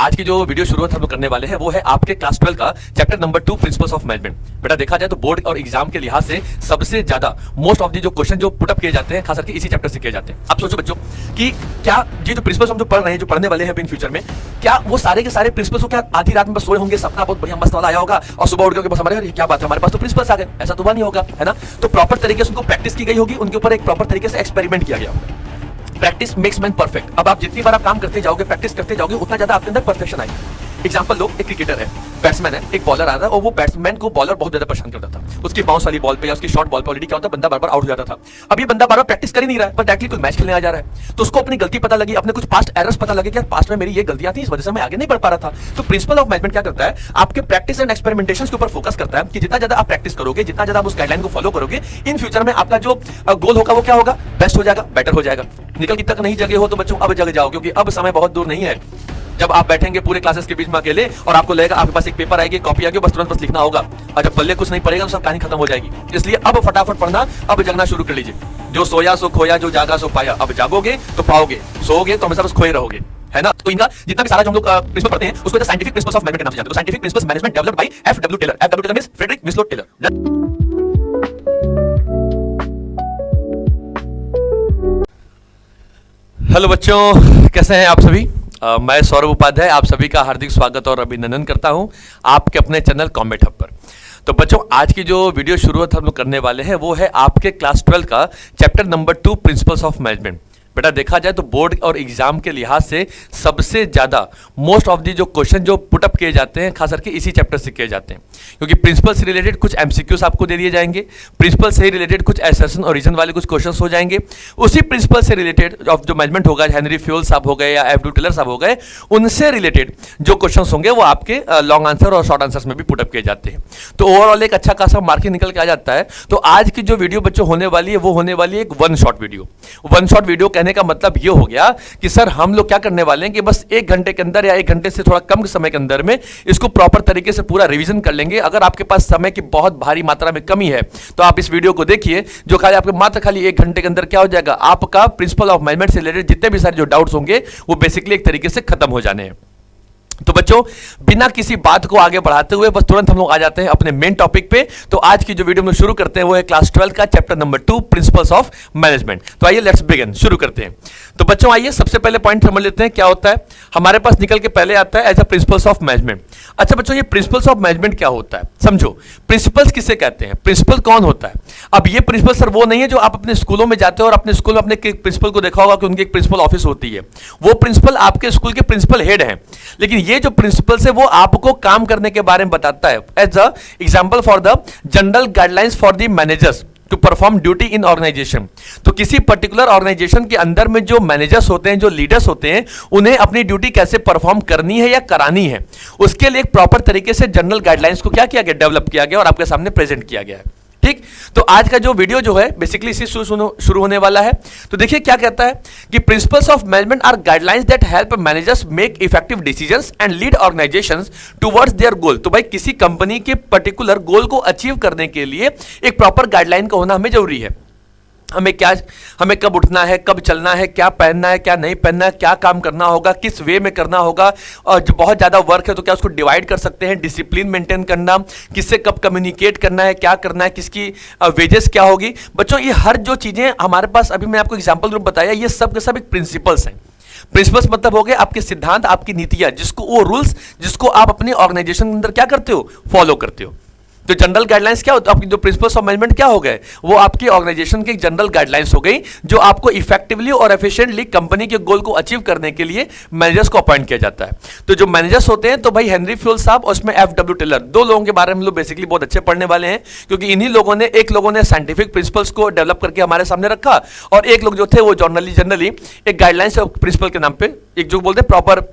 आज की जो वीडियो शुरुआत हम लोग करने वाले हैं वो है आपके क्लास 12 का chapter number 2 principles of management. बेटा देखा जाए तो बोर्ड और एग्जाम के लिहाज से सबसे ज्यादा मोस्ट ऑफ दी जो क्वेश्चन जो पुटअप किए जाते हैं खास करके इसी चैप्टर से किए जाते हैं। अब सोचो बच्चों कि क्या ये जो प्रिंसिपल्स हम जो पढ़ रहे हैं, जो पढ़ने वाले हैं इन फ्यूचर में, क्या वो सारे के सारे प्रिंसिपल्स को क्या आधी रात में बस सोए होंगे, सपना बहुत बढ़िया मस्त वाला आया होगा और सुबह उठ के बस हमारे क्या बात है हमारे पास तो प्रिंसिपल्स आ गए, ऐसा तो नहीं होगा, है ना। तो प्रॉपर तरीके से उनको प्रैक्टिस की गई होगी, उनके ऊपर एक प्रॉपर तरीके से एक्सपेरिमेंट किया गया होगा। Practice makes man perfect. अब आप जितनी बार आप काम करते जाओगे, प्रैक्टिस करते जाओगे, उतना ज्यादा आपके अंदर परफेक्शन आएगी। एग्जांपल लो, एक क्रिकेटर है, बैट्समैन है, एक बॉलर आ रहा है और वो बैट्समैन को बॉलर बहुत ज्यादा परेशान करता था। उसकी बाउंस वाली बॉल पे या उसकी शॉर्ट बॉल पे ऑलरेडी क्या होता है, बंदा बार बार आउट हो जाता था। अब ये बंदा बार बार प्रैक्टिस कर ही नहीं रहा है, पर डायरेक्टली कोई मैच खेलने आ जा रहा है, तो उसको अपनी गलती पता लगी, अपने कुछ पास्ट एरर्स पता लगे कि यार पास्ट में मेरी ये गलतियां थी, इस वजह से मैं आगे नहीं बढ़ पा रहा था। तो प्रिंसिपल ऑफ मैनेजमेंट क्या करता है, आपके प्रैक्टिस एंड एक्सपेरिमेंटेशन के ऊपर फोकस करता है कि जितना ज्यादा आप प्रैक्टिस करोगे, जितना ज्यादा आप उस गाइडलाइन को फॉलो करोगे, इन फ्यूचर में आपका जो गोल होगा वो क्या होगा, बेस्ट हो जाएगा, बेटर हो जाएगा। निकल की तक नहीं जगे हो तो बच्चों अब जग जाओ, क्योंकि अब समय बहुत दूर नहीं है जब आप बैठेंगे पूरे क्लासेस के बीच में अकेले और आपको लगेगा आपके पास एक पेपर आएगी, कॉपी आएगी, बस तुरंत बस लिखना होगा, और जब पल्ले कुछ नहीं पड़ेगा तो सब कहानी खत्म हो जाएगी। इसलिए अब फटाफट पढ़ना, अब जगना शुरू कर लीजिए। जो सोया सो खोया, जो जागा सो पाया। अब जागोगे तो पाओगे, सोओगे तो हमेशा बस खोए रहोगे, है ना। तो इनका जितना भी सारा जो हम लोग प्रिंसिपल पढ़ते हैं उसको साइंटिफिक प्रिंसिपल्स ऑफ मैनेजमेंट के नाम से जानते हैं। तो scientific principles management developed by F W. Taylor. F W. Taylor means Frederick Winslow Taylor. Hello बच्चों, कैसे हैं आप सभी। मैं सौरभ उपाध्याय आप सभी का हार्दिक स्वागत और अभिनंदन करता हूं आपके अपने चैनल कॉमेट हब पर। तो बच्चों आज की जो वीडियो शुरुआत हम लोग करने वाले हैं वो है आपके क्लास 12 का chapter number 2 principles of management. बेटा देखा जाए तो बोर्ड और एग्जाम के लिहाज से सबसे ज्यादा मोस्ट ऑफ दी जो क्वेश्चन जो पुटअप किए जाते हैं खास करके इसी चैप्टर से किए जाते हैं, क्योंकि प्रिंसिपल से रिलेटेड कुछ एमसीक्यूज आपको दे दिए जाएंगे, प्रिंसिपल से रिलेटेड कुछ एसेशन और रीजन वाले कुछ क्वेश्चंस हो जाएंगे, उसी प्रिंसिपल से रिलेटेड जो मैनेजमेंट होगा, हेनरी फ्यूल साहब हो गए या एफ.डब्ल्यू. टेलर साहब हो गए, उनसे रिलेटेड जो क्वेश्चन होंगे वो आपके लॉन्ग आंसर और शॉर्ट आंसर्स में भी पुटअप किए जाते हैं। तो ओवरऑल एक अच्छा खासा मार्किंग निकल के आ जाता है। तो आज की जो वीडियो बच्चों होने वाली है वो होने वाली है एक one shot video. One shot video कहने का मतलब ये हो गया कि सर हम लोग क्या करने वाले हैं कि बस 1 घंटे के अंदर या 1 घंटे से थोड़ा कम समय के अंदर में इसको प्रॉपर तरीके से पूरा रिवीजन कर लेंगे। अगर आपके पास समय की बहुत भारी मात्रा में कमी है तो आप इस वीडियो को देखिए, जो खाली आपके मात्र खाली 1 घंटे के अंदर क्या हो जाएगा, आपका प्रिंसिपल ऑफ मैनेजमेंट से रिलेटेड जितने भी सारे जो डाउट्स होंगे वो बेसिकली एक तरीके से खत्म हो जाने हैं। तो बच्चों बिना किसी बात को आगे बढ़ाते हुए बस तुरंत हम लोग आ जाते हैं अपने मेन टॉपिक पे। तो आज की जो वीडियो में शुरू करते हैं वो है क्लास 12 का chapter number 2 principles of management. तो आइए लेट्स बिगिन, शुरू करते हैं। तो बच्चों आइए सबसे पहले पॉइंट समझ लेते हैं क्या होता है। हमारे पास निकल के पहले आता है as a principles of management. अच्छा बच्चों, ये प्रिंसिपल्स ऑफ मैनेजमेंट क्या होता है समझो। प्रिंसिपल्स किसे कहते हैं, प्रिंसिपल कौन होता है। अब ये प्रिंसिपल सर वो नहीं है जो आप अपने स्कूलों में जाते हो और अपने स्कूल में अपने प्रिंसिपल को देखा होगा कि उनकी एक प्रिंसिपल ऑफिस होती है, वो प्रिंसिपल आपके स्कूल के प्रिंसिपल हेड हैं। लेकिन ये जो प्रिंसिपल है वो आपको काम करने के बारे में बताता है as a example for the general guidelines for the managers to perform duty in organisation. तो किसी पर्टिकुलर ऑर्गेनाइजेशन के अंदर में जो मैनेजर्स होते हैं, जो लीडर्स होते हैं, उन्हें अपनी ड्यूटी कैसे परफॉर्म करनी है या करानी है, उसके लिए एक प्रॉपर तरीके से जनरल गाइडलाइंस को क्या किया गया, डेवलप किया गया और आपके सामने प्रेजेंट किया गया है। ठीक, तो आज का जो वीडियो जो है बेसिकली इसी शुरू होने वाला है। तो देखिए क्या कहता है कि principles of management are guidelines that help managers make effective decisions and lead organisations towards their goal. तो भाई किसी कंपनी के पर्टिकुलर गोल को अचीव करने के लिए एक प्रॉपर गाइडलाइन का होना हमें जरूरी है। हमें कब उठना है, कब चलना है, क्या पहनना है, क्या नहीं पहनना है, क्या काम करना होगा, किस वे में करना होगा, और जो बहुत ज्यादा वर्क है तो क्या उसको डिवाइड कर सकते हैं, डिसिप्लिन मेंटेन करना, किससे कब कम्युनिकेट करना है, क्या करना है, किसकी वेजेस क्या होगी। बच्चों ये हर जो चीजें हमारे पास, अभी मैं आपको एग्जाम्पल रूप बताया, ये सब के सब एक प्रिंसिपल्स हैं। प्रिंसिपल्स मतलब हो गए आपके सिद्धांत, आपकी नीतियां, जिसको वो रूल्स जिसको आप अपने ऑर्गेनाइजेशन के अंदर क्या करते हो, फॉलो करते हो। तो जनरल गाइडलाइंस क्या होता है, आपकी जो प्रिंसिपल्स ऑफ मैनेजमेंट क्या हो गए, वो आपकी ऑर्गेनाइजेशन की जनरल गाइडलाइंस हो गई, जो आपको इफेक्टिवली और एफिशिएंटली कंपनी के गोल को अचीव करने के लिए मैनेजर्स को अपॉइंट किया जाता है। तो जो मैनेजर्स होते हैं, तो भाई हेनरी फ्यूल साहब और उसमें एफ.डब्ल्यू. टेलर, 2 लोगों के बारे में हम लोग बेसिकली बहुत अच्छे पढ़ने वाले हैं, क्योंकि इन्हीं लोगों ने, एक लोगों ने साइंटिफिक प्रिंसिपल्स को डेवलप करके हमारे सामने रखा और एक लोग जो थे वो जनरली एक गाइडलाइंस प्रिंसिपल के नाम पे एक जो बोलते हैं proper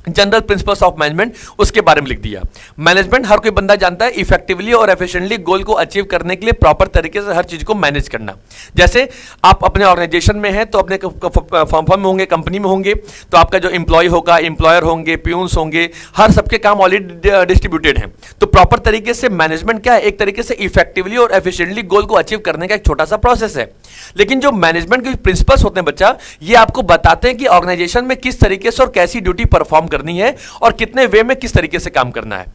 general principles of management, उसके बारे में लिख दिया। मैनेजमेंट हर कोई बंदा जानता है, इफेक्टिवली और एफिशिएंटली गोल को अचीव करने के लिए प्रॉपर तरीके से हर चीज को मैनेज करना। जैसे आप अपने ऑर्गेनाइजेशन में हैं तो अपने फर्म में होंगे, कंपनी में होंगे, तो आपका जो एम्प्लॉय होगा, एम्प्लॉयर होंगे, प्यून्स होंगे, हर सबके काम ऑलरेडी डिस्ट्रीब्यूटेड हैं। तो प्रॉपर तरीके से मैनेजमेंट क्या है, एक तरीके से इफेक्टिवली और एफिशिएंटली गोल को अचीव करने का एक छोटा सा प्रोसेस है। लेकिन जो मैनेजमेंट के प्रिंसिपल्स होते हैं बच्चा, ये आपको बताते हैं कि ऑर्गेनाइजेशन में किस तरीके से और कैसी ड्यूटी परफॉर्म करनी है और कितने वे में किस तरीके से काम करना है।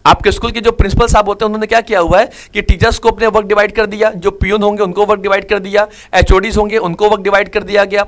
आपके स्कूल के जो प्रिंसिपल साहब होते हैं उन्होंने क्या किया हुआ है कि टीचर्स को अपने वर्क डिवाइड कर दिया, जो पियून होंगे उनको वर्क डिवाइड कर दिया, एचओडीज होंगे उनको वर्क डिवाइड कर दिया गया,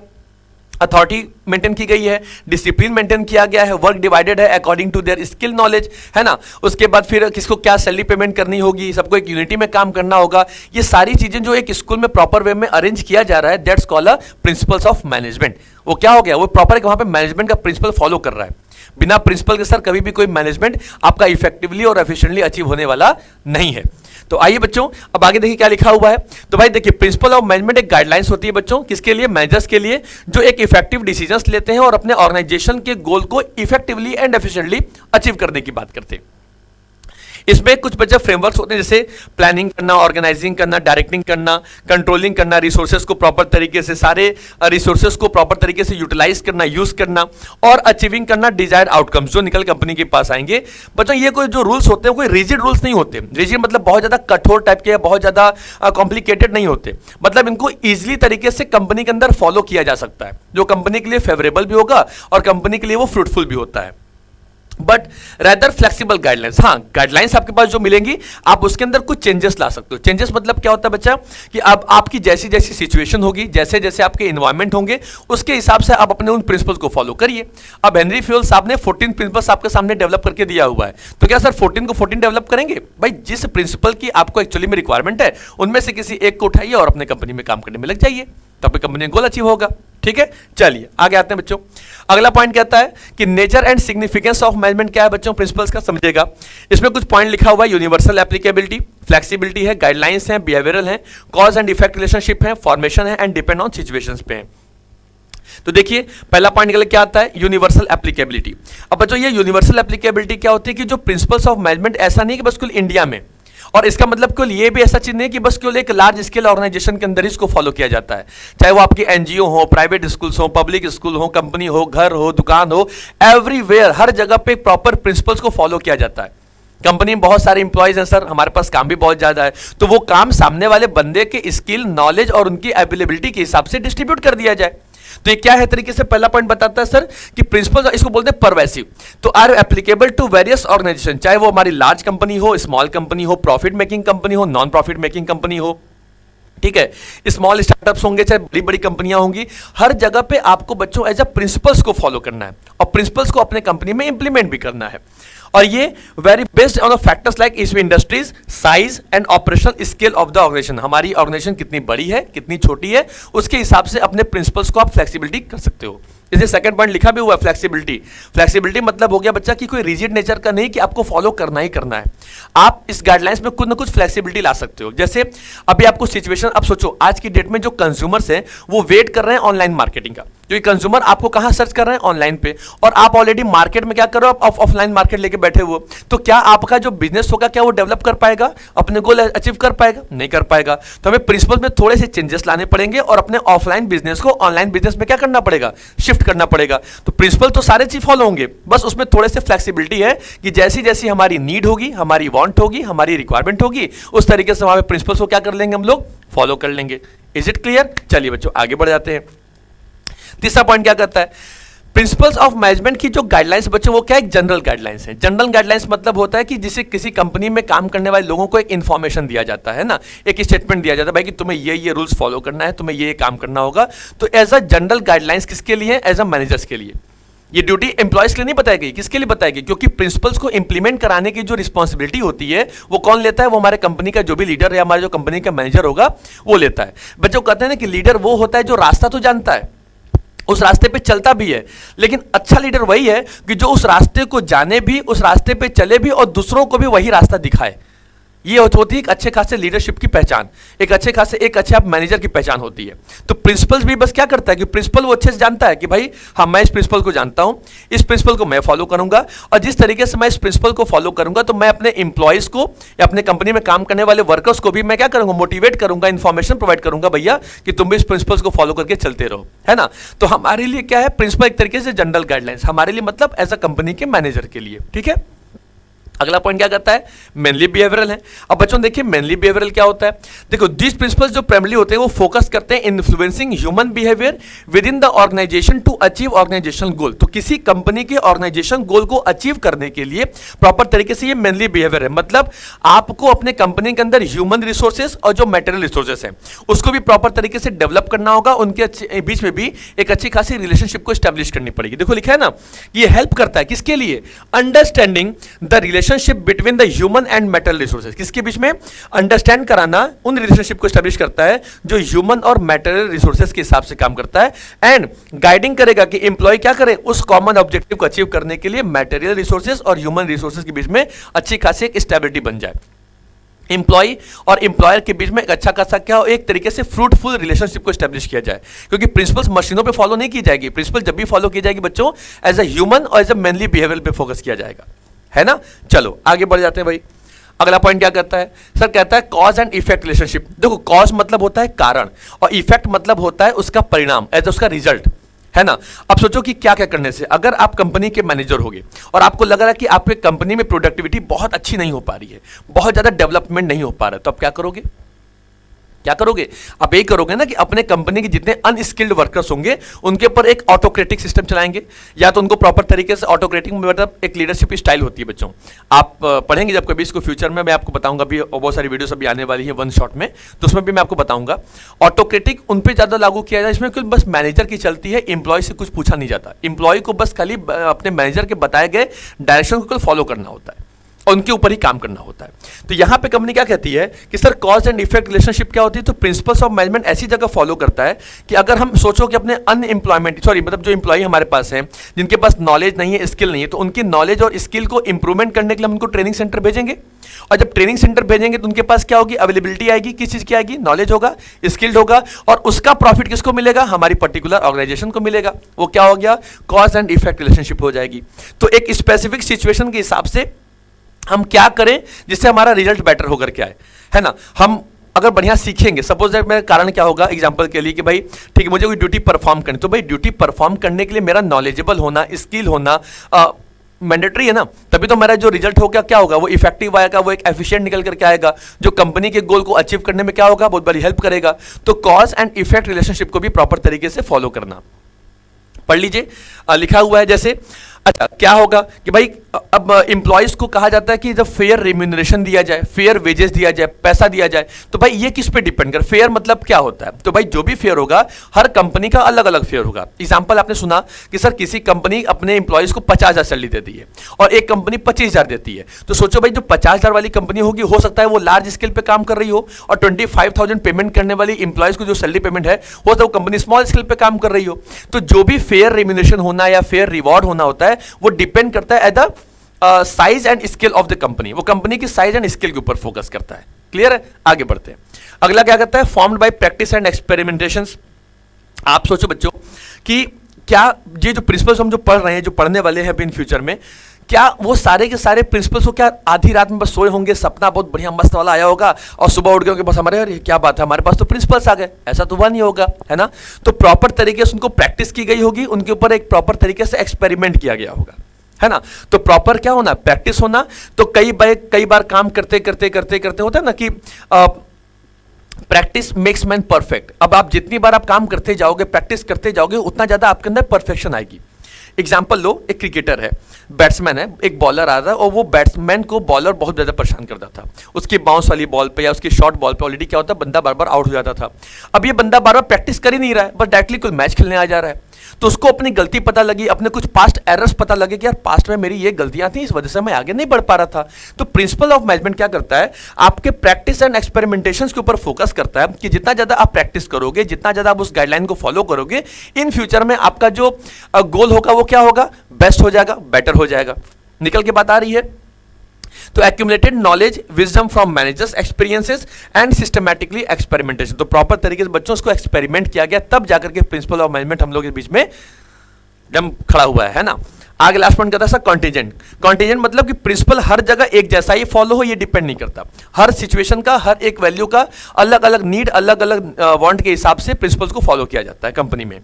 अथॉरिटी मेंटेन की गई है, डिसिप्लिन मेंटेन किया गया है, वर्क डिवाइडेड है according to their skill knowledge, है ना। उसके बाद फिर किसको क्या सैलरी पेमेंट करनी होगी, सबको एक यूनिटी में काम करना होगा। ये सारी चीजें जो एक स्कूल में प्रॉपर वे में अरेंज किया जा रहा है, that's called a principles of management. वो क्या हो गया, वो प्रॉपर वहां पे मैनेजमेंट का प्रिंसिपल फॉलो कर रहा है। बिना प्रिंसिपल के सर कभी भी कोई मैनेजमेंट आपका इफेक्टिवली और एफिशिएंटली अचीव होने वाला नहीं है। तो आइए बच्चों, अब आगे देखिए क्या लिखा हुआ है। तो भाई देखिए, प्रिंसिपल ऑफ मैनेजमेंट एक गाइडलाइंस होती है बच्चों, किसके लिए, मैनेजर्स के लिए, जो एक इफेक्टिव डिसीजंस लेते हैं और अपने ऑर्गेनाइजेशन के गोल को इफेक्टिवली एंड एफिशिएंटली अचीव करने की बात करते हैं। इसमें कुछ बच्चे फ्रेमवर्क्स होते हैं, जैसे प्लानिंग करना, ऑर्गेनाइजिंग करना, डायरेक्टिंग करना, कंट्रोलिंग करना, रिसोर्सेज को प्रॉपर तरीके से, सारे रिसोर्सेज को प्रॉपर तरीके से यूटिलाइज करना, यूज करना, और अचीविंग करना डिजायर्ड आउटकम्स जो निकल कंपनी के पास आएंगे। बच्चों ये कोई जो रूल्स होते हैं कोई रिजिड रूल्स नहीं होते। रिजिड मतलब बहुत ज्यादा कठोर टाइप के या बहुत ज्यादा कॉम्प्लिकेटेड नहीं होते, मतलब इनको इजिली तरीके से कंपनी के अंदर फॉलो किया जा सकता है, जो कंपनी के लिए फेवरेबल भी होगा और कंपनी के लिए वो फ्रूटफुल भी होता है। बट रैदर फ्लेक्सिबल गाइडलाइंस, हाँ गाइडलाइंस आपके पास जो मिलेंगी आप उसके अंदर कुछ चेंजेस ला सकते हो। चेंजेस मतलब क्या होता है बच्चा, कि अब आपकी जैसी जैसी सिचुएशन होगी, जैसे जैसे आपके इन्वायरमेंट होंगे, उसके हिसाब से आप अपने उन प्रिंसिपल्स को फॉलो करिए। अब हेनरी फ्यूल साहब ने 14 प्रिंसिपल्स आपके सामने डेवलप करके दिया हुआ है, तो क्या सर 14 को 14 डेवलप करेंगे? भाई जिस प्रिंसिपल की आपको एक्चुअली में रिक्वायरमेंट है उनमें से किसी एक को उठाइए और अपने कंपनी में काम करने में लग जाइए, तब कंपनी गोल अचीव होगा। ठीक है, चलिए आगे आते हैं बच्चों। अगला पॉइंट कहता है कि nature and significance of management क्या है बच्चों, प्रिंसिपल्स का समझिएगा। इसमें कुछ पॉइंट लिखा हुआ है, यूनिवर्सल एप्लीकेबिलिटी, फ्लेक्सिबिलिटी है, गाइडलाइंस है, बिहेवियरल है, कॉज एंड इफेक्ट रिलेशनशिप है, फॉर्मेशन है एंड डिपेंड ऑन सिचुएशंस पे है। तो देखिए पहला पॉइंट निकल क्या आता है, यूनिवर्सल एप्लीकेबिलिटी। अब बच्चों ये यूनिवर्सल एप्लीकेबिलिटी क्या होती है कि जो प्रिंसिपल्स ऑफ मैनेजमेंट ऐसा नहीं कि बस कुल इंडिया में, और इसका मतलब केवल ये भी ऐसा चीज नहीं कि बस केवल एक लार्ज स्केल ऑर्गेनाइजेशन के अंदर ही इसको फॉलो किया जाता है, चाहे वो आपकी एनजीओ हो, प्राइवेट स्कूल्स हो, पब्लिक स्कूल हो, कंपनी हो, घर हो, दुकान हो, एवरीवेयर हर जगह पे प्रॉपर प्रिंसिपल्स को फॉलो किया जाता है। कंपनी में बहुत सारे इंप्लॉयज हैं सर, हमारे पास काम भी बहुत ज्यादा है, तो वो काम सामने वाले बंदे के स्किल, नॉलेज और उनकी अवेलेबिलिटी के हिसाब से डिस्ट्रीब्यूट कर दिया जाए। तो ये क्या है तरीके से, पहला पॉइंट बताता है सर कि प्रिंसिपल, इसको बोलते हैं परवेसिव, तो are applicable to various organisation, चाहे वो हमारी लार्ज कंपनी हो, स्मॉल कंपनी हो, प्रॉफिट मेकिंग कंपनी हो, नॉन प्रॉफिट मेकिंग कंपनी हो। ठीक है, स्मॉल स्टार्टअप्स होंगे चाहे बड़ी बड़ी कंपनियां होंगी, हर जगह पे आपको बच्चों एज अ प्रिंसिपल्स को फॉलो करना है और प्रिंसिपल्स को अपने कंपनी में इंप्लीमेंट भी करना है। और ये vary based on factors like इसमें industries, size and operational scale of the organization, हमारी ऑर्गेनाइजेशन कितनी बड़ी है, कितनी छोटी है, उसके हिसाब से अपने प्रिंसिपल्स को आप फ्लेक्सिबिलिटी कर सकते हो। इसे सेकंड पॉइंट लिखा भी हुआ है, फ्लेक्सिबिलिटी। फ्लेक्सिबिलिटी मतलब हो गया बच्चा कि कोई रिजिड नेचर का नहीं कि आपको फॉलो करना ही करना है, आप इस गाइडलाइंस में कुछ ना कुछ फ्लेक्सिबिलिटी ला सकते हो। जैसे अभी आपको सिचुएशन, अब सोचो आज की डेट में जो कंज्यूमर्स हैं वो वेट कर रहे हैं ऑनलाइन मार्केटिंग का, क्योंकि कंज्यूमर आपको कहां सर्च कर रहे हैं, ऑनलाइन पे, और आप ऑलरेडी मार्केट में क्या करो, आप ऑफलाइन मार्केट लेके बैठे हुए, तो क्या आपका जो बिजनेस होगा क्या वो डेवलप कर पाएगा, अपने गोल अचीव कर पाएगा? नहीं कर पाएगा। तो हमें प्रिंसिपल में थोड़े से चेंजेस लाने पड़ेंगे और अपने ऑफलाइन बिजनेस को ऑनलाइन बिजनेस में क्या करना पड़ेगा, शिफ्ट करना पड़ेगा। तो प्रिंसिपल तो सारे चीज फॉलो होंगे, बस उसमें थोड़े से फ्लेक्सिबिलिटी है कि जैसी जैसी हमारी नीड होगी, हमारी वांट होगी, हमारी रिक्वायरमेंट होगी, उस तरीके से हमारे प्रिंसिपल्स को क्या कर लेंगे, हम लोग फॉलो कर लेंगे। Is it clear? चलिए बच्चों आगे बढ़ जाते हैं। तीसरा पॉइंट क्या करता है, प्रिंसिपल्स ऑफ मैनेजमेंट की जो गाइडलाइंस बच्चों वो क्या है, जनरल गाइडलाइंस है। जनरल गाइडलाइंस मतलब होता है कि जिसे किसी कंपनी में काम करने वाले लोगों को एक इंफॉर्मेशन दिया जाता है ना, एक स्टेटमेंट दिया जाता है भाई कि तुम्हें ये रूल्स फॉलो करना है, तुम्हें ये काम करना होगा। तो एज अ जनरल गाइडलाइंस किसके लिए, एज अ मैनेजर्स के लिए। ये ड्यूटी एम्प्लॉयज के लिए नहीं बताई गई, किसके लिए बताई गई, क्योंकि प्रिंसिपल्स को इंप्लीमेंट कराने की जो रिस्पॉन्सिबिलिटी होती है वो कौन लेता है, वो हमारे कंपनी का जो भी लीडर है, हमारे जो कंपनी का मैनेजर होगा वो लेता है। बच्चों कहते हैं ना कि लीडर वो होता है जो रास्ता तो जानता है, उस रास्ते पे चलता भी है, लेकिन अच्छा लीडर वही है कि जो उस रास्ते को जाने भी, उस रास्ते पे चले भी और दूसरों को भी वही रास्ता दिखाए। ये होती है एक अच्छे खासे लीडरशिप की पहचान, एक अच्छे आप मैनेजर की पहचान होती है। तो प्रिंसिपल भी बस क्या करता है कि प्रिंसिपल वो अच्छे से जानता है कि भाई हाँ मैं इस प्रिंसिपल को जानता हूं, इस प्रिंसिपल को मैं फॉलो करूंगा, और जिस तरीके से मैं इस प्रिंसिपल को फॉलो करूंगा तो मैं अपने इंप्लॉयज को या अपने कंपनी में काम करने वाले वर्कर्स को भी मैं क्या करूंगा, मोटिवेट करूंगा, इन्फॉर्मेशन प्रोवाइड करूंगा भैया कि तुम भी इस प्रिंसिपल्स को फॉलो करके चलते रहो, है ना। तो हमारे लिए क्या है, प्रिंसिपल एक तरीके से जनरल गाइडलाइंस, हमारे लिए मतलब एज अ कंपनी के मैनेजर के लिए, ठीक है। अगला पॉइंट क्या करता है, मेनली बिहेवियरल है। अब बच्चों देखिए मेनली बिहेवियरल क्या होता है, देखो दिस प्रिंसिपल्स जो प्राइमरी होते हैं वो फोकस करते हैं influencing human behaviour within the organization to achieve organizational goal. तो किसी कंपनी के ऑर्गेनाइजेशन गोल को अचीव करने के लिए प्रॉपर तरीके से ये मेनली बिहेवियर है, मतलब आपको अपने कंपनी के अंदर ह्यूमन रिसोर्सेज और जो मेटेरियल रिसोर्सेज है उसको भी प्रॉपर तरीके से डेवलप करना होगा, उनके बीच में भी एक अच्छी खासी रिलेशनशिप को स्टैब्लिश करनी पड़ेगी। देखो लिखा है ना, ये हेल्प करता है किसके लिए, understanding the relationship between the human and metal resources. किसके बीच में, अंडरस्टैंड कराना उन रिलेशनशिप को स्टैब्लिश करता है जो ह्यूमन और मेटल रिसोर्सेज के हिसाब से काम करता है, एंड गाइडिंग करेगा कि एम्प्लॉय क्या करे उस कॉमन ऑब्जेक्टिव को अचीव करने के लिए मेटेरियल रिसोर्सेज और ह्यूमन रिसोर्सेज के बीच में अच्छी खासी एक स्टेबिलिटी बन जाए। एम्प्लॉय और एम्प्लॉयर के बीच में एक अच्छा खासा क्या हो, एक तरीके से फ्रूटफुल रिलेशनशिप को स्टैब्लिश किया जाए, क्योंकि प्रिंसिपल्स मशीनों पे फॉलो नहीं की जाएगी, प्रिंसिपल जब भी फॉलो की जाएगी बच्चों एज अ ह्यूमन और एज अ मेनली बिहेवियर पे फोकस किया जाएगा, है ना। चलो आगे बढ़ जाते हैं भाई। अगला पॉइंट क्या कहता है, सर कहता है कॉज एंड इफेक्ट रिलेशनशिप। देखो कॉज मतलब होता है कारण और इफेक्ट मतलब होता है उसका परिणाम, एज उसका रिजल्ट, है ना। अब सोचो कि क्या क्या करने से, अगर आप कंपनी के मैनेजर होगे और आपको लग रहा है कि आपके कंपनी में प्रोडक्टिविटी बहुत अच्छी नहीं हो पा रही है, बहुत ज्यादा डेवलपमेंट नहीं हो पा रहा है, तो आप क्या करोगे, क्या करोगे, आप यही करोगे ना कि अपने कंपनी के जितने अनस्किल्ड वर्कर्स होंगे उनके ऊपर एक ऑटोक्रेटिक सिस्टम चलाएंगे, या तो उनको प्रॉपर तरीके से ऑटोक्रेटिक मतलब एक लीडरशिप स्टाइल होती है बच्चों, आप पढ़ेंगे जब कभी इसको फ्यूचर में, मैं आपको बताऊंगा भी, बहुत सारी वीडियोस अभी आने वाली है वन शॉट में, तो उसमें भी मैं आपको बताऊंगा। ऑटोक्रेटिक उन पर ज्यादा लागू किया जाए, इसमें बस मैनेजर की चलती है, एम्प्लॉय से कुछ पूछा नहीं जाता, एम्प्लॉय को बस खाली अपने मैनेजर के बताए गए डायरेक्शन को फॉलो करना होता है, उनके ऊपर ही काम करना होता है। तो यहां पे कंपनी क्या कहती है कि sir cause and effect relationship क्या होती है, तो प्रिंसिपल्स ऑफ मैनेजमेंट ऐसी जगह फॉलो करता है कि अगर हम सोचो कि अपने अनएम्प्लॉयमेंट मतलब जो एम्प्लॉय हमारे पास हैं जिनके पास नॉलेज नहीं है, स्किल नहीं है, तो उनकी नॉलेज और स्किल को इंप्रूवमेंट करने के लिए हम उनको ट्रेनिंग सेंटर भेजेंगे, और जब ट्रेनिंग सेंटर भेजेंगे तो उनके पास क्या होगी, अवेलेबिलिटी आएगी, किस चीज की आएगी, नॉलेज होगा, स्किल्ड होगा, और उसका प्रॉफिट किसको मिलेगा, हमारी पर्टिकुलर ऑर्गेनाइजेशन को मिलेगा। वो क्या हो गया, कॉज एंड इफेक्ट रिलेशनशिप हो जाएगी। तो एक स्पेसिफिक सिचुएशन के हिसाब से हम क्या करें जिससे हमारा रिजल्ट बेटर होकर के आए, है ना। हम अगर बढ़िया सीखेंगे, सपोज दैट मेरा कारण क्या होगा एग्जांपल के लिए कि भाई ठीक है मुझे कोई ड्यूटी परफॉर्म करनी, तो भाई ड्यूटी परफॉर्म करने के लिए मेरा नॉलेजेबल होना, स्किल होना मैंडेटरी है ना, तभी तो मेरा जो रिजल्ट होगा क्या होगा, वो इफेक्टिव आएगा, वो एक एफिशिएंट निकल करके आएगा, जो कंपनी के गोल को अचीव करने में क्या होगा, बहुत बड़ी हेल्प करेगा। तो कॉज एंड इफेक्ट रिलेशनशिप को भी प्रॉपर तरीके से फॉलो करना, पढ़ लीजिए, लिखा हुआ है जैसे। अच्छा क्या होगा कि भाई अब एम्प्लॉयज को कहा जाता है कि जब फेयर रेम्यूनरेशन दिया जाए, फेयर वेजेस दिया जाए, पैसा दिया जाए, तो भाई ये किस पे डिपेंड कर, फेयर मतलब क्या होता है, तो भाई जो भी फेयर होगा हर कंपनी का अलग अलग फेयर होगा। एग्जांपल आपने सुना कि सर किसी कंपनी अपने एम्प्लॉयज को 50,000 सैलरी देती है और एक कंपनी 25,000 देती है, तो सोचो भाई जो 50,000 वाली कंपनी होगी हो सकता है वो लार्ज स्केल पे काम कर रही हो, और 25,000 पेमेंट करने वाली एम्प्लॉयज को जो सैलरी पेमेंट है हो सकता है वो कंपनी स्मॉल स्केल पे काम कर रही हो। तो जो भी फेयर रेम्यूनरेशन होना या फेयर रिवॉर्ड होना होता है वो डिपेंड करता है at the size and scale of the company, वो कंपनी की साइज एंड स्केल के ऊपर फोकस करता है। क्लियर है, आगे बढ़ते हैं। अगला क्या करता है, formed by practice and experimentations. आप सोचो बच्चों कि क्या ये जो प्रिंसिपल्स हम जो पढ़ रहे हैं, जो पढ़ने वाले हैं अभी इन फ्यूचर में, क्या वो सारे के सारे प्रिंसिपल्स को क्या आधी रात में बस सोए होंगे, सपना बहुत बढ़िया मस्त वाला आया होगा और सुबह उठ गए होंगे बस हमारे अरे क्या बात है हमारे पास तो प्रिंसिपल्स आ गए, ऐसा तो हुआ नहीं होगा, है ना। तो प्रॉपर तरीके से उनको प्रैक्टिस की गई होगी, उनके ऊपर एक प्रॉपर तरीके से एक्सपेरिमेंट किया गया होगा, है ना। तो प्रॉपर क्या होना, प्रैक्टिस होना। तो कई बार काम करते करते करते करते होता है ना कि प्रैक्टिस मेक्स मैन परफेक्ट। अब आप जितनी बार आप काम करते जाओगे, प्रैक्टिस करते जाओगे, उतना ज्यादा आपके अंदर परफेक्शन आएगी। एग्जाम्पल लो, एक क्रिकेटर है, बैट्समैन है, एक बॉलर आ रहा है और वो बैट्समैन को बॉलर बहुत ज़्यादा परेशान करता था, उसकी बाउंस वाली बॉल पे या उसकी शॉर्ट बॉल पे ऑलरेडी क्या होता है बंदा बार बार आउट हो जाता था। अब ये बंदा बार बार प्रैक्टिस कर ही नहीं रहा है, बस डायरेक्टली कोई मैच खेलने आ जा रहा है, तो उसको अपनी गलती पता लगी, अपने कुछ पास्ट एरर्स पता लगे कि यार पास्ट में मेरी ये गलतियां थी, इस वजह से मैं आगे नहीं बढ़ पा रहा था। तो प्रिंसिपल ऑफ मैनेजमेंट क्या करता है, आपके प्रैक्टिस एंड एक्सपेरिमेंटेशंस के ऊपर फोकस करता है कि जितना ज्यादा आप प्रैक्टिस करोगे, जितना ज्यादा आप उस गाइडलाइन को फॉलो करोगे, इन फ्यूचर में आपका जो गोल होगा वो क्या होगा, बेस्ट हो जाएगा, बेटर हो जाएगा। निकल के बात आ रही है। तो accumulated knowledge, wisdom from managers experiences and systematically experimentation. तो प्रॉपर तरीके से बच्चों उसको एक्सपेरिमेंट किया गया, तब जाकर के प्रिंसिपल ऑफ मैनेजमेंट हम लोग के बीच में जम खड़ा हुआ है ना। आगे लास्ट पॉइंट कहता है सर कॉन्टीजेंट। कॉन्टीजेंट मतलब कि प्रिंसिपल हर जगह एक जैसा ही फॉलो हो, ये डिपेंड नहीं करता, हर सिचुएशन का, हर एक वैल्यू का अलग अलग नीड, अलग अलग वांट के हिसाब से प्रिंसिपल्स को फॉलो किया जाता है कंपनी में।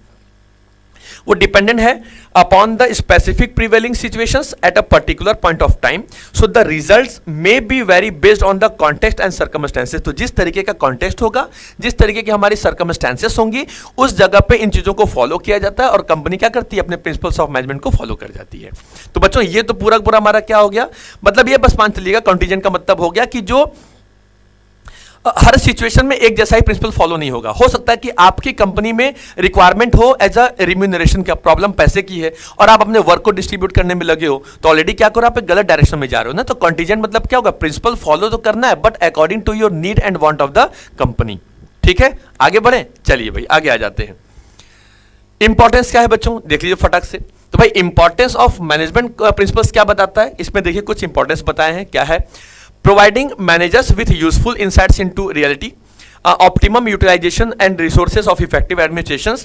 वो डिपेंडेंट है upon the specific prevailing situations at a particular point of time, so the results may be very based on the context and circumstances. तो जिस तरीके का कॉन्टेक्स्ट होगा, जिस तरीके की हमारी सर्कमस्टेंसेस होंगी, उस जगह पे इन चीजों को फॉलो किया जाता है और कंपनी क्या करती है, अपने प्रिंसिपल्स ऑफ मैनेजमेंट को फॉलो कर जाती है। तो बच्चों ये तो पूरा पूरा हमारा क्या हो गया, मतलब ये बस मान चलिएगा कॉन्टीजेंट का मतलब हो गया कि जो हर सिचुएशन में एक जैसा ही प्रिंसिपल फॉलो नहीं होगा। हो सकता है कि आपकी कंपनी में रिक्वायरमेंट हो एज अ रिम्यूनरेशन का, प्रॉब्लम पैसे की है और आप अपने वर्क को डिस्ट्रीब्यूट करने में लगे हो, तो ऑलरेडी क्या करो, आप एक गलत डायरेक्शन में जा रहे हो ना। तो कॉन्टीजेंट मतलब क्या होगा, प्रिंसिपल फॉलो तो करना है but according to your need and want of the company. ठीक है, आगे बढ़े, चलिए भाई आगे आ जाते हैं। इंपॉर्टेंस क्या है बच्चों, देख लीजिए फटाक से। तो भाई इंपॉर्टेंस ऑफ मैनेजमेंट प्रिंसिपल्स क्या बताता है, इसमें देखिए कुछ इंपॉर्टेंस बताए हैं। क्या है, providing managers with useful insights into reality, optimum utilization and resources of effective administration,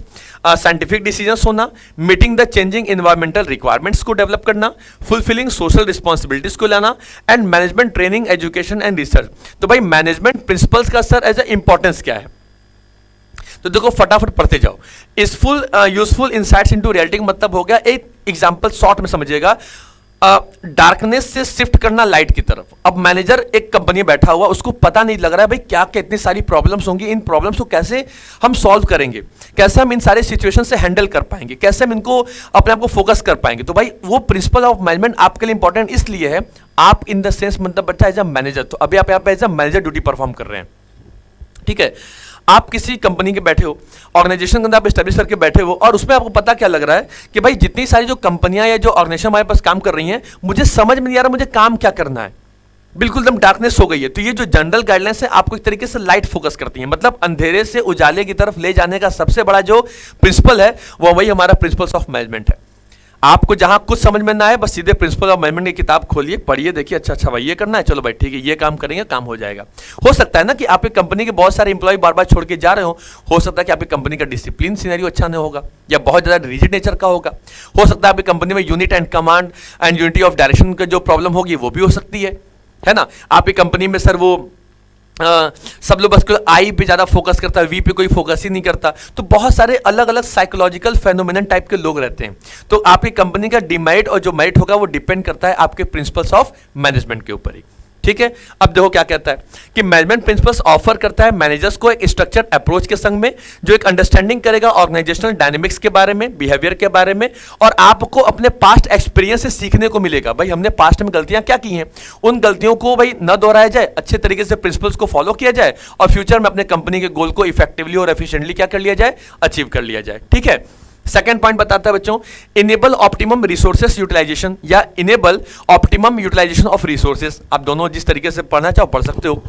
scientific decisions होना, meeting the changing environmental requirements को डेवलप करना, फुलफिलिंग सोशल रिस्पॉन्सिबिलिटीज को लाना, and management training, education and research. तो भाई management principles का सर as a importance क्या है, तो देखो फटाफट पढ़ते जाओ। इसफुल यूजफुल इंसाइट्स इनटू रियलिटी का मतलब हो गया, एक एग्जांपल शॉर्ट में समझिएगा, डार्कनेस से शिफ्ट करना लाइट की तरफ। अब मैनेजर एक कंपनी में बैठा हुआ, उसको पता नहीं लग रहा है भाई क्या क्या इतनी सारी प्रॉब्लम्स होंगी, इन प्रॉब्लम्स को कैसे हम सॉल्व करेंगे, कैसे हम इन सारे सिचुएशन से हैंडल कर पाएंगे, कैसे हम इनको अपने आप को फोकस कर पाएंगे। तो भाई वो प्रिंसिपल ऑफ मैनेजमेंट आपके लिए इंपॉर्टेंट इसलिए है, आप इन द सेंस मतलब बच्चा एज अ मैनेजर, तो अभी आप यहाँ पे as a manager duty perform कर रहे हैं। ठीक है, आप किसी कंपनी के बैठे हो, ऑर्गेनाइजेशन के अंदर आप एस्टेब्लिश करके बैठे हो और उसमें आपको पता क्या लग रहा है कि भाई जितनी सारी जो कंपनियां या जो ऑर्गेनाइजेशन हमारे पास काम कर रही हैं, मुझे समझ में नहीं आ रहा मुझे काम क्या करना है, बिल्कुल एकदम डार्कनेस हो गई है। तो ये जो जनरल गाइडलाइंस है आपको एक तरीके से लाइट फोकस करती है, मतलब अंधेरे से उजाले की तरफ ले जाने का सबसे बड़ा जो प्रिंसिपल है वो वही हमारा प्रिंसिपल्स ऑफ मैनेजमेंट है। आपको जहां कुछ समझ में ना आए, बस सीधे प्रिंसिपल ऑफ मैनेजमेंट की किताब खोलिए, पढ़िए, देखिए अच्छा भाई ये करना है, चलो भाई ठीक है ये काम करेंगे, काम हो जाएगा। हो सकता है ना कि आपकी कंपनी के बहुत सारे इंप्लॉय बार बार छोड़ के जा रहे हो सकता है कि आपकी कंपनी का डिसिप्लिन सिनेरियो अच्छा नहीं होगा या बहुत ज्यादा रिजिड नेचर का होगा, हो सकता है आपकी कंपनी में unit and command and unity of direction का जो प्रॉब्लम होगी वो भी हो सकती है ना। आपकी कंपनी में सर वो सब लोग बस आई पे ज्यादा फोकस करता है, वी पे कोई फोकस ही नहीं करता, तो बहुत सारे अलग अलग साइकोलॉजिकल फेनोमेनन टाइप के लोग रहते हैं। तो आपकी कंपनी का डिमेरिट और जो मेरिट होगा वो डिपेंड करता है आपके प्रिंसिपल्स ऑफ मैनेजमेंट के ऊपर ही। ठीक है, अब देखो क्या कहता है कि मैनेजमेंट प्रिंसिपल्स ऑफर करता है मैनेजर्स को एक स्ट्रक्चर्ड अप्रोच के संग में, जो एक अंडरस्टैंडिंग करेगा ऑर्गेनाइजेशनल डायनेमिक्स के बारे में, बिहेवियर के बारे में, और आपको अपने पास्ट एक्सपीरियंस से सीखने को मिलेगा। भाई हमने पास्ट में गलतियां क्या की हैं, उन गलतियों को भाई न दोहराया जाए, अच्छे तरीके से प्रिंसिपल्स को फॉलो किया जाए और फ्यूचर में अपने कंपनी के गोल को इफेक्टिवली और एफिशिएंटली क्या कर लिया जाए, अचीव कर लिया जाए। ठीक है, सेकेंड पॉइंट बताता है बच्चों, इनेबल ऑप्टिमम रिसोर्सेस यूटिलाइजेशन या enable optimum utilisation of resources. आप दोनों जिस तरीके से पढ़ना चाहो पढ़ सकते हो।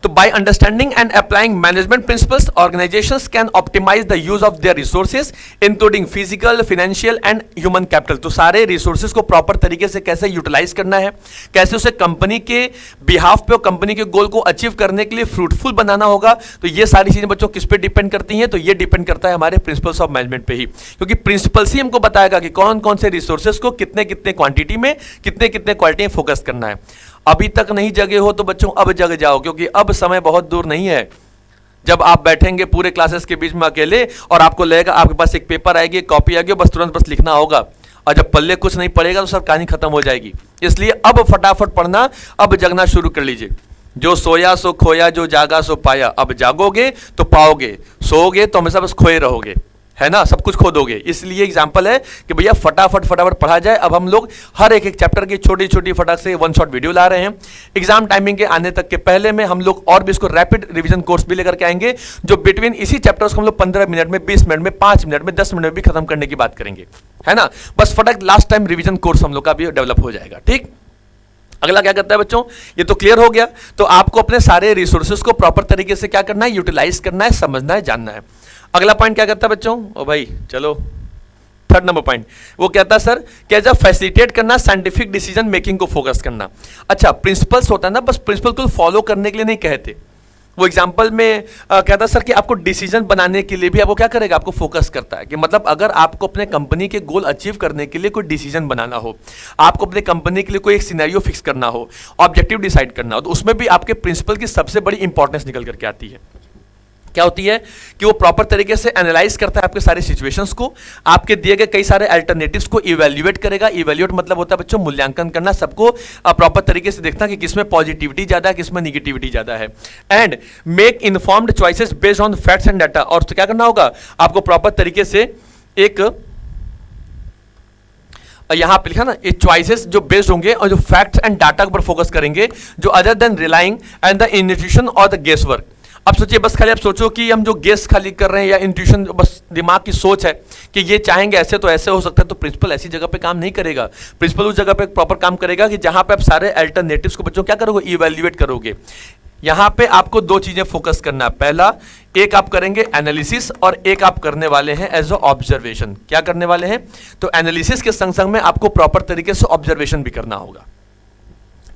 तो by understanding and applying management principles, organizations can optimize the use of their resources, including physical, financial and human capital। तो सारे resources को प्रॉपर तरीके से कैसे यूटिलाइज करना है, कैसे उसे कंपनी के बिहाफ पे और कंपनी के गोल को अचीव करने के लिए फ्रूटफुल बनाना होगा। तो ये सारी चीजें बच्चों किस पे डिपेंड करती हैं, तो ये डिपेंड करता है हमारे प्रिंसिपल्स ऑफ मैनेजमेंट पे ही, क्योंकि प्रिंसिपल्स ही हमको बताएगा कि कौन कौन से रिसोर्सेज को कितने कितने क्वांटिटी में, कितने कितने क्वालिटी में फोकस करना है। अभी तक नहीं जगे हो तो बच्चों अब जग जाओ, क्योंकि अब समय बहुत दूर नहीं है जब आप बैठेंगे पूरे क्लासेस के बीच में अकेले और आपको लगेगा आपके पास एक पेपर आएगी, एक कॉपी आएगी, बस तुरंत बस लिखना होगा, और जब पल्ले कुछ नहीं पड़ेगा तो सब कहानी खत्म हो जाएगी। इसलिए अब फटाफट पढ़ना, अब जगना शुरू कर लीजिए। जो सोया सो खोया, जो जागा सो पाया। अब जागोगे तो पाओगे, सोओगे तो हमेशा बस खोए रहोगे, है ना, सब कुछ खो दोगे। इसलिए एग्जाम्पल है कि भैया फटाफट फटाफट पढ़ा जाए। अब हम लोग हर एक चैप्टर की छोटी छोटी फटाक से वन शॉट वीडियो ला रहे हैं। एग्जाम टाइमिंग के आने तक के पहले में हम लोग और भी इसको रैपिड रिवीजन कोर्स भी लेकर के आएंगे, जो बिटवीन इसी चैप्टर्स को हम लोग 15 मिनट में, 20 मिनट में, 5 मिनट में, 10 मिनट में भी खत्म करने की बात करेंगे, है ना। बस फटाक लास्ट टाइम रिवीजन कोर्स हम लोग का भी डेवलप हो जाएगा। ठीक, अगला क्या करता है बच्चों, ये तो क्लियर हो गया। तो आपको अपने सारे रिसोर्सेज को प्रॉपर तरीके से क्या करना है, यूटिलाइज करना है, समझना है, जानना है। अगला पॉइंट क्या कहता है बच्चों, ओ भाई चलो थर्ड नंबर पॉइंट, वो कहता है सर कि एज अ फैसिलिटेट करना, साइंटिफिक डिसीजन मेकिंग को फोकस करना। अच्छा, प्रिंसिपल्स होता है ना, बस प्रिंसिपल को फॉलो करने के लिए नहीं कहते। वो एग्जाम्पल में कहता है सर कि आपको डिसीजन बनाने के लिए भी आपको क्या करेगा, आपको फोकस करता है कि मतलब अगर आपको अपने कंपनी के गोल अचीव करने के लिए कोई डिसीजन बनाना हो, आपको अपने कंपनी के लिए कोई एक सिनेरियो फिक्स करना हो, ऑब्जेक्टिव डिसाइड करना हो, तो उसमें भी आपके प्रिंसिपल की सबसे बड़ी इंपॉर्टेंस निकल करके आती है। क्या होती है कि वो प्रॉपर तरीके से एनालाइज करता है आपके सारे सिचुएशंस को, आपके दिए गए कई सारे अल्टरनेटिव्स को इवैल्यूएट करेगा। इवैल्यूएट मतलब होता है बच्चों मूल्यांकन करना, सबको प्रॉपर तरीके से देखना कि किसमें पॉजिटिविटी ज्यादा है, किसमें निगेटिविटी ज्यादा है, and make informed choices based on facts and data. और तो क्या करना होगा आपको प्रॉपर तरीके से एक यहां पे लिखा ना, ये चॉइसेस जो बेस्ड होंगे और जो फैक्ट्स एंड डाटा के ऊपर फोकस करेंगे, जो other than relying and the intuition और द गेस वर्क। अब सोचिए, बस खाली आप सोचो कि हम जो गेस खाली कर रहे हैं या इंट्यूशन, बस दिमाग की सोच है कि ये चाहेंगे ऐसे तो ऐसे हो सकता है, तो प्रिंसिपल ऐसी जगह पे काम नहीं करेगा। प्रिंसिपल उस जगह पे प्रॉपर काम करेगा कि जहां पे आप सारे अल्टरनेटिव्स को बच्चों क्या करोगे, इवैल्यूएट करोगे। यहां पे आपको दो चीजें फोकस करना है। पहला, एक आप करेंगे एनालिसिस और एक आप करने वाले हैं एज अ ऑब्जर्वेशन। क्या करने वाले हैं, तो एनालिसिस के संग संग में आपको प्रॉपर तरीके से ऑब्जर्वेशन भी करना होगा।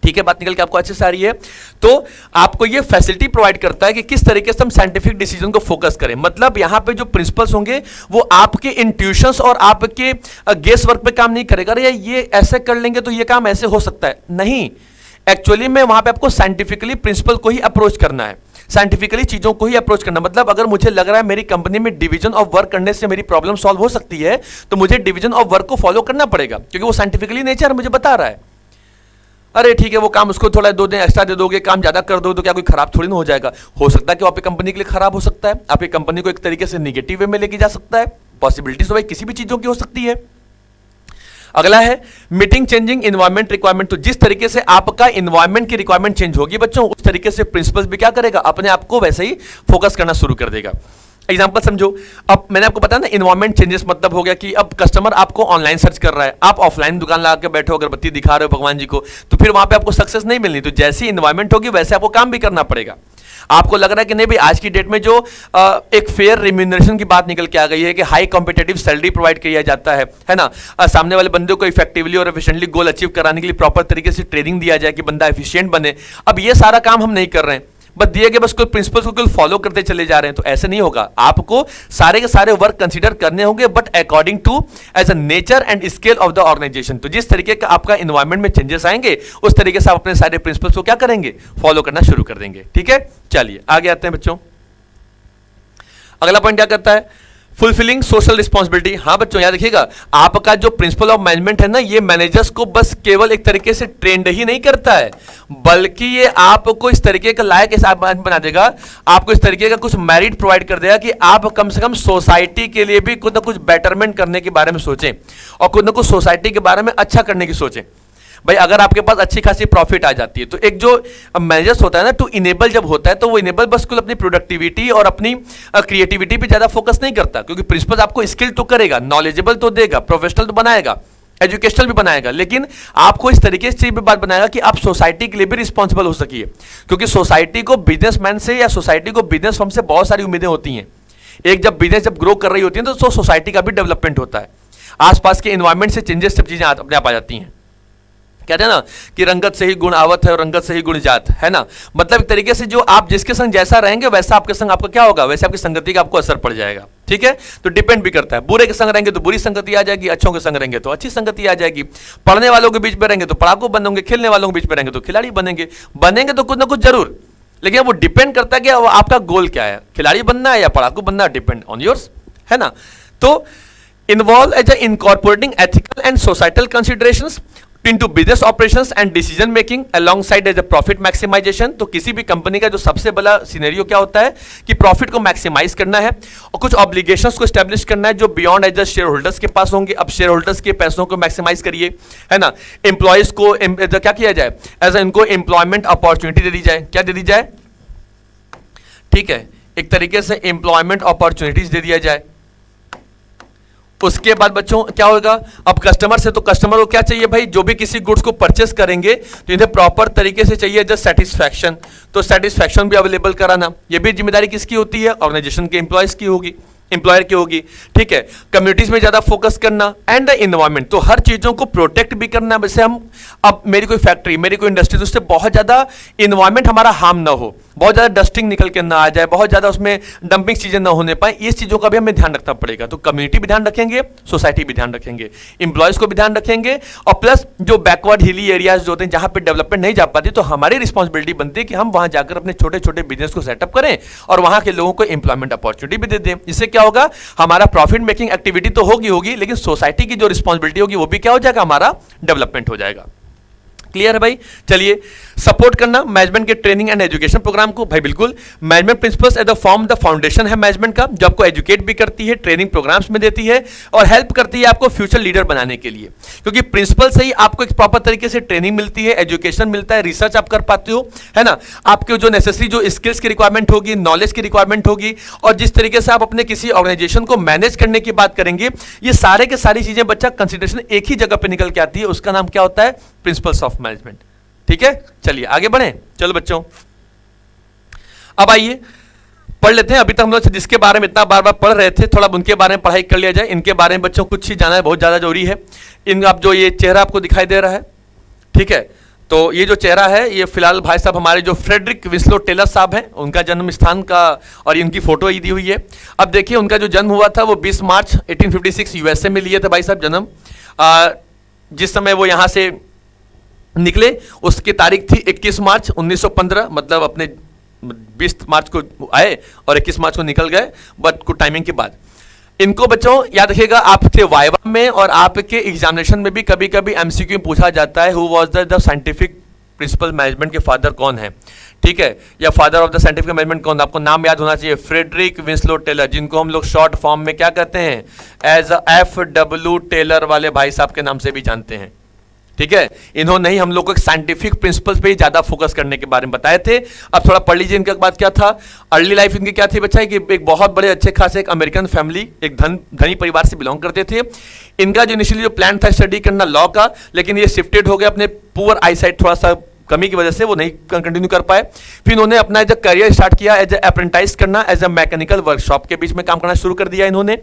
ठीक है, बात निकल के आपको अच्छे से आ रही है। तो आपको ये फैसिलिटी प्रोवाइड करता है कि किस तरीके से हम साइंटिफिक डिसीजन को फोकस करें। मतलब यहां पे जो प्रिंसिपल्स होंगे वो आपके इंट्यूशंस और आपके गेस वर्क पे काम नहीं करेगा, अरे ये ऐसे कर लेंगे तो ये काम ऐसे हो सकता है, नहीं। एक्चुअली में वहां पे आपको साइंटिफिकली प्रिंसिपल को ही अप्रोच करना है, साइंटिफिकली चीजों को ही अप्रोच करना। मतलब अगर मुझे लग रहा है मेरी कंपनी में डिवीजन ऑफ वर्क करने से मेरी प्रॉब्लम सॉल्व हो सकती है, तो मुझे डिवीजन ऑफ वर्क को फॉलो करना पड़ेगा, क्योंकि वो साइंटिफिकली नेचर मुझे बता रहा है। अरे ठीक है, वो काम उसको थोड़ा 2 दिन एक्स्ट्रा दे दोगे, काम ज्यादा कर दोगे तो क्या कोई खराब थोड़ी ना हो जाएगा। हो सकता है कि आपकी कंपनी के लिए खराब हो सकता है, आपकी कंपनी को एक तरीके से निगेटिव वे में लेके जा सकता है। पॉसिबिलिटीज तो भाई किसी भी चीजों की हो सकती है। अगला है मीटिंग चेंजिंग इन्वायरमेंट रिक्वायरमेंट। तो जिस तरीके से आपका इन्वायरमेंट की रिक्वायरमेंट चेंज होगी बच्चों, उस तरीके से प्रिंसिपल्स भी क्या करेगा, अपने आप को वैसे ही फोकस करना शुरू कर देगा। एग्जाम्पल समझो, अब मैंने आपको बताया ना इन्वायरमेंट चेंजेस मतलब हो गया कि अब कस्टमर आपको ऑनलाइन सर्च कर रहा है, आप ऑफलाइन दुकान लगा के बैठे हो, अगरबत्ती दिखा रहे हो भगवान जी को, तो फिर वहां पे आपको सक्सेस नहीं मिलनी। तो जैसी इन्वायरमेंट होगी वैसे आपको काम भी करना पड़ेगा। आपको लग रहा है कि नहीं भाई आज की डेट में जो एक फेयर रिम्यूनरेशन की बात निकल के आ गई है कि हाई कॉम्पिटेटिव सैलरी प्रोवाइड किया जाता है ना, सामने वाले बंदे को इफेक्टिवली और एफिशिएंटली गोल अचीव कराने के लिए प्रॉपर तरीके से ट्रेनिंग दिया जाए कि बंदा एफिशिएंट बने। अब ये सारा काम हम नहीं कर रहे हैं, बस दिए गए बस कोई प्रिंसिपल्स को केवल फॉलो करते चले जा रहे हैं, तो ऐसे नहीं होगा। आपको सारे के सारे वर्क कंसीडर करने होंगे, but according to as a nature and scale of the organisation. तो जिस तरीके का आपका इन्वायरमेंट में चेंजेस आएंगे, उस तरीके से आप अपने सारे प्रिंसिपल्स को क्या करेंगे, फॉलो करना शुरू कर देंगे। ठीक है, चलिए आगे आते हैं बच्चों। अगला पॉइंट क्या करता है, फुलफिलिंग सोशल रिस्पॉन्सिबिलिटी। हाँ बच्चों याद रखिएगा, आपका जो प्रिंसिपल ऑफ मैनेजमेंट है ना, ये मैनेजर्स को बस केवल एक तरीके से ट्रेंड ही नहीं करता है, बल्कि ये आपको इस तरीके का लायक हिसाब बना देगा, आपको इस तरीके का कुछ मेरिट प्रोवाइड कर देगा कि आप कम से कम सोसाइटी के लिए भी कुछ ना कुछ बेटरमेंट करने के बारे में सोचें और कुछ ना कुछ सोसाइटी के बारे में अच्छा करने की सोचें। भाई अगर आपके पास अच्छी खासी प्रॉफिट आ जाती है, तो एक जो मैनेजर्स होता है ना, टू इनेबल जब होता है, तो वो इनेबल बस कुल अपनी प्रोडक्टिविटी और अपनी क्रिएटिविटी पे ज्यादा फोकस नहीं करता, क्योंकि प्रिंसिपल आपको स्किल तो करेगा, नॉलेजेबल तो देगा, प्रोफेशनल तो बनाएगा, एजुकेशनल भी बनाएगा, लेकिन आपको इस तरीके से भी बात बनाएगा कि आप सोसाइटी के लिए भी रिस्पॉन्सिबल हो सकिए। क्योंकि सोसाइटी को बिजनेसमैन से या सोसाइटी को बिजनेस फर्म से बहुत सारी उम्मीदें होती हैं। एक जब बिजनेस जब ग्रो कर रही होती है तो सोसाइटी का भी डेवलपमेंट होता है, आसपास के एनवायरमेंट से चेंजेस सब चीजें अपने आप आ जाती हैं। कहते हैं ना कि रंगत से ही गुण आवत है और रंगत से ही गुण जात है ना, मतलब एक तरीके से जो आप जिसके संग जैसा रहेंगे वैसा आपके संग आपका क्या होगा, वैसे आपकी संगति का आपको असर पड़ जाएगा। ठीक है, तो डिपेंड भी करता है, बुरे के संग रहेंगे तो बुरी संगति आ जाएगी, अच्छों के संग रहेंगे तो अच्छी संगति आ जाएगी, पढ़ने वालों के बीच में रहेंगे तो पढ़ाकू बनोगे, खेलने वालों के बीच में रहेंगे तो खिलाड़ी बनेंगे तो कुछ ना कुछ जरूर, लेकिन वो डिपेंड करता है कि आपका गोल क्या है, खिलाड़ी बनना है या पढ़ाकू बनना है, डिपेंड ऑन योर्स, है ना। तो involve as incorporating ethical and societal considerations into business operations and decision making alongside as a profit maximization। तो किसी भी कंपनी का जो सबसे बड़ा सिनेरियो क्या होता है कि प्रॉफिट को मैक्सिमाइज करना है और कुछ ऑब्लिगेशंस को एस्टेब्लिश करना है जो बियॉन्ड एज शेयर होल्डर्स के पास होंगे। अब शेयर होल्डर्स के पैसों को मैक्सिमाइज करिए, है ना। एम्प्लॉयज को क्या किया जाए, एज इनको एम्प्लॉयमेंट अपॉर्चुनिटी दे दी जाए, क्या दे दी जाए, ठीक है, एक तरीके से एम्प्लॉयमेंट अपॉर्चुनिटीज दे दिया जाए। उसके बाद बच्चों क्या होगा, अब कस्टमर से, तो कस्टमर को क्या चाहिए भाई, जो भी किसी गुड्स को परचेस करेंगे तो इन्हें प्रॉपर तरीके से चाहिए जस्ट सेटिस्फैक्शन, तो सेटिस्फैक्शन भी अवेलेबल कराना, ये भी जिम्मेदारी किसकी होती है, ऑर्गेनाइजेशन के एम्प्लॉयज की होगी। एम्प्लॉयर की होगी, ठीक है। कम्युनिटीज में ज्यादा फोकस करना एंड द इन्वायरमेंट, तो हर चीजों को प्रोटेक्ट भी करना। वैसे हम अब मेरी कोई फैक्ट्री, मेरी कोई इंडस्ट्री, तो उससे बहुत ज्यादा इन्वायरमेंट हमारा हार्म ना हो, बहुत ज्यादा डस्टिंग निकल के ना आ जाए, बहुत ज्यादा उसमें डंपिंग चीजें ना होने पाए, इस चीजों का भी हमें ध्यान रखना पड़ेगा। तो कम्युनिटी भी ध्यान रखेंगे, सोसाइटी भी ध्यान रखेंगे, इंप्लॉयज को भी ध्यान रखेंगे, और प्लस जो बैकवर्ड हिली एरियाज जो होते हैं जहां पे डेवलपमेंट नहीं जा पाती, तो हमारी रिस्पॉन्सिबिलिटी बनती है कि हम वहां जाकर अपने छोटे छोटे बिजनेस को सेटअप करें और वहां के लोगों को एम्प्लॉयमेंट अपॉर्चुनिटी भी दे दें। इससे क्या होगा, हमारा प्रॉफिट मेकिंग एक्टिविटी तो होगी, लेकिन सोसाइटी की जो रिस्पॉन्सिबिलिटी होगी वो भी क्या हो जाएगा, हमारा डेवलपमेंट हो जाएगा। क्लियर है भाई? चलिए, सपोर्ट करना मैनेजमेंट के ट्रेनिंग एंड एजुकेशन प्रोग्राम को, भाई बिल्कुल। Management principles as a form the foundation है मैनेजमेंट का, जो आपको एजुकेट भी करती है, ट्रेनिंग प्रोग्राम्स में देती है और हेल्प करती है आपको फ्यूचर लीडर बनाने के लिए, क्योंकि प्रिंसिपल से ही आपको एक प्रॉपर तरीके से ट्रेनिंग मिलती है, एजुकेशन मिलता है, रिसर्च आप कर पाते हो, है ना। आपके जो नेसेसरी जो स्किल्स की रिक्वायरमेंट होगी, नॉलेज की रिक्वायरमेंट होगी, और जिस तरीके से आप अपने किसी ऑर्गेनाइजेशन को मैनेज करने की बात करेंगे, ये सारे के सारी चीजें बच्चा कंसिडरेशन एक ही जगह पे निकल के आती है, उसका नाम क्या होता है, प्रिंसिपल्स ऑफ मैनेजमेंट। ठीक है, चलिए आगे बढ़ें। चलो बच्चों, अब आइए पढ़ लेते हैं। अभी तक हम लोग जिसके बारे में इतना बार बार पढ़ रहे थे, थोड़ा उनके बारे में पढ़ाई कर लिया जाए। इनके बारे में बच्चों कुछ ही जाना है, बहुत ज्यादा जरूरी है। इन आप जो ये चेहरा आपको दिखाई दे रहा है, ठीक है, तो ये जो चेहरा है, ये फिलहाल भाई साहब हमारे जो फ्रेडरिक विंस्लो टेलर साहब हैं, उनका जन्म स्थान का और इनकी फोटो ही दी हुई है। अब देखिए, उनका जो जन्म हुआ था वो 20 मार्च 1856 यूएसए में लिए थे भाई साहब जन्म। जिस समय वो यहाँ से निकले उसकी तारीख थी 21 मार्च 1915, मतलब अपने 20 मार्च को आए और 21 मार्च को निकल गए, बट कुछ टाइमिंग के बाद। इनको बच्चों याद रखिएगा, आपके वाइवा में और आपके एग्जामिनेशन में भी कभी कभी एमसीक्यू पूछा जाता है, who was the scientific principle management के फादर कौन है, ठीक है, या father of the scientific management कौन। आपको नाम याद होना चाहिए, फ्रेडरिक विंस्लो टेलर, जिनको हम लोग शॉर्ट फॉर्म में क्या कहते हैं, एज FW टेलर वाले भाई साहब के नाम से भी जानते हैं। ठीक है, इन्होंने ही हम लोग को एक साइंटिफिक प्रिंसिपल्स पे ही ज्यादा फोकस करने के बारे में बताए थे। अब थोड़ा पढ़ लीजिए इनके बाद क्या था। अर्ली लाइफ इनकी क्या थी बच्चा, कि एक बहुत बड़े अच्छे खासे एक अमेरिकन फैमिली, एक धनी परिवार से बिलोंग करते थे। इनका जो इनिशियली जो प्लान था स्टडी करना लॉ का, लेकिन ये शिफ्टेड हो गया अपने पुअर आईसाइट थोड़ा सा कमी की वजह से, वो नहीं कंटिन्यू कर पाए। फिर इन्होंने अपना एज अ करियर स्टार्ट किया, एज अ अप्रेंटाइज करना, एज अ मैकेनिकल वर्कशॉप के बीच में काम करना शुरू कर दिया इन्होंने।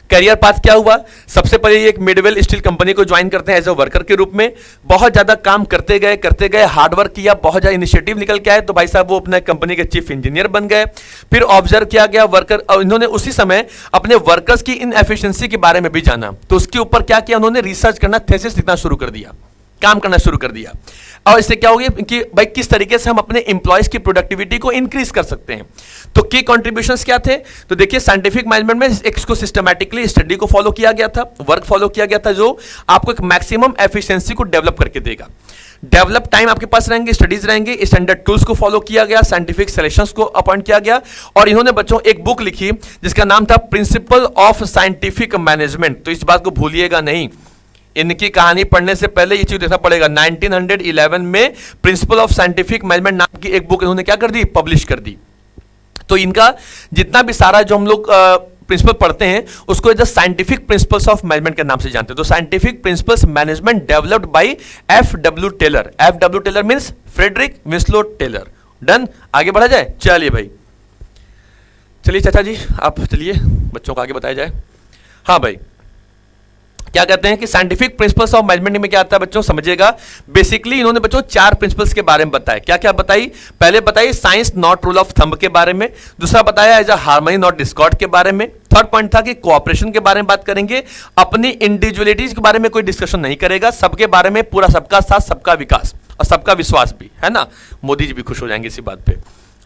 करियर पाथ क्या हुआ, सबसे पहले एक मिडवेल स्टील कंपनी को ज्वाइन करते हैं एज अ वर्कर के रूप में। बहुत ज्यादा काम करते गए, हार्डवर्क किया, बहुत ज्यादा इनिशिएटिव निकल के आए, तो भाई साहब वो अपने कंपनी के चीफ इंजीनियर बन गए। फिर ऑब्जर्व किया गया वर्कर, और इन्होंने उसी समय अपने वर्कर्स की इनएफिशिएंसी के बारे में भी जाना, तो उसके ऊपर क्या किया उन्होंने, रिसर्च करना, थीसिस लिखना शुरू कर दिया, काम करना शुरू कर दिया। और इससे क्या होगी कि भाई किस तरीके से हम अपने एम्प्लॉयज की प्रोडक्टिविटी को इंक्रीज कर सकते हैं। तो की कंट्रीब्यूशंस क्या थे, तो देखिए साइंटिफिक मैनेजमेंट में इसको सिस्टमैटिकली स्टडी को फॉलो किया गया था, वर्क फॉलो किया गया था, जो आपको एक मैक्सिमम एफिशिएंसी को डेवलप करके देगा। डेवलप टाइम आपके पास रहेंगे, स्टडीज रहेंगे, स्टैंडर्ड टूल्स को फॉलो किया गया, साइंटिफिक सॉल्यूशंस को अपॉइंट किया गया। और इन्होंने बच्चों एक बुक लिखी जिसका नाम था प्रिंसिपल ऑफ साइंटिफिक मैनेजमेंट। तो इस बात को भूलिएगा नहीं, इनकी कहानी पढ़ने से पहले ये चीज देखना पड़ेगा। 1911 में प्रिंसिपल ऑफ साइंटिफिक मैनेजमेंट नाम की एक बुक इन्होंने क्या कर दी, पब्लिश कर दी। तो इनका जितना भी सारा जो हम लोग प्रिंसिपल पढ़ते हैं उसको as scientific principles of management के नाम से जानते हैं। तो scientific principles management developed by FW Taylor. FW Taylor means Frederick Winslow Taylor. Done, आगे बढ़ा जाए। चलिए भाई, चलिए चाचा जी आप चलिए, बच्चों को आगे बताया जाए। हाँ भाई, क्या कहते हैं कि साइंटिफिक प्रिंसिपल्स ऑफ मैनेजमेंट में क्या आता है बच्चों, समझिएगा। बेसिकली इन्होंने बच्चों 4 प्रिंसिपल्स के बारे में बताया। क्या क्या बताई, पहले बताई science not rule of thumb के बारे में, दूसरा बताया as a harmony not discord के बारे में, थर्ड पॉइंट था कि कोऑपरेशन के बारे में बात करेंगे, अपनी इंडिविजुअलिटीज के बारे में कोई डिस्कशन नहीं करेगा, सबके बारे में पूरा, सबका साथ सबका विकास और सबका विश्वास भी, है ना, मोदी जी भी खुश हो जाएंगे इसी बात पे।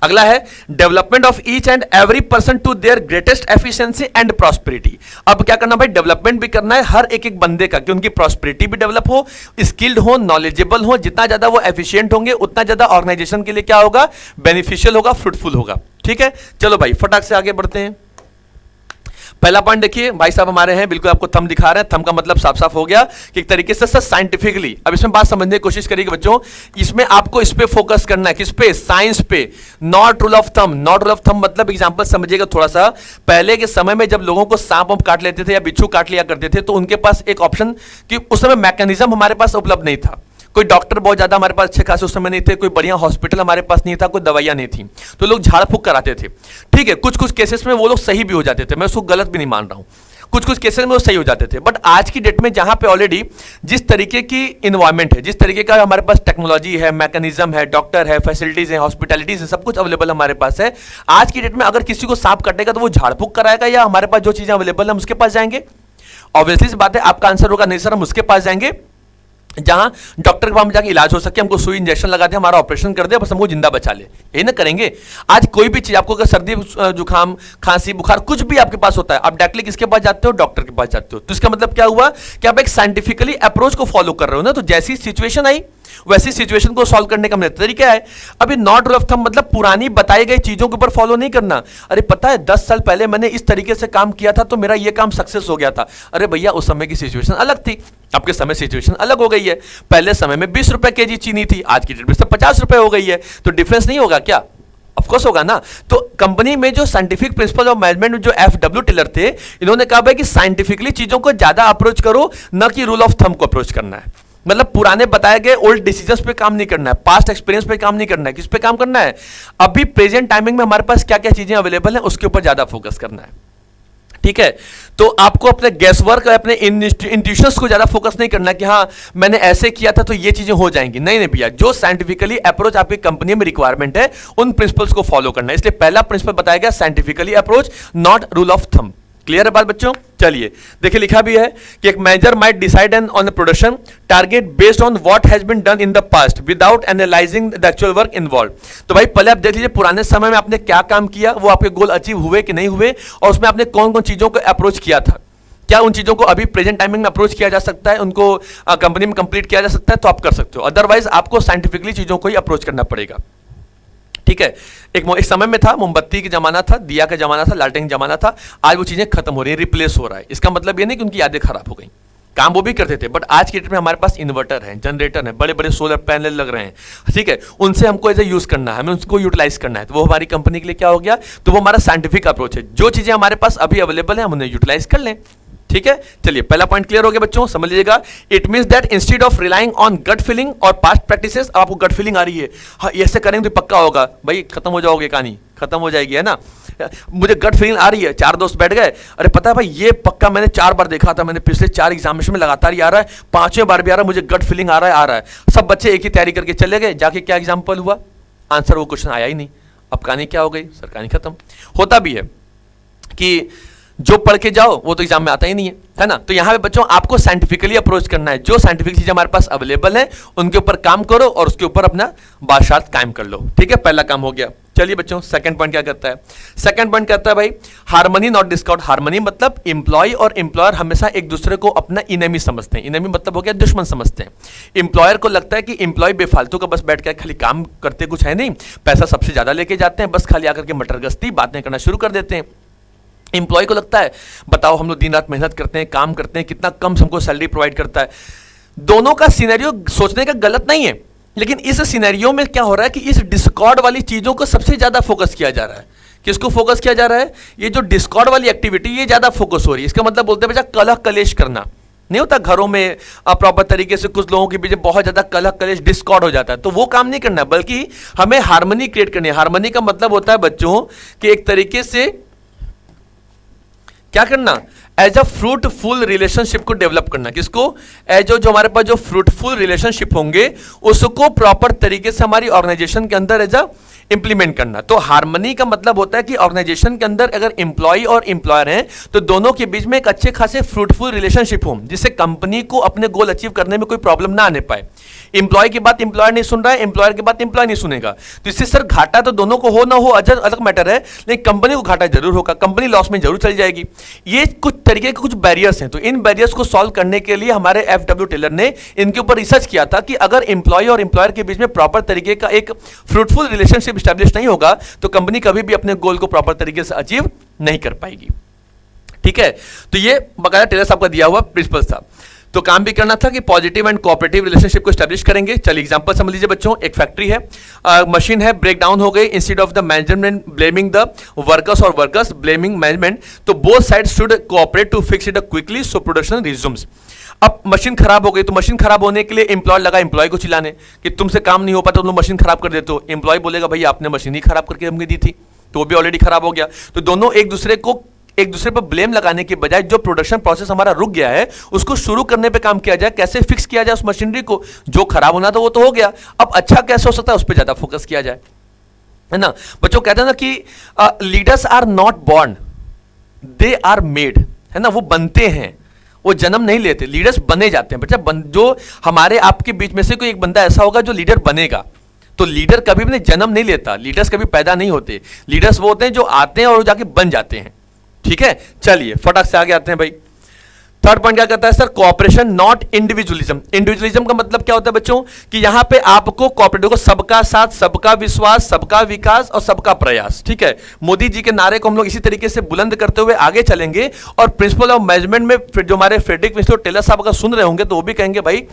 अगला है development of each and every person to their greatest efficiency and prosperity. अब क्या करना भाई, डेवलपमेंट भी करना है हर एक एक बंदे का, कि उनकी प्रॉस्पेरिटी भी डेवलप हो, स्किल्ड हो, नॉलेजेबल हो। जितना ज्यादा वो एफिशिएंट होंगे उतना ज्यादा ऑर्गेनाइजेशन के लिए क्या होगा, बेनिफिशियल होगा, फ्रूटफुल होगा। ठीक है, चलो भाई फटाक से आगे बढ़ते हैं। पहला पॉइंट देखिए, भाई साहब हमारे हैं, बिल्कुल आपको थंब दिखा रहे हैं, थंब का मतलब साफ साफ हो गया कि एक तरीके से साइंटिफिकली। अब इसमें बात समझने की कोशिश करिएगा बच्चों, इसमें आपको इस पे फोकस करना है, किस पे, साइंस पे, not rule of thumb. Not rule of thumb मतलब एग्जांपल समझिएगा थोड़ा सा। पहले के समय में जब लोगों को सांप काट लेते थे या बिच्छू काट लिया करते थे, तो उनके पास एक ऑप्शन कि उस समय मैकेनिज्म हमारे पास उपलब्ध नहीं था, कोई डॉक्टर बहुत ज्यादा हमारे पास अच्छे खासे उस समय नहीं थे, कोई बढ़िया हॉस्पिटल हमारे पास नहीं था, कोई दवाइयां नहीं थी, तो लोग झाड़ फूक कराते थे। ठीक है, कुछ कुछ केसेस में वो लोग सही भी हो जाते थे, मैं उसको गलत भी नहीं मान रहा हूं, कुछ कुछ केसेस में वो सही हो जाते थे। बट आज की डेट में जहां पे ऑलरेडी जिस तरीके की इन्वायरमेंट है, जिस तरीके का हमारे पास टेक्नोलॉजी है, मैकेनिज्म है, डॉक्टर है, फैसिलिटीज है, हॉस्पिटैलिटीज है, सब कुछ अवेलेबल हमारे पास है, आज की डेट में अगर किसी को सांप कटेगा तो वो झाड़ फूक कराएगा या हमारे पास जो चीजें अवेलेबल है हम उसके पास जाएंगे? ऑब्वियसली सी बात है, आपका आंसर होगा नहीं सर, हम उसके पास जाएंगे जहां डॉक्टर के पास जाके इलाज हो सके, हमको सुई इंजेक्शन लगा दे, हमारा ऑपरेशन कर दे, बस हमको जिंदा बचा ले, यही ना करेंगे। आज कोई भी चीज आपको, अगर सर्दी जुकाम खांसी बुखार कुछ भी आपके पास होता है, आप डायरेक्टली किसके पास जाते हो? डॉक्टर के पास जाते हो। तो इसका मतलब क्या हुआ कि आप एक साइंटिफिकली अप्रोच को फॉलो कर रहे हो ना, तो जैसी सिचुएशन आई वैसी सिचुएशन को सॉल्व करने का मेरा तरीका है। अभी नॉट रूल ऑफ थंब मतलब पुरानी बताई गई चीजों के ऊपर फॉलो नहीं करना। अरे पता है 10 साल पहले मैंने इस तरीके से काम किया था तो मेरा ये काम सक्सेस हो गया था। अरे भैया उस समय की सिचुएशन अलग थी, आपके समय सिचुएशन अलग हो गई है। पहले समय में 20 रुपए केजी चीनी थी, आज की डेट में 50 रुपए हो गई है, तो डिफरेंस नहीं होगा क्या? ऑफकोर्स होगा ना। तो कंपनी में जो साइंटिफिक प्रिंसिपल ऑफ मैनेजमेंट जो FW टेलर थे, इन्होंने कहा भाई कि साइंटिफिकली चीजों को ज्यादा अप्रोच करो, न कि रूल ऑफ थंब को अप्रोच करना है। मतलब पुराने बताए गए ओल्ड डिसीजंस पे काम नहीं करना है, पास्ट एक्सपीरियंस पे काम नहीं करना है, किस पे काम करना है? अभी प्रेजेंट टाइमिंग में हमारे पास क्या क्या चीजें अवेलेबल है उसके ऊपर ज्यादा फोकस करना है। ठीक है, तो आपको अपने गेस वर्क, अपने इंट्यूशंस को ज्यादा फोकस नहीं करना कि हाँ मैंने ऐसे किया था तो ये चीजें हो जाएंगी। नहीं नहीं भैया, जो साइंटिफिकली अप्रोच आपकी कंपनी में रिक्वायरमेंट है उन प्रिंसिपल्स को फॉलो करना है। इसलिए पहला प्रिंसिपल बताया गया scientifically approach, not rule of thumb. Clear है बात बच्चों? चलिए देखिए, लिखा भी है कि एक manager might decide on the production target based on what has been done in the past without analysing the actual work involve. तो भाई पहले आप देख लीजिए पुराने समय में आपने क्या काम किया, वो आपके गोल अचीव हुए कि नहीं हुए, और उसमें आपने कौन कौन चीजों को अप्रोच किया था। क्या उन चीजों को अभी प्रेजेंट टाइमिंग में अप्रोच किया जा सकता है, उनको कंपनी में कंप्लीट किया जा सकता है, तो आप कर सकते हो। अदरवाइज आपको साइंटिफिकली चीजों को ही अप्रोच करना पड़ेगा। ठीक है, एक समय में था, मोमबत्ती का जमाना था, दिया का जमाना था, लालटेन का जमाना था। आज वो चीजें खत्म हो रही है, रिप्लेस हो रहा है। इसका मतलब ये नहीं कि उनकी यादें खराब हो गई, काम वो भी करते थे, बट आज की डेट में हमारे पास इन्वर्टर है, जनरेटर है, बड़े बड़े सोलर पैनल लग रहे हैं। ठीक है, उनसे हमको ऐसे यूज करना है, हमें उनको यूटिलाइज करना है, तो वो हमारी कंपनी के लिए क्या हो गया? तो वो हमारा साइंटिफिक अप्रोच है। जो चीजें हमारे पास अभी अवेलेबल है हम उन्हें यूटिलाइज कर लें। ठीक है, चलिए पहला पॉइंट क्लियर हो गया बच्चों, समझ लीजिएगा। It means that instead of relying on gut feeling और पास्ट प्रैक्टिसेस, आपको गट फीलिंग आ रही है, हाँ ऐसे करेंगे तो पक्का होगा, भाई खत्म हो जाओगे, कहानी खत्म हो जाएगी, है ना। मुझे गट फीलिंग आ रही है, 4 दोस्त बैठ गए, अरे पता है भाई ये पक्का मैंने 4 बार देखा था, मैंने पिछले 4 एग्जामिनेशन में लगातार ही आ रहा है, 5वें बार भी आ रहा है, मुझे गट फीलिंग आ रहा है। सब बच्चे एक ही तैयारी करके चले गए, जाके क्या एग्जाम्पल हुआ? आंसर वो क्वेश्चन आया ही नहीं। अब कहानी क्या हो गई? सर कहानी खत्म। होता भी है कि जो पढ़ के जाओ वो तो एग्जाम में आता ही नहीं है ना। तो यहां पे बच्चों आपको साइंटिफिकली अप्रोच करना है, जो साइंटिफिक चीजें हमारे पास अवेलेबल है उनके ऊपर काम करो और उसके ऊपर अपना बादशाह कायम कर लो। ठीक है, पहला काम हो गया। चलिए बच्चों सेकंड पॉइंट क्या करता है? सेकंड पॉइंट कहता है भाई हार्मनी नॉट डिस्कॉर्ड। हार्मनी मतलब एम्प्लॉय और एम्प्लॉयर हमेशा एक दूसरे को अपना इनेमी समझते हैं। इनेमी मतलब हो गया दुश्मन समझते हैं। एम्प्लॉयर को लगता है कि एम्प्लॉय बेफालतू का बस बैठ के खाली काम करते कुछ है नहीं, पैसा सबसे ज्यादा लेके जाते हैं, बस खाली आकर के मटर गश्ती बातें करना शुरू कर देते हैं। एम्प्लॉय को लगता है बताओ हम लोग दिन रात मेहनत करते हैं, काम करते हैं, कितना कम हमको सैलरी प्रोवाइड करता है। दोनों का सिनेरियो सोचने का गलत नहीं है, लेकिन इस सिनेरियो में क्या हो रहा है कि इस डिस्कॉर्ड वाली चीजों को सबसे ज्यादा फोकस किया जा रहा है। किसको फोकस किया जा रहा है? ये जो डिस्कॉर्ड वाली एक्टिविटी ये ज्यादा फोकस हो रही है। इसका मतलब बोलते हैं बेटा कलह कलेश करना नहीं होता घरों में प्रॉपर तरीके से, कुछ लोगों के बीच बहुत ज्यादा कलह कलेश डिस्कॉर्ड हो जाता है, तो वो काम नहीं करना, बल्कि हमें हार्मनी क्रिएट करनी है। हार्मनी का मतलब होता है बच्चों कि एक तरीके से क्या करना, एज अ फ्रूटफुल रिलेशनशिप को डेवलप करना। किसको? एज जो हमारे पास जो फ्रूटफुल रिलेशनशिप होंगे उसको प्रॉपर तरीके से हमारी ऑर्गेनाइजेशन के अंदर एज अ इंप्लीमेंट करना। तो हार्मनी का मतलब होता है कि ऑर्गेनाइजेशन के अंदर अगर एम्प्लॉय और एम्प्लॉयर हैं तो दोनों के बीच में एक अच्छे खासे फ्रूटफुल रिलेशनशिप हो, जिससे कंपनी को अपने गोल अचीव करने में कोई प्रॉब्लम ना आने पाए। एम्प्लॉय की बात एम्प्लॉयर नहीं सुन रहा है, एम्प्लॉयर की बात एम्प्लॉय नहीं सुनेगा, तो इससे सर घाटा तो दोनों को हो ना हो अलग मैटर है, लेकिन कंपनी को घाटा जरूर होगा, कंपनी लॉस में जरूर चली जाएगी। ये कुछ तरीके के कुछ बैरियर्स हैं, तो इन बैरियर्स को सॉल्व करने के लिए हमारे FW टेलर ने इनके ऊपर रिसर्च किया था कि अगर एम्प्लॉय और एम्प्लॉयर के बीच में प्रॉपर तरीके का एक फ्रूटफुल रिलेशनशिप स्टैब्लिश नहीं होगा तो कंपनी कभी भी अपने गोल को प्रॉपर तरीके से अचीव नहीं कर पाएगी। ठीक है, तो ये बकाया टेलर साहब का दिया हुआ प्रिंसिपल था। तो काम भी करना था कि पॉजिटिव एंड कोऑपरेटिव रिलेशनशिप को स्टैब्लिश करेंगे। चलिए एग्जांपल समझ लीजिए बच्चों, एक फैक्ट्री है, मशीन है, ब्रेक डाउन हो गई, instead of the management blaming the workers और वर्कर्स ब्लेमिंग मैनेजमेंट, तो both side should cooperate to fix it quickly so production resumes. अब मशीन खराब हो गई तो मशीन खराब होने के लिए एम्प्लॉय लगा एम्प्लॉय को चिल्लाने कि तुमसे काम नहीं हो पाता, तुम लोग मशीन खराब कर देते हो। एम्प्लॉय बोलेगा भाई आपने मशीन ही खराब करके हमने दी थी, तो वो भी ऑलरेडी खराब हो गया। तो दोनों एक दूसरे पर ब्लेम लगाने के बजाय जो प्रोडक्शन प्रोसेस हमारा रुक गया है उसको शुरू करने पे काम किया जाए, कैसे फिक्स किया जाए उस मशीनरी को। जो खराब होना था वो तो हो गया, अब अच्छा कैसे हो सकता है उस पर ज्यादा फोकस किया जाए, है ना। बच्चों कहते हैं ना कि leaders are not born, they are made, है ना। वो बनते हैं, वो जन्म नहीं लेते, लीडर्स बने जाते हैं। बच्चा जो हमारे आपके बीच में से कोई एक बंदा ऐसा होगा जो लीडर बनेगा, तो लीडर कभी भी जन्म नहीं लेता, लीडर्स कभी पैदा नहीं होते। लीडर्स वो होते हैं जो आते हैं और जाके बन जाते हैं, ठीक है। चलिए फटाक से आगे आते हैं भाई। थर्ड पॉइंट क्या कहता है sir, cooperation not individualism. Individualism का मतलब क्या होता है बच्चों कि यहां पे आपको कोऑपरेट को सबका साथ, सबका विश्वास, सबका विकास और सबका प्रयास, ठीक है। मोदी जी के नारे को हम लोग इसी तरीके से बुलंद करते हुए आगे चलेंगे। और प्रिंसिपल ऑफ मैनेजमेंट में फिर जो हमारे फ्रेडरिक विंस्टन टेलर साहब अगर सुन रहे होंगे तो वो भी कहेंगे भाई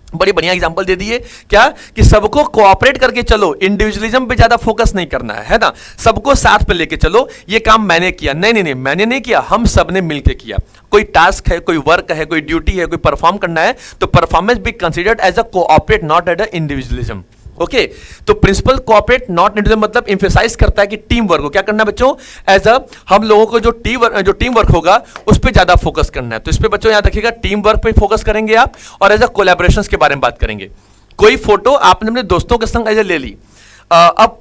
बड़ी बढ़िया एग्जांपल दे दिए, क्या कि सबको कोऑपरेट करके चलो, इंडिविजुअलिज्म पे ज्यादा फोकस नहीं करना है ना। सबको साथ पे लेके चलो, ये काम मैंने किया, नहीं मैंने नहीं किया, हम सबने मिलके किया। कोई टास्क है, कोई वर्क है, कोई ड्यूटी है, कोई परफॉर्म करना है, तो performance be considered as a cooperate not as a individualism. Okay, तो प्रिंसिपल कोऑपरेट नॉट इंडिविजुअल मतलब इंफेसाइज करता है कि टीम वर्क को क्या करना है बच्चों, एज अ हम लोगों को जो टीम वर्क होगा उस पर ज्यादा फोकस करना है। तो इस पे बच्चों याद रखिएगा, टीम वर्क पे फोकस करेंगे आप, और एज अ कोलैबोरेशंस के बारे में बात करेंगे। कोई फोटो आपने अपने दोस्तों के संग एज ए ले ली, अब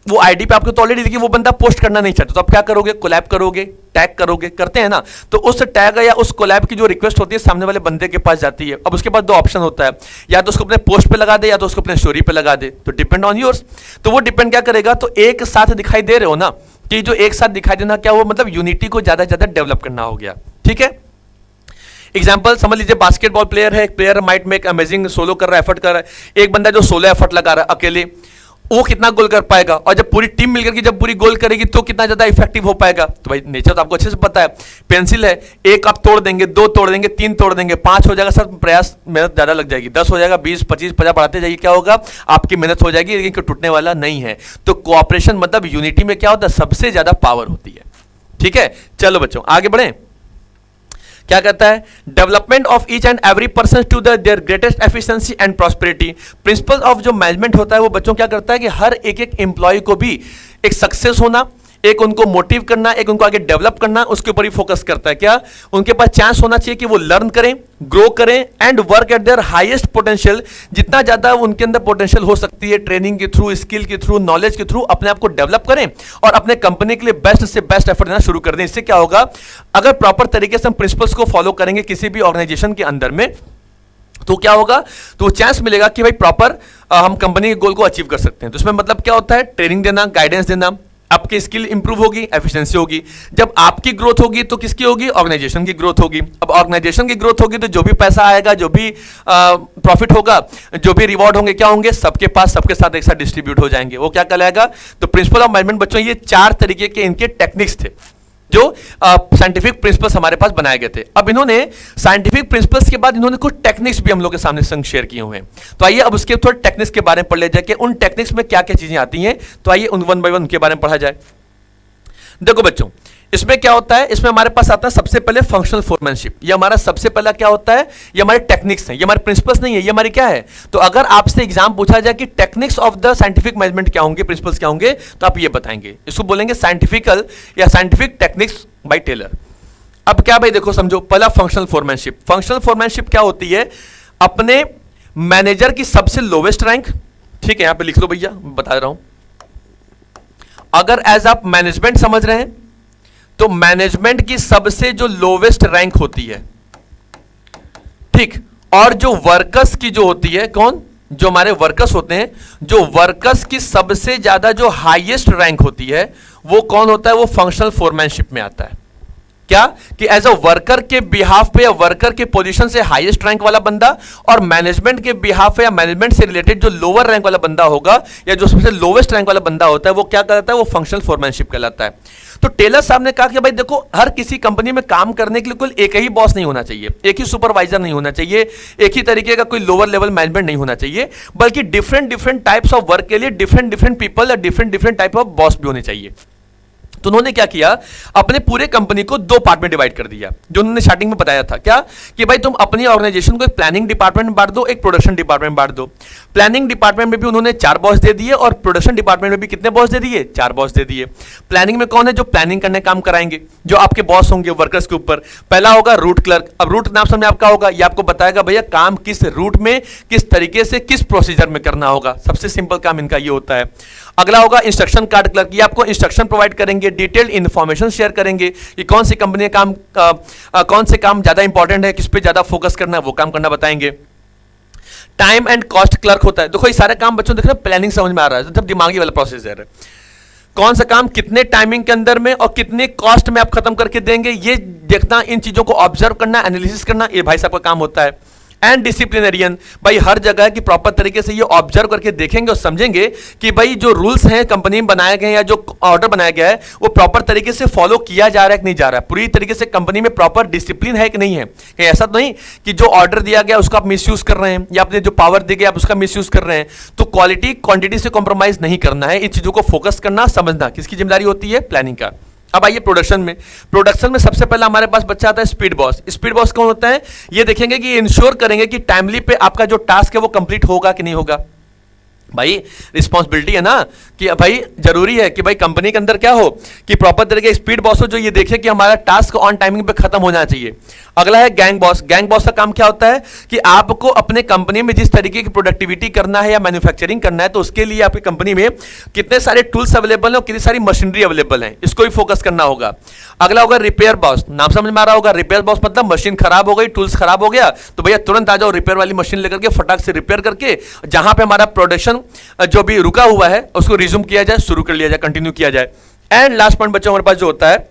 वो आईडी पे आपको तो ऑलरेडी देखिए वो बंदा पोस्ट करना नहीं चाहता, तो आप क्या करोगे, कोलैब करोगे, टैग करोगे, करते हैं ना। तो उस टैग या उस कोलैब की जो रिक्वेस्ट होती है सामने वाले बंदे के पास जाती है। अब उसके बाद दो ऑप्शन होता है, या तो उसको अपने पोस्ट पे लगा दे या तो उसको अपने स्टोरी पे लगा दे, तो डिपेंड ऑन योर्स। तो वो डिपेंड क्या करेगा, तो एक साथ दिखाई दे रहे हो ना, कि जो एक साथ दिखाई देना क्या वो मतलब यूनिटी को ज्यादा से ज्यादा डेवलप करना हो गया, ठीक है। एग्जाम्पल समझ लीजिए, बास्केटबॉल प्लेयर है, एक player might make amazing solo कर रहा है, एफर्ट कर रहा है। एक बंदा जो सोलो एफर्ट लगा रहा है अकेले, वो कितना गोल कर पाएगा, और जब पूरी टीम मिलकर के जब पूरी गोल करेगी तो कितना ज्यादा इफेक्टिव हो पाएगा। तो भाई नेचर तो आपको अच्छे से पता है, पेंसिल है, एक आप तोड़ देंगे, दो तोड़ देंगे, तीन तोड़ देंगे, 5 हो जाएगा सर, प्रयास मेहनत ज्यादा लग जाएगी, 10 हो जाएगा, 20, 25, 50 बढ़ाते जाइए, क्या होगा, आपकी मेहनत हो जाएगी, लेकिन टूटने वाला नहीं है। तो कोऑपरेशन मतलब यूनिटी में क्या होता है, सबसे ज्यादा पावर होती है, ठीक है। चलो बच्चों आगे बढ़े। क्या कहता है, development of each and every person to their greatest efficiency and prosperity. Principle of जो मैनेजमेंट होता है वो बच्चों क्या करता है कि हर एक एम्प्लॉय को भी एक सक्सेस होना, एक उनको मोटिव करना, एक उनको आगे डेवलप करना, उसके ऊपर ही फोकस करता है। क्या उनके पास चांस होना चाहिए कि वो लर्न करें, ग्रो करें and work at there highest potential. जितना ज्यादा उनके अंदर पोटेंशियल हो सकती है, ट्रेनिंग के थ्रू, स्किल के थ्रू, नॉलेज के थ्रू अपने आप को डेवलप करें और अपने कंपनी के लिए बेस्ट से बेस्ट एफर्ट देना शुरू कर दें। इससे क्या होगा, अगर प्रॉपर तरीके से हम प्रिंसिपल्स को फॉलो करेंगे किसी भी ऑर्गेनाइजेशन के अंदर में, तो क्या होगा, तो चांस मिलेगा कि भाई प्रॉपर हम कंपनी के गोल को अचीव कर सकते हैं। तो इसमें मतलब क्या होता है, ट्रेनिंग देना, गाइडेंस देना, आपकी स्किल इंप्रूव होगी, एफिशिएंसी होगी। जब आपकी ग्रोथ होगी तो किसकी होगी, ऑर्गेनाइजेशन की ग्रोथ होगी। अब ऑर्गेनाइजेशन की ग्रोथ होगी तो जो भी पैसा आएगा, जो भी प्रॉफिट होगा, जो भी रिवॉर्ड होंगे, क्या होंगे, सबके पास, सबके साथ एक साथ डिस्ट्रीब्यूट हो जाएंगे। वो क्या कहलाएगा, तो प्रिंसिपल ऑफ मैनेजमेंट बच्चों ये 4 तरीके के इनके टेक्निक्स थे जो साइंटिफिक प्रिंसिपल्स हमारे पास बनाए गए थे। अब इन्होंने साइंटिफिक प्रिंसिपल्स के बाद इन्होंने कुछ टेक्निक्स भी हम लोग के सामने संग शेयर किए हुए हैं। तो आइए अब उसके थोड़े टेक्निक्स के बारे में पढ़ ले जाए कि उन टेक्निक्स में क्या क्या चीजें आती हैं। तो आइए उन 1 बाय 1 उनके बारे में पढ़ा जाए। देखो बच्चों, इसमें क्या होता है, इसमें हमारे पास आता है सबसे पहले फंक्शनल फोरमैनशिप। ये हमारा सबसे पहला क्या होता है, ये हमारे टेक्निक्स हैं, ये हमारे प्रिंसिपल्स नहीं है, ये हमारी क्या है। तो अगर आपसे एग्जाम पूछा जाए कि techniques of the scientific management क्या होंगे, प्रिंसिपल्स क्या होंगे, तो आप ये बताएंगे, इसको बोलेंगे साइंटिफिकल या साइंटिफिक टेक्निक्स बाय टेलर। अब क्या भाई देखो समझो, पहला फंक्शनल फोरमैनशिप। फंक्शनल फोरमैनशिप क्या होती है, अपने मैनेजर की सबसे लोवेस्ट रैंक, ठीक है, यहां पे लिख लो भैया, बता रहा हूं। अगर एज आप मैनेजमेंट समझ रहे हैं तो मैनेजमेंट की सबसे जो लोवेस्ट रैंक होती है, ठीक, और जो वर्कर्स की जो होती है, कौन, जो हमारे वर्कर्स होते हैं, जो वर्कर्स की सबसे ज्यादा जो हाईएस्ट रैंक होती है वो कौन होता है, वो फंक्शनल फोरमैनशिप में आता है। क्या कि एज अ वर्कर के बिहाफ पे या वर्कर के पोजीशन से हाईएस्ट रैंक वाला बंदा और मैनेजमेंट के बिहाफ पे या मैनेजमेंट से रिलेटेड जो लोअर रैंक वाला बंदा होगा या जो सबसे लोवेस्ट रैंक वाला बंदा होता है वो क्या कहलाता है, वो फंक्शनल फोरमैनशिप कहलाता है। तो टेलर साहब ने कहा कि भाई देखो, हर किसी कंपनी में काम करने के लिए कोई एक ही बॉस नहीं होना चाहिए, एक ही सुपरवाइजर नहीं होना चाहिए, एक ही तरीके का कोई लोअर लेवल मैनेजमेंट नहीं होना चाहिए, बल्कि different different types of work के लिए डिफरेंट डिफरेंट पीपल या different different type of boss भी होने चाहिए। तो उन्होंने क्या किया, अपने पूरे कंपनी को दो पार्ट में डिवाइड कर दिया, जो उन्होंने स्टार्टिंग में बताया था क्या कि भाई तुम अपनी ऑर्गेनाइजेशन को एक प्लानिंग डिपार्टमेंट में बांट दो, एक प्रोडक्शन डिपार्टमेंट में बांट दो। प्लानिंग डिपार्टमेंट में भी उन्होंने 4 बॉस दे दिए और प्रोडक्शन डिपार्टमेंट में भी कितने बॉस दे दिए, 4 बॉस दे दिए। प्लानिंग में कौन है, जो प्लानिंग करने काम कराएंगे, जो आपके बॉस होंगे वर्कर्स के ऊपर। पहला होगा रूट क्लर्क। अब रूट नाम समझ आपका होगा, ये आपको बताएगा भैया काम किस रूट में, किस तरीके से, किस प्रोसीजर में करना होगा। सबसे सिंपल काम इनका ये होता है। अगला होगा इंस्ट्रक्शन कार्ड क्लर्क, ये आपको इंस्ट्रक्शन प्रोवाइड करेंगे, डिटेल इंफॉर्मेशन शेयर करेंगे कि कौन सी कंपनी काम कौन से काम ज्यादा इंपॉर्टेंट है, किस पे ज्यादा फोकस करना है, वो काम करना बताएंगे। टाइम एंड कॉस्ट क्लर्क होता है। देखो ये सारे काम बच्चों देख रहे हैं, प्लानिंग समझ में आ रहा है, मतलब दिमागी वाला प्रोसीजर है। कौन सा काम कितने टाइमिंग के अंदर में और कितने कॉस्ट में आप खत्म करके देंगे, ये देखना, इन चीजों को ऑब्जर्व करना, एनालिसिस करना, ये भाई साहब का काम होता है। एंड डिसिप्लिनरियन, भाई हर जगह की प्रॉपर तरीके से ये ऑब्जर्व करके देखेंगे और समझेंगे कि भाई जो रूल्स हैं कंपनी में बनाए गए हैं या जो ऑर्डर बनाया गया है वो प्रॉपर तरीके से फॉलो किया जा रहा है कि नहीं जा रहा है, पूरी तरीके से कंपनी में प्रॉपर डिसिप्लिन है कि नहीं है। कहीं ऐसा तो नहीं कि जो ऑर्डर दिया गया उसका आप मिसयूज कर रहे हैं या आपने जो पावर दी गई आप उसका मिसयूज कर रहे हैं। तो क्वालिटी क्वांटिटी से कॉम्प्रोमाइज नहीं करना है, इन चीजों को फोकस करना, समझना किसकी जिम्मेदारी होती है, प्लानिंग का। अब आइए प्रोडक्शन में। प्रोडक्शन में सबसे पहला हमारे पास बच्चा आता है स्पीड बॉस। स्पीड बॉस कौन होता है, ये देखेंगे कि इंश्योर करेंगे कि टाइमली पे आपका जो टास्क है वो कंप्लीट होगा कि नहीं होगा। भाई रिस्पॉन्सिबिलिटी है ना कि भाई जरूरी है कि भाई कंपनी के अंदर क्या हो कि प्रॉपर तरीके स्पीड बॉस हो जो ये देखे कि हमारा टास्क ऑन टाइमिंग पे खत्म होना चाहिए। अगला है गैंग बॉस। गैंग बॉस का काम क्या होता है कि आपको अपने कंपनी में जिस तरीके की प्रोडक्टिविटी करना है या मैन्युफैक्चरिंग करना है तो उसके लिए आपकी कंपनी में कितने सारे टूल्स अवेलेबल हैं और कितनी सारी मशीनरी अवेलेबल हैं, इसको भी फोकस करना होगा। अगला होगा रिपेयर बॉस। नाम समझ में आ रहा होगा, रिपेयर बॉस मतलब मशीन खराब हो गई, टूल्स खराब हो गया तो भैया तुरंत आ जाओ रिपेयर वाली मशीन लेकर के फटाक से रिपेयर करके जहां पे हमारा प्रोडक्शन जो भी रुका हुआ है उसको रिज्यूम किया जाए, शुरू कर लिया जाए, कंटिन्यू किया जाए। एंड लास्ट पॉइंट बच्चों हमारे पास जो होता है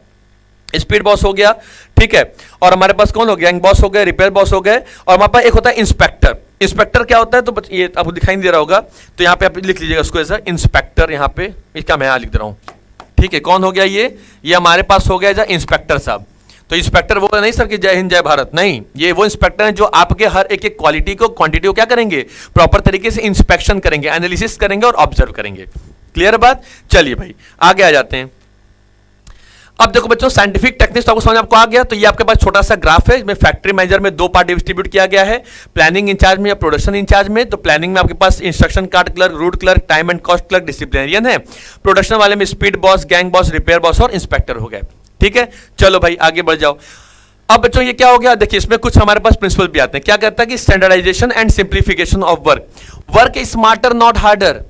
स्पीड बॉस हो गया, ठीक है, और हमारे पास कौन हो गया, गैंग बॉस हो गए, रिपेयर बॉस हो गए, और हमारे पास एक होता है इंस्पेक्टर। इंस्पेक्टर क्या होता है तो ये आपको दिखाई नहीं दे रहा होगा तो यहाँ पे आप लिख लीजिएगा उसको ऐसा इंस्पेक्टर, यहाँ पे इसका मैं यहाँ लिख दे रहा हूँ, ठीक है। कौन हो गया ये हमारे पास हो गया इंस्पेक्टर साहब। तो इंस्पेक्टर वो नहीं सर कि जय हिंद जय भारत, नहीं, ये वो इंस्पेक्टर है जो आपके हर एक क्वालिटी को क्वांटिटी को क्या करेंगे, प्रॉपर तरीके से इंस्पेक्शन करेंगे, एनालिसिस करेंगे और ऑब्जर्व करेंगे। क्लियर बात, चलिए भाई आगे आ जाते हैं। अब देखो बच्चों साइंटिफिक टेक्निक्स आपको समझ आपको आ गया। तो ये आपके पास छोटा सा ग्राफ है इसमें फैक्ट्री मैनेजर में 2 पार्ट डिस्ट्रीब्यूट किया गया है, प्लानिंग इंचार्ज में या प्रोडक्शन इंचार्ज में। तो प्लानिंग में आपके पास instruction card clerk, route clerk, time and cost clerk, disciplinarian है। प्रोडक्शन वाले में speed boss, gang boss, repair boss और इंस्पेक्टर हो गए, ठीक है। चलो भाई आगे बढ़ जाओ। अब बच्चों ये क्या हो गया, देखिए इसमें कुछ हमारे पास प्रिंसिपल भी आते हैं। क्या कहता है कि standardisation and simplification of work smarter not harder.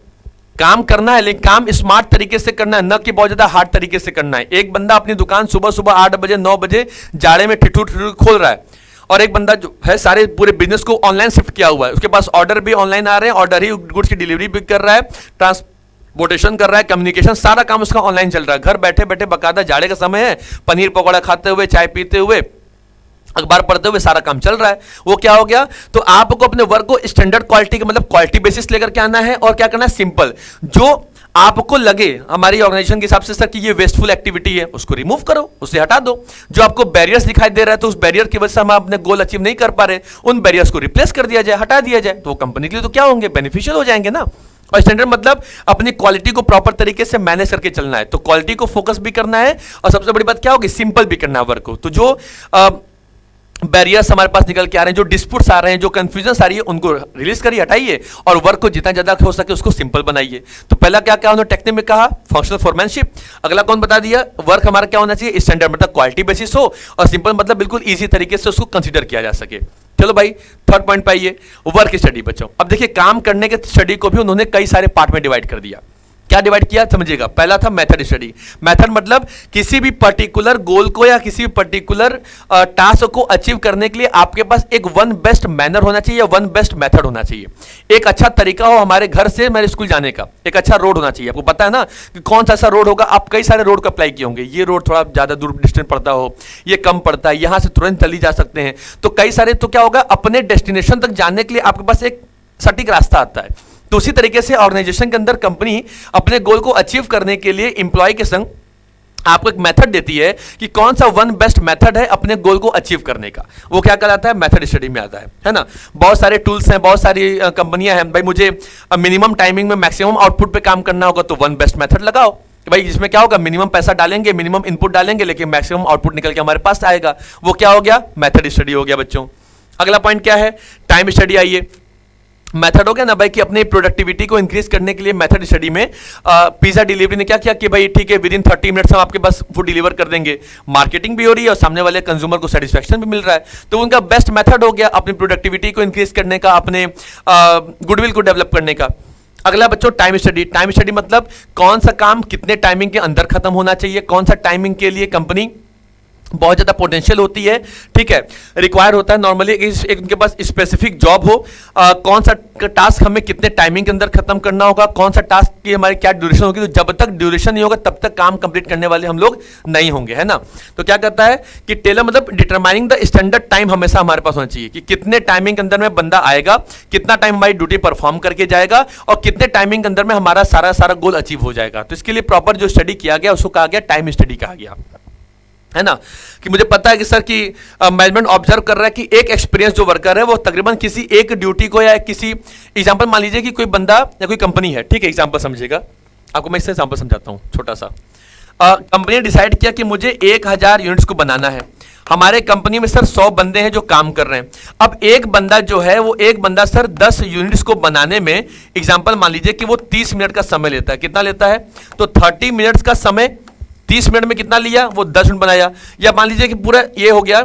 काम करना है लेकिन काम स्मार्ट तरीके से करना है, न कि बहुत ज्यादा हार्ड तरीके से करना है। एक बंदा अपनी दुकान सुबह सुबह 8 बजे 9 बजे जाड़े में ठिठुर ठिठुर खोल रहा है और एक बंदा जो है सारे पूरे बिजनेस को ऑनलाइन शिफ्ट किया हुआ है, उसके पास ऑर्डर भी ऑनलाइन आ रहे हैं, ऑर्डर ही गुड्स की डिलीवरी भी कर रहा है, ट्रांसपोर्टेशन कर रहा है, कम्युनिकेशन सारा काम उसका ऑनलाइन चल रहा है। घर बैठे बैठे बकायदा जाड़े का समय है, पनीर पकौड़ा खाते हुए, चाय पीते हुए, अखबार पढ़ते हुए सारा काम चल रहा है। वो क्या हो गया, तो आपको अपने वर्क को स्टैंडर्ड क्वालिटी के मतलब क्वालिटी बेसिस लेकर के आना है और क्या करना है, सिंपल जो आपको लगे हमारी ऑर्गेनाइजेशन के हिसाब से सर कि ये वेस्टफुल एक्टिविटी है उसको रिमूव करो, उसे हटा दो। जो आपको बैरियर्स दिखाई दे रहा है तो उस बैरियर की वजह से हम अपने गोल अचीव नहीं कर पा रहे, उन बैरियर्स को रिप्लेस कर दिया जाए, हटा दिया जाए, तो वो कंपनी के लिए तो क्या होंगे, बेनिफिशियल हो जाएंगे ना। और स्टैंडर्ड मतलब अपनी क्वालिटी को प्रॉपर तरीके से मैनेज करके चलना है, तो क्वालिटी को फोकस भी करना है और सबसे बड़ी बात क्या होगी, सिंपल भी करना है वर्क को। तो जो बैरियर्स हमारे पास निकल के आ रहे हैं, जो डिस्प्यूट्स आ रहे हैं, जो कंफ्यूजन आ रही है, उनको रिलीज करिए, हटाइए और वर्क को जितना ज्यादा हो सके उसको सिंपल बनाइए। तो पहला क्या क्या उन्होंने टेक्निक में कहा, फंक्शनल फोरमैनशिप। अगला कौन बता दिया, वर्क हमारा क्या होना चाहिए, स्टैंडर्ड मतलब क्वालिटी बेसिस हो, और सिंपल मतलब बिल्कुल ईजी तरीके से उसको कंसिडर किया जा सके। चलो भाई थर्ड पॉइंट पे आइए, वर्क स्टडी। बच्चों अब देखिए काम करने के स्टडी को भी उन्होंने कई सारे पार्ट में डिवाइड कर दिया। क्या डिवाइड किया समझिएगा, पहला था मेथड स्टडी। मेथड मतलब किसी भी पर्टिकुलर गोल को या किसी भी पर्टिकुलर टास्क को अचीव करने के लिए आपके पास एक वन बेस्ट मैनर होना चाहिए, वन बेस्ट मेथड होना चाहिए। एक अच्छा तरीका हो हमारे घर से मेरे स्कूल जाने का, एक अच्छा रोड होना चाहिए। आपको पता है ना कि कौन सा ऐसा रोड होगा, आप कई सारे रोड को अप्लाई किए होंगे, ये रोड थोड़ा ज्यादा दूर डिस्टेंस पड़ता हो, ये कम पड़ता है, यहां से तुरंत चली जा सकते हैं। तो कई सारे, तो क्या होगा, अपने डेस्टिनेशन तक जाने के लिए आपके पास एक सटीक रास्ता आता है। तो उसी तरीके से ऑर्गेनाइजेशन के अंदर कंपनी अपने गोल को अचीव करने के लिए एम्प्लॉय के संग आपको एक मेथड देती है कि कौन सा वन बेस्ट मेथड है अपने गोल को अचीव करने का, वो क्या कहलाता है, मेथड स्टडी में आता है ना। बहुत सारे टूल्स हैं, बहुत सारी कंपनियां हैं, भाई मुझे मिनिमम टाइमिंग में मैक्सिमम आउटपुट पे काम करना होगा तो वन बेस्ट मेथड लगाओ, कि भाई इसमें क्या होगा, मिनिमम पैसा डालेंगे, मिनिमम इनपुट डालेंगे, लेकिन मैक्सिमम आउटपुट निकल के हमारे पास आएगा। वो क्या हो गया, मेथड स्टडी हो गया बच्चों। अगला पॉइंट क्या है, टाइम स्टडी। आइए, मेथड हो गया ना भाई कि अपनी प्रोडक्टिविटी को इंक्रीज करने के लिए मेथड स्टडी में पिज्जा डिलीवरी ने क्या किया कि भाई ठीक है, विद इन 30 मिनट्स हम आपके पास फूड डिलीवर कर देंगे। मार्केटिंग भी हो रही है और सामने वाले कंज्यूमर को सेटिस्फेक्शन भी मिल रहा है, तो उनका बेस्ट मेथड हो गया अपनी प्रोडक्टिविटी को इंक्रीज करने का, अपने गुडविल को डेवलप करने का। अगला बच्चों टाइम स्टडी। टाइम स्टडी मतलब कौन सा काम कितने टाइमिंग के अंदर खत्म होना चाहिए, कौन सा टाइमिंग के लिए कंपनी बहुत ज्यादा पोटेंशियल होती है, ठीक है, रिक्वायर होता है नॉर्मली एक उनके पास स्पेसिफिक जॉब हो, कौन सा टास्क हमें कितने टाइमिंग के अंदर खत्म करना होगा, कौन सा टास्क की हमारी क्या ड्यूरेशन होगी। तो जब तक ड्यूरेशन नहीं होगा तब तक काम कंप्लीट करने वाले हम लोग नहीं होंगे, है ना। तो क्या कहता है कि टेलर मतलब डिटरमाइनिंग द स्टैंडर्ड टाइम हमेशा हमारे पास होना चाहिए कि कितने टाइमिंग के अंदर में बंदा आएगा, कितना टाइम हमारी ड्यूटी परफॉर्म करके जाएगा और कितने टाइमिंग के अंदर में हमारा सारा गोल अचीव हो जाएगा। तो इसके लिए प्रॉपर जो स्टडी किया गया उसको कहा गया टाइम स्टडी कहा गया, है ना। कि मुझे पता है कि सर कि मैनेजमेंट ऑब्जर्व कर रहा है कि एक एक्सपीरियंस जो वर्कर है वो तकरीबन किसी एक ड्यूटी को या किसी एग्जांपल मान लीजिए कि कोई बंदा या कोई कंपनी है, ठीक है, एग्जांपल समझिएगा, आपको मैं इससे एग्जांपल समझाता हूँ छोटा सा। कंपनी ने डिसाइड किया कि मुझे 1000 यूनिट्स को बनाना है। हमारे कंपनी में सर 100 बंदे हैं जो काम कर रहे हैं। अब एक बंदा जो है वो एक बंदा सर 10 यूनिट्स को बनाने में एग्जांपल मान लीजिए कि वो 30 मिनट का समय लेता है। कितना लेता है, तो 30 मिनट्स का समय 30 मिनट में कितना लिया, वो 10 मिनट बनाया। या मान लीजिए कि पूरा ये हो गया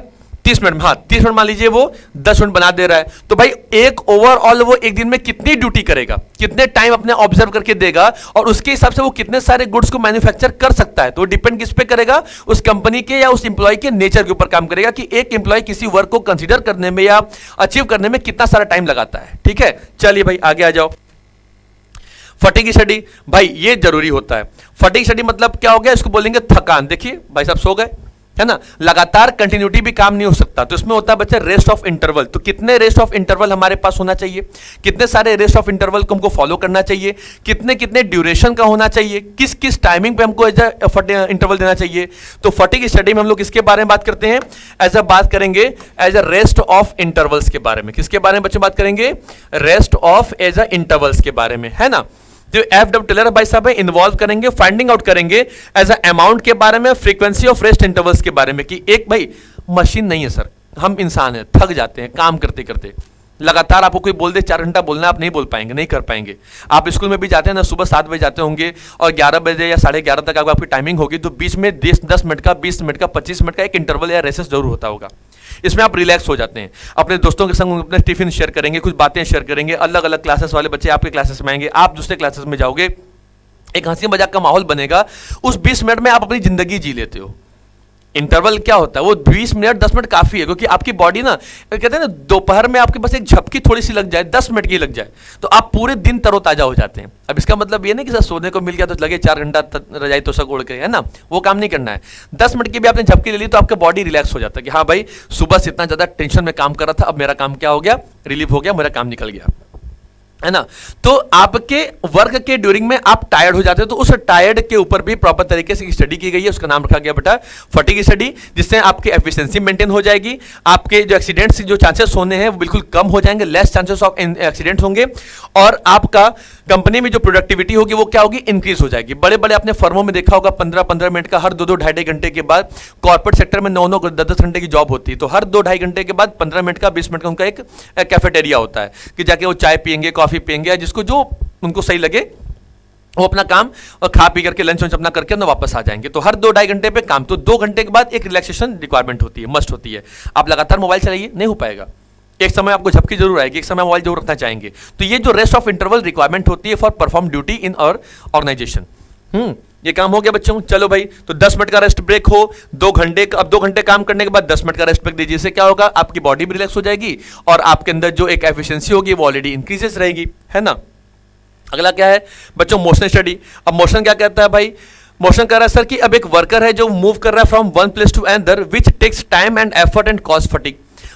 30 मिनट में, हाँ 30 मिनट मान लीजिए वो 10 मिनट बना दे रहा है। तो भाई एक ओवरऑल वो एक दिन में कितनी ड्यूटी करेगा, कितने टाइम अपने ऑब्जर्व करके देगा और उसके हिसाब से वो कितने सारे गुड्स को मैन्युफैक्चर कर सकता है। तो डिपेंड किस पे करेगा, उस कंपनी के या उस इंप्लॉय के नेचर के ऊपर काम करेगा कि एक इंप्लॉय किसी वर्क को कंसिडर करने में या अचीव करने में कितना सारा टाइम लगाता है, ठीक है। चलिए भाई आगे आ जाओ। फटीग स्टडी, भाई ये जरूरी होता है। फटीग स्टडी मतलब क्या हो गया, इसको बोलेंगे थकान। देखिए भाई साहब सो गए, है ना, लगातार कंटिन्यूटी भी काम नहीं हो सकता, तो इसमें होता है बच्चा रेस्ट ऑफ इंटरवल। तो कितने रेस्ट ऑफ इंटरवल हमारे पास होना चाहिए, कितने सारे रेस्ट ऑफ इंटरवल को हमको फॉलो करना चाहिए, कितने कितने ड्यूरेशन का होना चाहिए, किस किस टाइमिंग पे हमको एज इंटरवल देना चाहिए। तो फटीग स्टडी में हम लोग किसके बारे में बात करते हैं, एज अ बात करेंगे as a rest of intervals के बारे में। किसके बारे में बच्चे बात करेंगे, rest of as a intervals के बारे में, है ना। जो एफ टेलर भाई साहब इन्वॉल्व करेंगे, फाइंडिंग आउट करेंगे एज अ अमाउंट के बारे में, फ्रीक्वेंसी ऑफ रेस्ट इंटरवल्स के बारे में। कि एक भाई मशीन नहीं है सर, हम इंसान हैं, थक जाते हैं काम करते करते। लगातार आपको कोई बोल दे 4 घंटा बोलना, आप नहीं बोल पाएंगे, नहीं कर पाएंगे। आप स्कूल में भी जाते हैं ना, सुबह 7 बजे जाते होंगे और 11 बजे या 11:30 तक आपकी टाइमिंग होगी, तो बीच में 10 मिनट का, 20 मिनट का, 25 मिनट का एक इंटरवल या रेसेस जरूर होता होगा। इसमें आप रिलैक्स हो जाते हैं, अपने दोस्तों के संग अपने टिफिन शेयर करेंगे, कुछ बातें शेयर करेंगे। अलग अलग क्लासेस वाले बच्चे आपके क्लासेस में आएंगे, आप दूसरे क्लासेस में जाओगे, एक हंसी मजाक का माहौल बनेगा। उस 20 मिनट में आप अपनी जिंदगी जी लेते हो। इंटरवल क्या होता है, वो 20 मिनट 10 मिनट काफी है, क्योंकि आपकी बॉडी ना कहते हैं ना, दोपहर में आपके पास एक झपकी थोड़ी सी लग जाए, 10 मिनट की लग जाए, तो आप पूरे दिन तरोताजा हो जाते हैं। अब इसका मतलब ये नहीं कि सर सोने को मिल गया तो लगे 4 घंटा रजाई तो सब ओढ़ के, है ना, वो काम नहीं करना है। 10 मिनट की भी आपने झपकी ले ली तो आपका बॉडी रिलैक्स हो जाता है कि हाँ भाई सुबह से इतना ज्यादा टेंशन में काम कर रहा था, अब मेरा काम क्या हो गया, रिलीफ हो गया, मेरा काम निकल गया, है ना। तो आपके वर्क के ड्यूरिंग में आप टायर्ड हो जाते हो, तो उस टायर्ड के ऊपर भी प्रॉपर तरीके से स्टडी की गई है, उसका नाम रखा गया बेटा फटीग स्टडी, जिससे आपकी एफिशिएंसी मेंटेन हो जाएगी, आपके जो एक्सीडेंट्स जो चांसेस होने हैं वो बिल्कुल कम हो जाएंगे, लेस चांसेस ऑफ एक्सीडेंट्स होंगे, और आपका कंपनी में जो प्रोडक्टिविटी होगी वो क्या होगी, इंक्रीज हो जाएगी। बड़े बड़े आपने फर्मों में देखा होगा 15-15 मिनट का, हर 2-2 ढाई घंटे के बाद, कॉर्पोरेट सेक्टर में 9-9 10-10 घंटे की जॉब होती है, तो हर 2-2.5 घंटे के बाद 15 मिनट का 20 मिनट का उनका एक कैफेटेरिया होता है कि जाके वो चाय पियेंगे, कॉफी पियेंगे, या जिसको जो उनको सही लगे वो अपना काम और खा पी करके लंच अपना करके अपना वापस आ जाएंगे। तो हर 2-2.5 घंटे पे काम, तो 2 घंटे के बाद एक रिलैक्सेशन रिक्वायरमेंट होती है, मस्ट होती है। आप लगातार मोबाइल चलाइए, नहीं हो पाएगा, एक समय आपको झपकी जरूर आएगी, एक समय मोबाइल जरूर रखना चाहेंगे। तो ये जो रेस्ट ऑफ इंटरवल रिक्वायरमेंट होती है for perform duty in our organisation. ये काम हो गया बच्चों। चलो भाई, तो 10 मिनट का रेस्ट ब्रेक हो, 2 घंटे, अब 2 घंटे काम करने के बाद 10 मिनट का रेस्ट ब्रेक दीजिए। इससे क्या होगा, आपकी बॉडी भी रिलैक्स हो जाएगी और आपके अंदर जो एक एफिशिएंसी होगी वो ऑलरेडी इंक्रीजेस रहेगी, है ना। अगला क्या है बच्चों, मोशन स्टडी। अब मोशन क्या कहता है भाई, मोशन कह रहा है सर कि अब एक वर्कर है जो मूव कर रहा है from one place to another which takes time and effort and cause fatigue.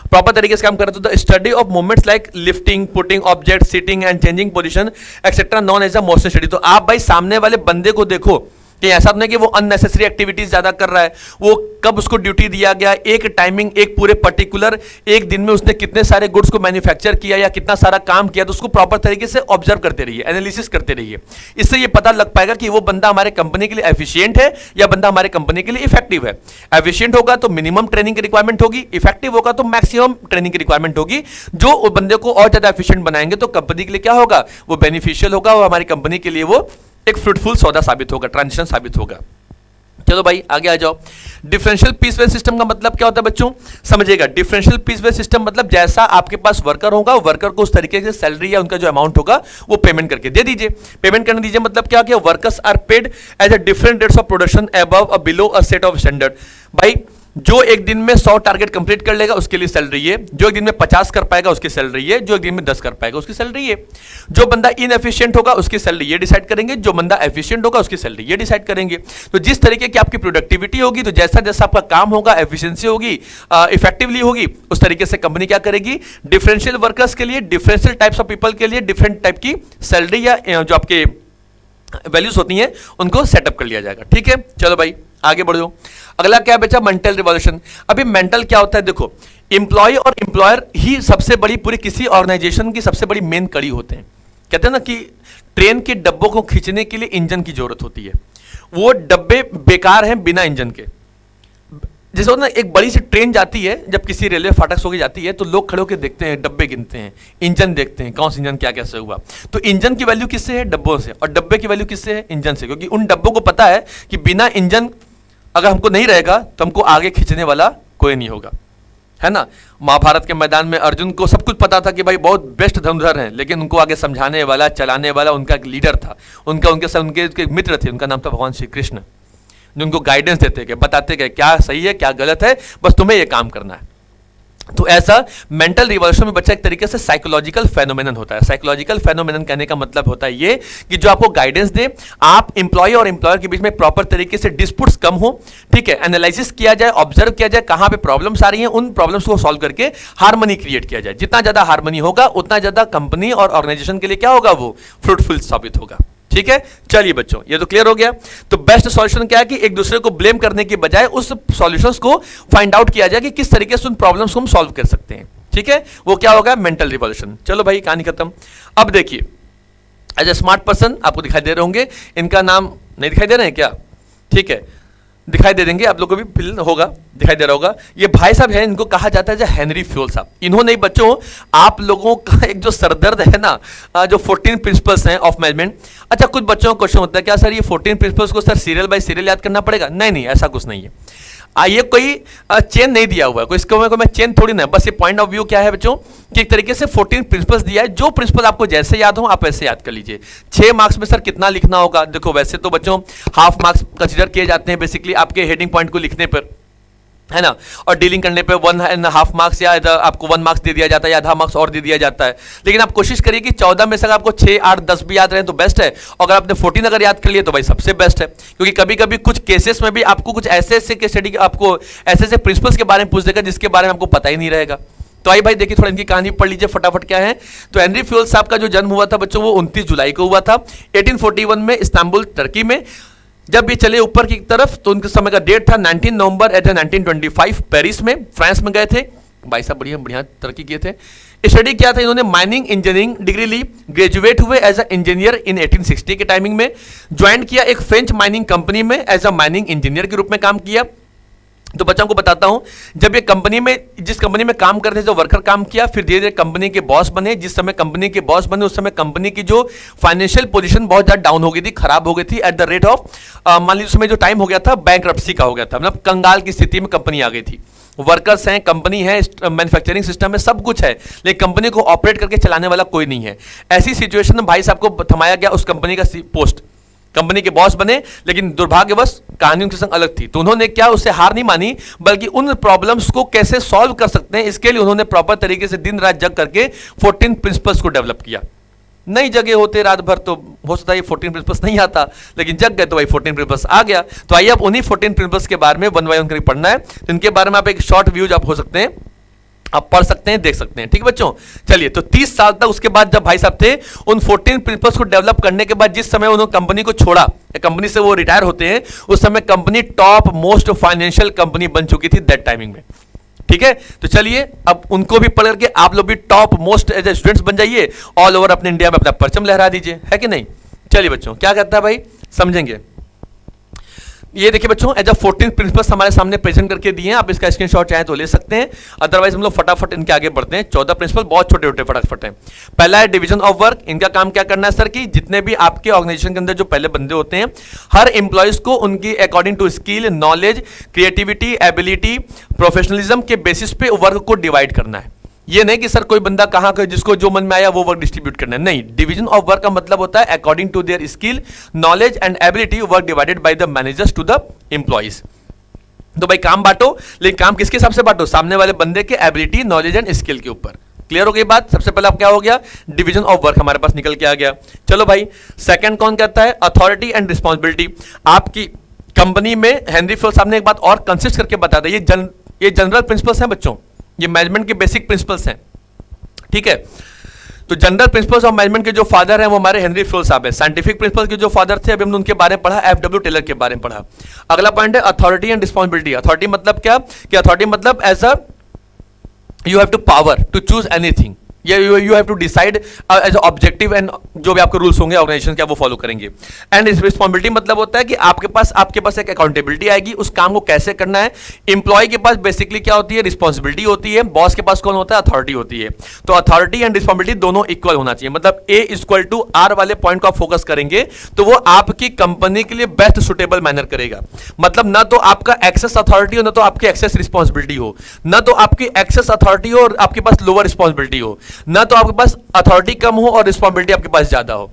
Proper तरीके से काम कर रहे हैं तो the study of movements like lifting, putting object, sitting and changing position etcetera known as a motion study. तो आप भाई सामने वाले बंदे को देखो कहीं ऐसा नहीं कि वो अननेसेसरी एक्टिविटीज ज्यादा कर रहा है, वो कब उसको ड्यूटी दिया गया, एक टाइमिंग, एक पूरे पर्टिकुलर एक दिन में उसने कितने सारे गुड्स को मैन्युफैक्चर किया या कितना सारा काम किया, तो उसको प्रॉपर तरीके से ऑब्जर्व करते रहिए, एनालिसिस करते रहिए। इससे ये पता लग पाएगा कि वो बंदा हमारे कंपनी के लिए एफिशिएंट है या बंदा हमारे कंपनी के लिए इफेक्टिव है। एफिशिएंट होगा तो मिनिमम ट्रेनिंग की रिक्वायरमेंट होगी, इफेक्टिव होगा तो मैक्सिमम ट्रेनिंग की रिक्वायरमेंट होगी। जो उस बंदे को और ज्यादा एफिशिएंट बनाएंगे तो कंपनी के लिए क्या होगा, वो बेनिफिशियल होगा, वो हमारी कंपनी के लिए वो एक फ्रूटफुल सौदा साबित होगा, ट्रांजिशन साबित होगा। चलो भाई आगे आ जाओ। डिफरेंशियल पीस वेज सिस्टम का मतलब क्या होता है बच्चों, समझिएगा। डिफरेंशियल पीस वेज सिस्टम मतलब जैसा आपके पास वर्कर होगा, वर्कर को उस तरीके से सैलरी या उनका जो अमाउंट होगा वो पेमेंट करके दे दीजिए। पेमेंट करने दीजिए मतलब क्या, कि workers are paid as a different rates of production above a below a set of standard. भाई जो एक दिन में 100 टारगेट कंप्लीट कर लेगा उसके लिए सैलरी है, जो एक दिन में 50 कर पाएगा उसकी सैलरी है, जो एक दिन में 10 कर पाएगा उसकी सैलरी है। जो बंदा इनएफिशिएंट होगा उसकी सैलरी ये डिसाइड करेंगे, जो बंदा एफिशिएंट होगा उसकी सैलरी ये डिसाइड करेंगे। तो जिस तरीके की आपकी प्रोडक्टिविटी होगी, तो जैसा जैसा आपका काम होगा, एफिशिएंसी होगी, इफेक्टिवली होगी, उस तरीके से कंपनी क्या करेगी, डिफरेंशियल वर्कर्स के लिए, डिफरेंशियल टाइप्स ऑफ पीपल के लिए डिफरेंट टाइप की सैलरी या जो आपके वैल्यूज होती हैं उनको सेटअप कर लिया जाएगा। ठीक है, चलो भाई आगे बढ़ो। अगला क्या बचा, मेंटल रिवॉल्यूशन। अभी मेंटल क्या होता है, देखो एम्प्लॉय और एम्प्लॉयर ही सबसे बड़ी, पूरी किसी ऑर्गेनाइजेशन की सबसे बड़ी मेन कड़ी होते हैं। कहते हैं ना कि ट्रेन के डब्बों को खींचने के लिए इंजन की जरूरत होती है, वो डब्बे बेकार हैं बिना इंजन के। जैसे होता है ना, एक बड़ी सी ट्रेन जाती है, जब किसी रेलवे फाटक से होकर जाती है तो लोग खड़े होकर देखते हैं, डब्बे गिनते हैं, इंजन देखते हैं, कौन सा इंजन क्या कैसे हुआ। तो इंजन की वैल्यू किससे है, डब्बों से, और डब्बे की वैल्यू किससे है, इंजन से। क्योंकि उन डब्बों को पता है कि बिना इंजन अगर हमको नहीं रहेगा तो हमको आगे खींचने वाला कोई नहीं होगा, है ना। महाभारत के मैदान में अर्जुन को सब कुछ पता था कि भाई बहुत बेस्ट धनुर्धर हैं, लेकिन उनको आगे समझाने वाला, चलाने वाला उनका एक लीडर था, उनके मित्र थे, उनका नाम था भगवान श्री कृष्ण, जो उनको गाइडेंस देते गए, बताते गए क्या सही है क्या गलत है, बस तुम्हें ये काम करना है। तो ऐसा मेंटल रिवॉल्यूशन में बच्चा एक तरीके से साइकोलॉजिकल फेनोमेनन होता है। साइकोलॉजिकल फेनोमेनन कहने का मतलब होता है ये कि जो आपको गाइडेंस दे, आप एम्प्लॉय और एम्प्लॉयर के बीच में प्रॉपर तरीके से डिस्प्यूट्स कम हो, ठीक है, एनालिसिस किया जाए, ऑब्जर्व किया जाए कहां पे प्रॉब्लम्स आ रही हैं, उन प्रॉब्लम्स को सॉल्व करके हार्मनी क्रिएट किया जाए। जितना ज्यादा हार्मनी होगा उतना ज्यादा कंपनी और ऑर्गेनाइजेशन के लिए क्या होगा, वो फ्रूटफुल साबित होगा। ठीक है, चलिए बच्चों ये तो क्लियर हो गया। तो बेस्ट सॉल्यूशन क्या है कि एक दूसरे को ब्लेम करने की बजाय उस सॉल्यूशंस को फाइंड आउट किया जाए कि किस तरीके से उन प्रॉब्लम्स को हम सॉल्व कर सकते हैं। ठीक है, वो क्या होगा, मेंटल रिवॉल्यूशन। चलो भाई कहानी खत्म। अब देखिए, एज ए स्मार्ट पर्सन आपको दिखाई दे रहे होंगे, इनका नाम नहीं दिखाई दे रहे हैं क्या, ठीक है, दिखाई दे देंगे आप लोगों को भी फील होगा, दिखाई दे रहा होगा। ये भाई साहब हैं, इनको कहा जाता है जो हेनरी फ्यूल साहब। इन्होंने बच्चों आप लोगों का एक जो सरदर्द है ना, जो 14 प्रिंसिपल्स हैं ऑफ मैनेजमेंट। अच्छा, कुछ बच्चों को क्वेश्चन होता है क्या सर ये 14 प्रिंसिपल्स को सर सीरियल बाय सीरियल याद करना पड़ेगा? नहीं नहीं, ऐसा कुछ नहीं है। ये कोई चेन नहीं दिया हुआ है, कोई इसको मैं चेन थोड़ी ना, बस ये पॉइंट ऑफ व्यू क्या है बच्चों कि एक तरीके से 14 प्रिंसिपल्स दिया है, जो प्रिंसिपल आपको जैसे याद हो आप वैसे याद कर लीजिए। 6 मार्क्स में सर कितना लिखना होगा, देखो वैसे तो बच्चों हाफ मार्क्स कंसीडर किए जाते हैं बेसिकली आपके हेडिंग पॉइंट को लिखने पर, है ना, और डीलिंग करने पे 1.5 मार्क्स या आपको 1 मार्क्स दे दिया जाता है या आधा मार्क्स और दे दिया जाता है। लेकिन आप कोशिश करिए कि 14 में से अगर आपको 6, 8, 10 भी याद रहे तो बेस्ट है, और अगर आपने 14 अगर याद कर लिए तो भाई सबसे बेस्ट है। क्योंकि कभी कभी कुछ केसेस में भी आपको कुछ ऐसे केस स्टडी, आपको ऐसे प्रिंसिपल्स के बारे में पूछ देगा जिसके बारे में आपको पता ही नहीं रहेगा। तो आई भाई देखिए थोड़ा इनकी कहानी पढ़ लीजिए फटाफट क्या है। तो हेनरी फ्यूल साहब का जो जन्म हुआ था बच्चों वो 29 जुलाई को हुआ था 1841 में इस्तांबुल टर्की में। जब ये चले ऊपर की तरफ तो उनके समय का डेट था 19 नवंबर 1925 पेरिस में, फ्रांस में गए थे। भाई साहब बढ़िया बढ़िया तरक्की किए थे। स्टडी किया था इन्होंने, माइनिंग इंजीनियरिंग डिग्री ली, ग्रेजुएट हुए एज अ इंजीनियर इन 1860 के टाइमिंग में। ज्वाइन किया एक फ्रेंच माइनिंग कंपनी में एज अ माइनिंग इंजीनियर के रूप में काम किया। तो बच्चों को बताता हूं, जब ये कंपनी में, जिस कंपनी में काम करते थे जो वर्कर काम किया, फिर धीरे धीरे कंपनी के बॉस बने। जिस समय कंपनी के बॉस बने उस समय कंपनी की जो फाइनेंशियल पोजीशन बहुत ज्यादा डाउन हो गई थी, खराब हो गई थी, एट द रेट ऑफ मान लीजिए उसमें जो टाइम हो गया था बैंकरप्सी का हो गया था, मतलब कंगाल की स्थिति में कंपनी आ गई थी। वर्कर्स हैं, कंपनी है, मैन्युफैक्चरिंग सिस्टम है, सब कुछ है, लेकिन कंपनी को ऑपरेट करके चलाने वाला कोई नहीं है। ऐसी सिचुएशन में भाई साहब को थमाया गया उस कंपनी का पोस्ट, कंपनी के बॉस बने, लेकिन दुर्भाग्यवश कहानी उनके संग अलग थी। तो उन्होंने क्या, उससे हार नहीं मानी, बल्कि उन प्रॉब्लम्स को कैसे सॉल्व कर सकते हैं इसके लिए उन्होंने प्रॉपर तरीके से दिन रात जग करके 14 प्रिंसिपल्स को डेवलप किया। नई जगह होते रात भर तो हो सकता है 14 प्रिंसिपल्स नहीं आता, लेकिन जग गए तो भाई 14 प्रिंसिपल्स आ गया। तो आइए आप उन्हीं 14 प्रिंसिपल्स के बारे में वन बाय वन करके पढ़ना है। तो इनके बारे में आप एक शॉर्ट व्यूज आप हो सकते हैं आप पढ़ सकते हैं, देख सकते हैं। ठीक है बच्चों, चलिए। तो 30 साल तक उसके बाद जब भाई साहब थे, उन 14 प्रिंसिपल्स को डेवलप करने के बाद जिस समय उन्होंने कंपनी को छोड़ा, कंपनी से वो रिटायर होते हैं, उस समय company top most financial company बन चुकी थी दैट टाइमिंग में। ठीक है, तो चलिए अब उनको भी पढ़ करके आप लोग भी top most as a students बन जाइए, ऑल ओवर अपने इंडिया में अपना परचम लहरा दीजिए, है कि नहीं। चलिए बच्चों, क्या कहता है भाई, समझेंगे। ये देखिए बच्चों, एज अ 14 प्रिंसिपल्स हमारे सामने प्रेजेंट करके दिए हैं, आप इसका स्क्रीनशॉट चाहें तो ले सकते हैं, अदरवाइज हम लोग फटाफट इनके आगे बढ़ते हैं। 14 प्रिंसिपल बहुत छोटे छोटे फटाफट हैं। पहला है डिवीजन ऑफ वर्क। इनका काम क्या करना है सर, कि जितने भी आपके ऑर्गेनाइजेशन के अंदर जो पहले बंदे होते हैं, हर एम्प्लॉयज को उनकी according to skill, knowledge, creativity, ability, professionalism के बेसिस पे वर्क को डिवाइड करना है। ये नहीं कि सर कोई बंदा कहाँ का जिसको जो मन में आया वो वर्क डिस्ट्रीब्यूट करना है, नहीं। डिवीजन ऑफ वर्क का मतलब होता है according to their skill, knowledge and ability, work divided by the managers to the employees. तो भाई काम बांटो, लेकिन काम किसके हिसाब से बांटो, सामने वाले बंदे के एबिलिटी, नॉलेज एंड स्किल के ऊपर। क्लियर हो गई बात। सबसे पहले अब क्या हो गया, डिवीजन ऑफ वर्क हमारे पास निकल के आ गया। चलो भाई, सेकंड कौन कहता है, अथॉरिटी एंड रिस्पॉन्सिबिलिटी। आपकी कंपनी में हेनरी फील्ड साहब ने एक बात और कंसिस्ट करके बता दी, ये जनरल प्रिंसिपल्स हैं बच्चों, ये मैनेजमेंट के बेसिक प्रिंसिपल्स हैं। ठीक है, तो जनरल प्रिंसिपल्स ऑफ मैनेजमेंट के जो फादर हैं वो हमारे हेनरी फील्ड साहब हैं। साइंटिफिक प्रिंसिपल के जो फादर थे, अभी हमने उनके बारे में पढ़ा, एफडब्ल्यू टेलर के बारे में पढ़ा। अगला पॉइंट है अथॉरिटी एंड रिस्पॉन्सिबिलिटी। अथॉरिटी मतलब क्या, कि अथॉरिटी मतलब as a you have to power to choose anything, you have to decide as objective, and जो भी आपके रूल्स होंगे ऑर्गेनाइजेशन के वो फॉलो करेंगे। एंड रिस्पॉन्सिबिलिटी मतलब होता है कि आपके पास एक अकाउंटेबिलिटी आएगी, उस काम को कैसे करना है। एम्प्लॉय के पास बेसिकली क्या होती है, रिस्पॉन्सिबिलिटी होती है, बॉस के पास कौन होता है, अथॉरिटी होती है। तो अथॉरिटी एंड रिस्पॉन्सिबिलिटी दोनों इक्वल होना चाहिए, मतलब ए इक्वल टू आर वाले पॉइंट को आप फोकस करेंगे तो वो आपकी कंपनी के लिए बेस्ट सुटेबल मैनर करेगा। मतलब ना तो आपका एक्सेस अथॉरिटी हो, ना तो आपकी एक्सेस रिस्पॉन्सिबिलिटी हो, ना तो आपकी एक्सेस अथॉरिटी हो और आपके पास लोअर रिस्पॉन्सिबिलिटी हो, ना तो आपके पास अथॉरिटी कम हो और रिस्पॉन्सिबिलिटी आपके पास ज्यादा हो।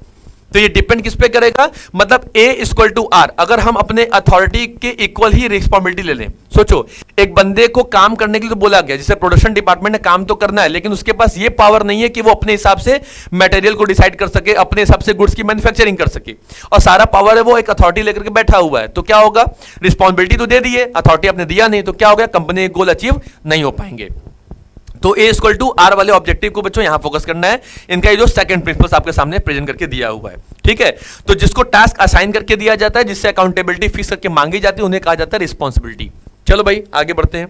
तो ये डिपेंड किस पे करेगा, मतलब ए इक्वल टू आर। अगर हम अपने अथॉरिटी के इक्वल ही रिस्पॉन्सिबिलिटी ले लें, सोचो एक बंदे को काम करने के लिए तो बोला गया, जैसे प्रोडक्शन डिपार्टमेंट ने काम तो करना है, लेकिन उसके पास ये पावर नहीं है कि वो अपने हिसाब से मटेरियल को डिसाइड कर सके, अपने हिसाब से गुड्स की मैन्युफैक्चरिंग कर सके, और सारा पावर है वो एक अथॉरिटी लेकर के बैठा हुआ है। तो क्या होगा, रिस्पॉन्सिबिलिटी तो दे दी है, अथॉरिटी आपने दिया नहीं, तो क्या हो गया, कंपनी के गोल अचीव नहीं हो पाएंगे। तो ए इक्वल टू आर वाले ऑब्जेक्टिव को बच्चों यहां फोकस करना है। इनका ये जो सेकंड प्रिंसिपल्स आपके सामने प्रेजेंट करके दिया हुआ है। ठीक है, तो जिसको टास्क असाइन करके दिया जाता है, जिससे अकाउंटेबिलिटी फिक्स करके मांगी जाती है, उन्हें कहा जाता है रिस्पॉन्सिबिलिटी। चलो भाई आगे बढ़ते हैं।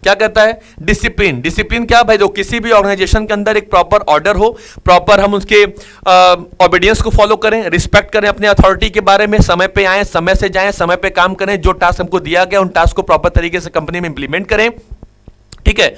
क्या कहता है, डिसिप्लिन। डिसिप्लिन क्या भाई, जो किसी भी ऑर्गेनाइजेशन के अंदर एक प्रॉपर ऑर्डर हो, प्रॉपर हम उसके ओबीडियंस को फॉलो करें, रिस्पेक्ट करें अपने अथॉरिटी के बारे में, समय पे आए, समय से जाएं, समय पे काम करें, जो टास्क हमको दिया गया उन टास्क को प्रॉपर तरीके से कंपनी में इंप्लीमेंट करें। ठीक है,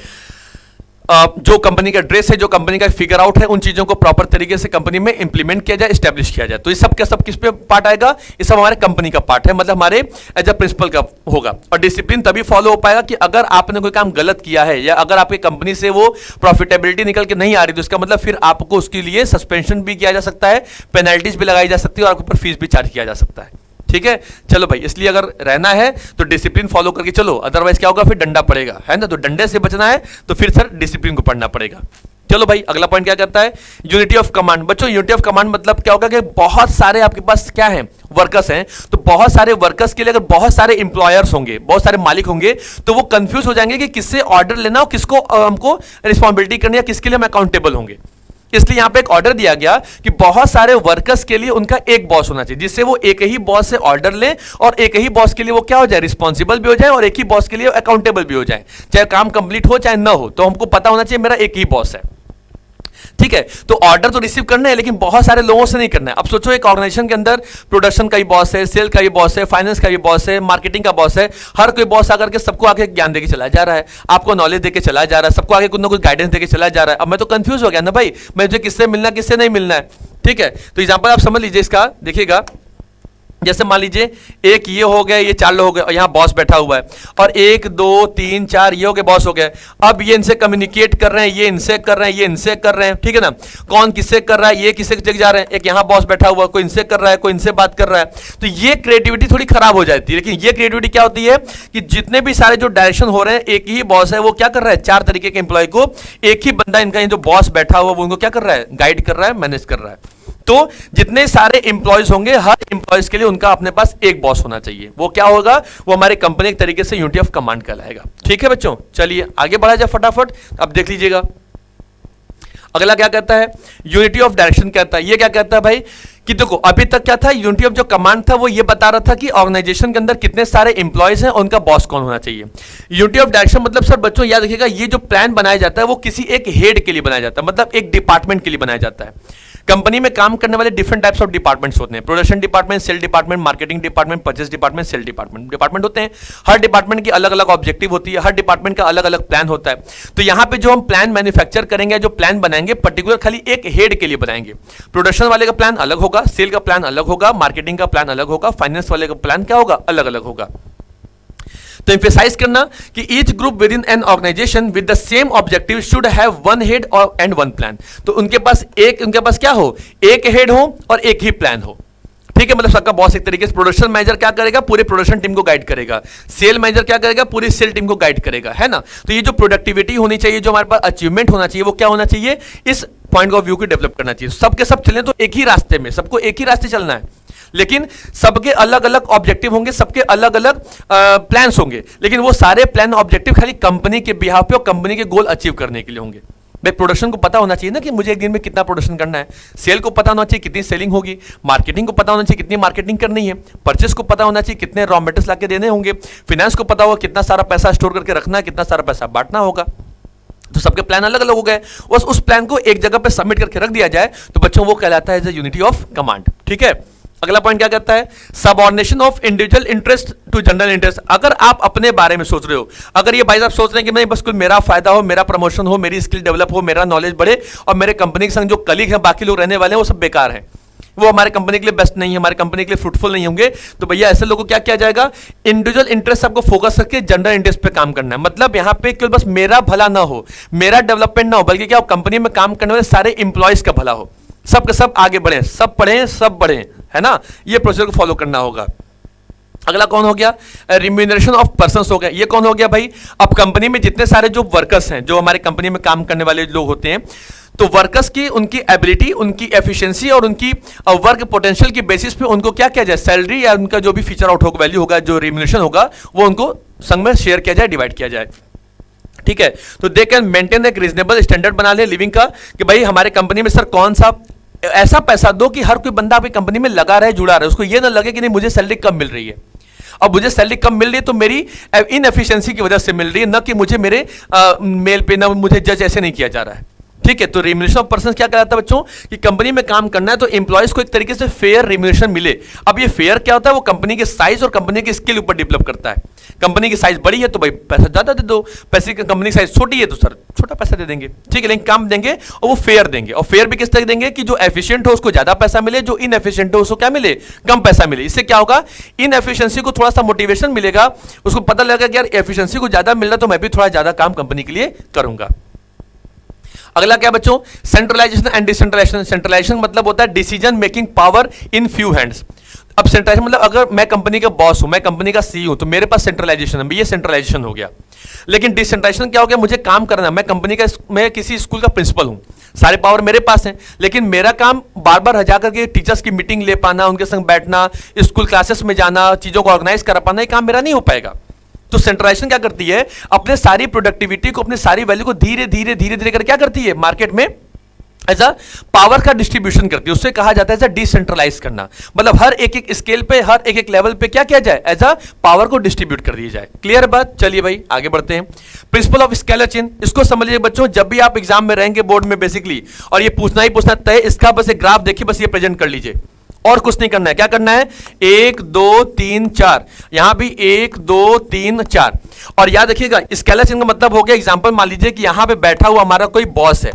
जो कंपनी का ड्रेस है, जो कंपनी का फिगर आउट है, उन चीजों को प्रॉपर तरीके से कंपनी में इंप्लीमेंट किया जाए, एस्टेब्लिश किया जाए। तो ये सब क्या सब किस पे पार्ट आएगा, ये सब हमारे कंपनी का पार्ट है, मतलब हमारे एज अ प्रिंसिपल का होगा। और डिसिप्लिन तभी फॉलो हो पाएगा कि अगर आपने कोई काम गलत किया है या अगर आपकी कंपनी से वो प्रॉफिटेबिलिटी निकल के नहीं आ रही, तो इसका मतलब फिर आपको उसके लिए सस्पेंशन भी किया जा सकता है, पेनल्टीज भी लगाई जा सकती है और आपके ऊपर फीस भी चार्ज किया जा सकता है। ठीक है, चलो भाई, इसलिए अगर रहना है तो डिसिप्लिन फॉलो करके चलो, अदरवाइज क्या होगा, फिर डंडा पड़ेगा, है ना। तो डंडे से बचना है तो फिर सर डिसिप्लिन को पढ़ना पड़ेगा। चलो भाई अगला पॉइंट क्या करता है, यूनिटी ऑफ कमांड। बच्चों यूनिटी ऑफ कमांड मतलब क्या होगा कि बहुत सारे आपके पास क्या है, वर्कर्स हैं, तो बहुत सारे वर्कर्स के लिए अगर बहुत सारे इंप्लॉयर्स होंगे, बहुत सारे मालिक होंगे, तो वो कंफ्यूज हो जाएंगे कि किससे ऑर्डर लेना और किसको हमको रिस्पॉन्सिबिलिटी करनी है, किसके लिए हम अकाउंटेबल होंगे। इसलिए यहां पे एक ऑर्डर दिया गया कि बहुत सारे वर्कर्स के लिए उनका एक बॉस होना चाहिए, जिससे वो एक ही बॉस से ऑर्डर ले और एक ही बॉस के लिए वो क्या हो जाए, रिस्पॉन्सिबल भी हो जाए और एक ही बॉस के लिए अकाउंटेबल भी हो जाए, चाहे काम कंप्लीट हो चाहे ना हो। तो हमको पता होना चाहिए मेरा एक ही बॉस है। ठीक है, तो ऑर्डर तो रिसीव करना है लेकिन बहुत सारे लोगों से नहीं करना है। अब सोचो एक ऑर्गेनाइजेशन के अंदर प्रोडक्शन का भी बॉस है, सेल का भी बॉस है, फाइनेंस का भी बॉस है, मार्केटिंग का बॉस है, हर कोई बॉस आकर के सबको आके ज्ञान देके चला जा रहा है, आपको नॉलेज देके चला जा रहा है, सबको आगे कुछ ना कुछ गाइडेंस देके चला जा रहा है। अब मैं तो कंफ्यूज हो गया ना भाई, मुझे किससे मिलना किससे नहीं मिलना है। ठीक है, तो एग्जाम्पल आप समझ लीजिए इसका, देखिएगा जैसे मान लीजिए एक ये हो गए, ये 4 लोग हो गए और यहाँ बॉस बैठा हुआ है, और 1 2 3 4 ये हो गए, बॉस हो गए। अब ये इनसे कम्युनिकेट कर रहे हैं, ये इनसे कर रहे हैं, ये इनसे कर रहे हैं, ठीक है ना। कौन किससे कर रहा है, ये किससे जग जा रहे हैं, एक यहाँ बॉस बैठा हुआ, कोई इनसे कर रहा है, कोई इनसे बात कर रहा है। तो ये क्रिएटिविटी थोड़ी खराब हो जाती है। लेकिन ये क्रिएटिविटी क्या होती है कि जितने भी सारे जो डायरेक्शन हो रहे हैं, एक ही बॉस है, वो क्या कर रहा है, 4 तरीके के एम्प्लॉय को एक ही बंदा, इनका जो बॉस बैठा हुआ वो उनको क्या कर रहा है, गाइड कर रहा है, मैनेज कर रहा है। तो जितने सारे इंप्लॉयज होंगे, हर इंप्लॉयज के लिए उनका अपने पास एक बॉस होना चाहिए। वो क्या होगा? वो हमारे कंपनी एक तरीके से यूनिटी ऑफ कमांड कहलाएगा। ठीक है बच्चों, चलिए आगे बढ़ा जाए फटाफट। अब देख लीजिएगा अगला क्या कहता है, यूनिटी ऑफ डायरेक्शन कहता है। ये क्या कहता है भाई कि देखो अभी तक क्या था, यूनिटी ऑफ जो कमांड था वो ये बता रहा था कि ऑर्गेनाइजेशन के अंदर कितने सारे इंप्लॉयज हैं, उनका बॉस कौन होना चाहिए। यूनिटी ऑफ डायरेक्शन मतलब सर बच्चों याद रखिएगा, ये जो प्लान बनाया जाता है वो किसी एक हेड के लिए बनाया जाता है, मतलब एक डिपार्टमेंट के लिए बनाया जाता है। कंपनी में काम करने वाले डिफरेंट टाइप्स ऑफ डिपार्टमेंट्स होते हैं, production department, sale department, marketing department, purchase department, sale department होते हैं। हर डिपार्टमेंट की अलग अलग ऑब्जेक्टिव होती है, हर डिपार्टमेंट का अलग अलग प्लान होता है। तो यहां पे जो हम प्लान मैन्युफैक्चर करेंगे, जो प्लान बनाएंगे पर्टिकुलर खाली एक हेड के लिए बनाएंगे। प्रोडक्शन वाले का प्लान अलग होगा, सेल का प्लान अलग होगा, मार्केटिंग का प्लान अलग होगा, फाइनेंस वाले का प्लान क्या होगा? अलग अलग होगा। तो एम्फेसाइज करना कि each group within an organisation with the same objective should have one head और एंड वन प्लान। तो उनके पास क्या हो? एक हेड हो और एक ही प्लान हो। ठीक है, मतलब सबका बॉस एक तरीके से, प्रोडक्शन मैनेजर क्या करेगा? पूरे प्रोडक्शन टीम को गाइड करेगा। सेल मैनेजर क्या करेगा? पूरी सेल टीम को गाइड करेगा, है ना। तो ये जो प्रोडक्टिविटी होनी चाहिए, जो हमारे पास अचीवमेंट होना चाहिए, वो क्या होना चाहिए? इस पॉइंट ऑफ व्यू को डेवलप करना चाहिए। सबके सब चलें तो एक ही रास्ते में, सबको एक ही रास्ते चलना है, लेकिन सबके अलग अलग ऑब्जेक्टिव होंगे, सबके अलग अलग प्लान्स होंगे, लेकिन वो सारे प्लान ऑब्जेक्टिव खाली कंपनी के बिहाफ पे और कंपनी के गोल अचीव करने के लिए होंगे। भाई प्रोडक्शन को पता होना चाहिए ना कि मुझे एक दिन में कितना प्रोडक्शन करना है, सेल को पता होना चाहिए कितनी सेलिंग होगी, मार्केटिंग को पता होना चाहिए कितनी मार्केटिंग करनी है, परचेस को पता होना चाहिए कितने रॉ मटेरियल्स लाके देने होंगे, फाइनेंस को पता होगा कितना सारा पैसा स्टोर करके रखना है, कितना सारा पैसा बांटना होगा। तो सबके प्लान अलग अलग हो गए, बस उस प्लान को एक जगह पे सबमिट करके रख दिया जाए तो बच्चों वो कहलाता है यूनिटी ऑफ कमांड। ठीक है, अगला पॉइंट क्या कहता है? Subordination of individual interest to general interest. अगर आप अपने बारे में सोच रहे हो, अगर ये भाई साहब सोच रहे हैं कि नहीं बस कुछ मेरा फायदा हो, मेरा प्रमोशन हो, मेरी स्किल डेवलप हो, मेरा नॉलेज बढ़े और मेरे कंपनी के संग जो कलीग हैं, बाकी लोग रहने वाले हैं, वो सब बेकार हैं, वो हमारे कंपनी के लिए बेस्ट नहीं है, हमारे कंपनी के लिए फ्रूटफुल नहीं होंगे, तो भैया ऐसे लोगों को क्या किया जाएगा? इंडिविजुअल इंटरेस्ट आपको फोकस करके जनरल इंटरेस्ट पे काम करना है। मतलब यहां पे केवल बस मेरा भला ना हो, मेरा डेवलपमेंट ना हो, बल्कि क्या कंपनी में काम करने वाले सारे इंप्लॉयज का भला हो, सब के सब आगे बढ़े, सब पढ़े, सब बढ़े, है ना। ये प्रोसीजर को फॉलो करना होगा। अगला कौन हो गया? रिम्यूनरेशन ऑफ पर्संस हो गया। ये कौन हो गया भाई? अब कंपनी में जितने सारे जो वर्कर्स हैं, जो हमारे कंपनी में काम करने वाले लोग होते हैं, तो वर्कर्स की उनकी एबिलिटी, उनकी एफिशिएंसी और उनकी वर्क पोटेंशियल की बेसिस पे उनको क्या किया जाए? सैलरी या उनका जो भी फीचर आउट होगा, वैल्यू होगा, जो रिम्यूनरेशन होगा, वो उनको संग में शेयर किया जाए, डिवाइड किया जाए। ठीक है, तो दे कैन मेंटेन एक रीजनेबल स्टैंडर्ड बना ले लिविंग का कि भाई हमारे कंपनी में सर कौन सा ऐसा पैसा दो कि हर कोई बंदा आपकी कंपनी में लगा रहे, जुड़ा रहे, उसको ये ना लगे कि नहीं मुझे सैलरी कम मिल रही है। अब मुझे सैलरी कम मिल रही है तो मेरी इनएफिशिएंसी की वजह से मिल रही है, न कि मुझे मेरे मेल पे, ना मुझे जज ऐसे नहीं किया जा रहा है। ठीक है, तो रिम्यूनरेशन ऑफ पर्सन क्या कहलाता है बच्चों? कि कंपनी में काम करना है तो एम्प्लॉयज को एक तरीके से फेयर रिम्यूनरेशन मिले। अब ये फेयर क्या होता है? वो कंपनी के साइज और कंपनी के स्किल ऊपर डेवलप करता है। कंपनी की साइज बड़ी है तो भाई पैसा ज्यादा दे दो, पैसे की कंपनी की साइज छोटी है तो सर छोटा पैसा दे देंगे। ठीक है, लेकिन काम देंगे और वो फेयर देंगे, और फेयर भी किस तरह देंगे कि जो एफिशिएंट हो उसको ज्यादा पैसा मिले, जो इनएफिशिएंट हो उसको क्या मिले? कम पैसा मिले। इससे क्या होगा? इनएफिशिएंसी को थोड़ा सा मोटिवेशन मिलेगा, उसको पता लगेगा कि यार एफिशिएंसी को ज्यादा मिल रहा है तो मैं भी थोड़ा ज्यादा काम कंपनी के लिए करूंगा। अगला क्या बच्चों? Centralization and decentralization. सेंट्रलाइजेशन मतलब होता है decision making power in few hands. अब सेंट्रलाइजेशन मतलब अगर मैं कंपनी का बॉस हूं, मैं कंपनी का सीईओ, तो मेरे पास सेंट्रलाइजेशन है, ये सेंट्रलाइजेशन हो गया। लेकिन डिसेंट्रलाइजेशन क्या हो गया? मुझे काम करना है, मैं कंपनी का, मैं किसी स्कूल का प्रिंसिपल हूं, सारे पावर मेरे पास हैं, लेकिन मेरा काम बार बार जा करके टीचर्स की मीटिंग ले पाना, उनके संग बैठना, स्कूल क्लासेस में जाना, चीजों को ऑर्गेनाइज कर पाना, ये काम मेरा नहीं हो पाएगा। तो सेंट्रलाइजेशन क्या करती है? अपने सारी प्रोडक्टिविटी को, अपने सारी वैल्यू को धीरे धीरे धीरे धीरे कर क्या करती है? मार्केट में एज अ पावर का डिस्ट्रीब्यूशन करती है। उससे कहा जाता है डिसेंट्रलाइज करना, मतलब हर एक एक स्केल पे, हर एक एक लेवल पे क्या किया जाए? एज अ पावर को डिस्ट्रीब्यूट कर दी जाए। क्लियर बात? चलिए भाई आगे बढ़ते हैं। प्रिंसिपल ऑफ स्केलर चेन, इसको समझिए बच्चों, जब भी आप एग्जाम में रहेंगे बोर्ड में बेसिकली, और ये पूछना ही पूछना तय, इसका बस एक ग्राफ देखिए, बस ये प्रेजेंट कर लीजिए, और कुछ नहीं करना है। क्या करना है? 1 2 3 4, यहां भी 1 2 3 4। और याद रखिएगा स्केलर चेन का मतलब हो गया, एग्जांपल मान लीजिए कि यहां पे बैठा हुआ हमारा कोई बॉस है।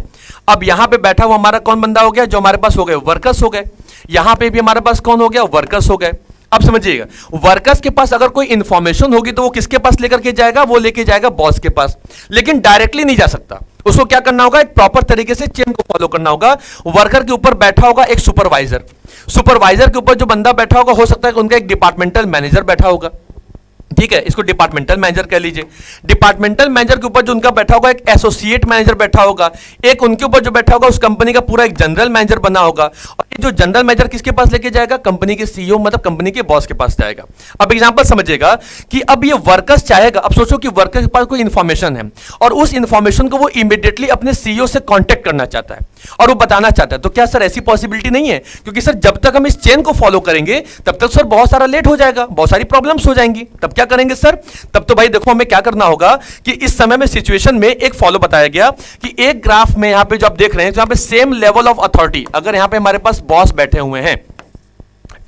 अब यहां पे बैठा हुआ हमारा कौन बंदा हो गया? जो हमारे पास हो गए वर्कर्स हो गए। यहां पे भी हमारे पास कौन हो गया? वर्कर्स हो गए। अब समझिएगा, वर्कर्स के पास अगर कोई इंफॉर्मेशन होगी तो वो किसके पास लेकर के जाएगा? वो लेके जाएगा बॉस के पास, लेकिन डायरेक्टली नहीं जा सकता। उसको क्या करना होगा? एक प्रॉपर तरीके से चेन को फॉलो करना होगा। वर्कर के ऊपर बैठा होगा एक सुपरवाइजर, सुपरवाइजर के ऊपर जो बंदा बैठा होगा, हो सकता है कि उनका एक डिपार्टमेंटल मैनेजर बैठा होगा, ठीक है, इसको डिपार्टमेंटल मैनेजर कह लीजिए। डिपार्टमेंटल मैनेजर के ऊपर जो उनका बैठा होगा एक एसोसिएट मैनेजर बैठा होगा, एक उनके ऊपर जो बैठा होगा उस कंपनी का पूरा एक जनरल मैनेजर बना होगा, और ये जो जनरल मैनेजर किसके पास लेके जाएगा, कंपनी के सीईओ मतलब कंपनी के बॉस के पास जाएगा। अब एग्जांपल समझिएगा कि अब ये वर्कर्स चाहेगा, अब सोचो कि वर्कर के पास कोई इंफॉर्मेशन है और उस इंफॉर्मेशन को वो इमीडिएटली अपने सीईओ से कांटेक्ट करना चाहता है और वो बताना चाहता है, तो क्या सर ऐसी पॉसिबिलिटी नहीं है? क्योंकि सर जब तक हम इस चेन को फॉलो करेंगे तब तक सर बहुत सारा लेट हो जाएगा, बहुत सारी प्रॉब्लम्स हो जाएंगी। तब क्या करेंगे सर? तब तो भाई देखो हमें क्या करना होगा कि इस समय में सिचुएशन में एक फॉलो बताया गया कि एक ग्राफ में यहां पे जो आप देख रहे हैं, यहां पे सेम लेवल ऑफ अथॉरिटी, अगर यहां पे हमारे पास बॉस बैठे हुए हैं,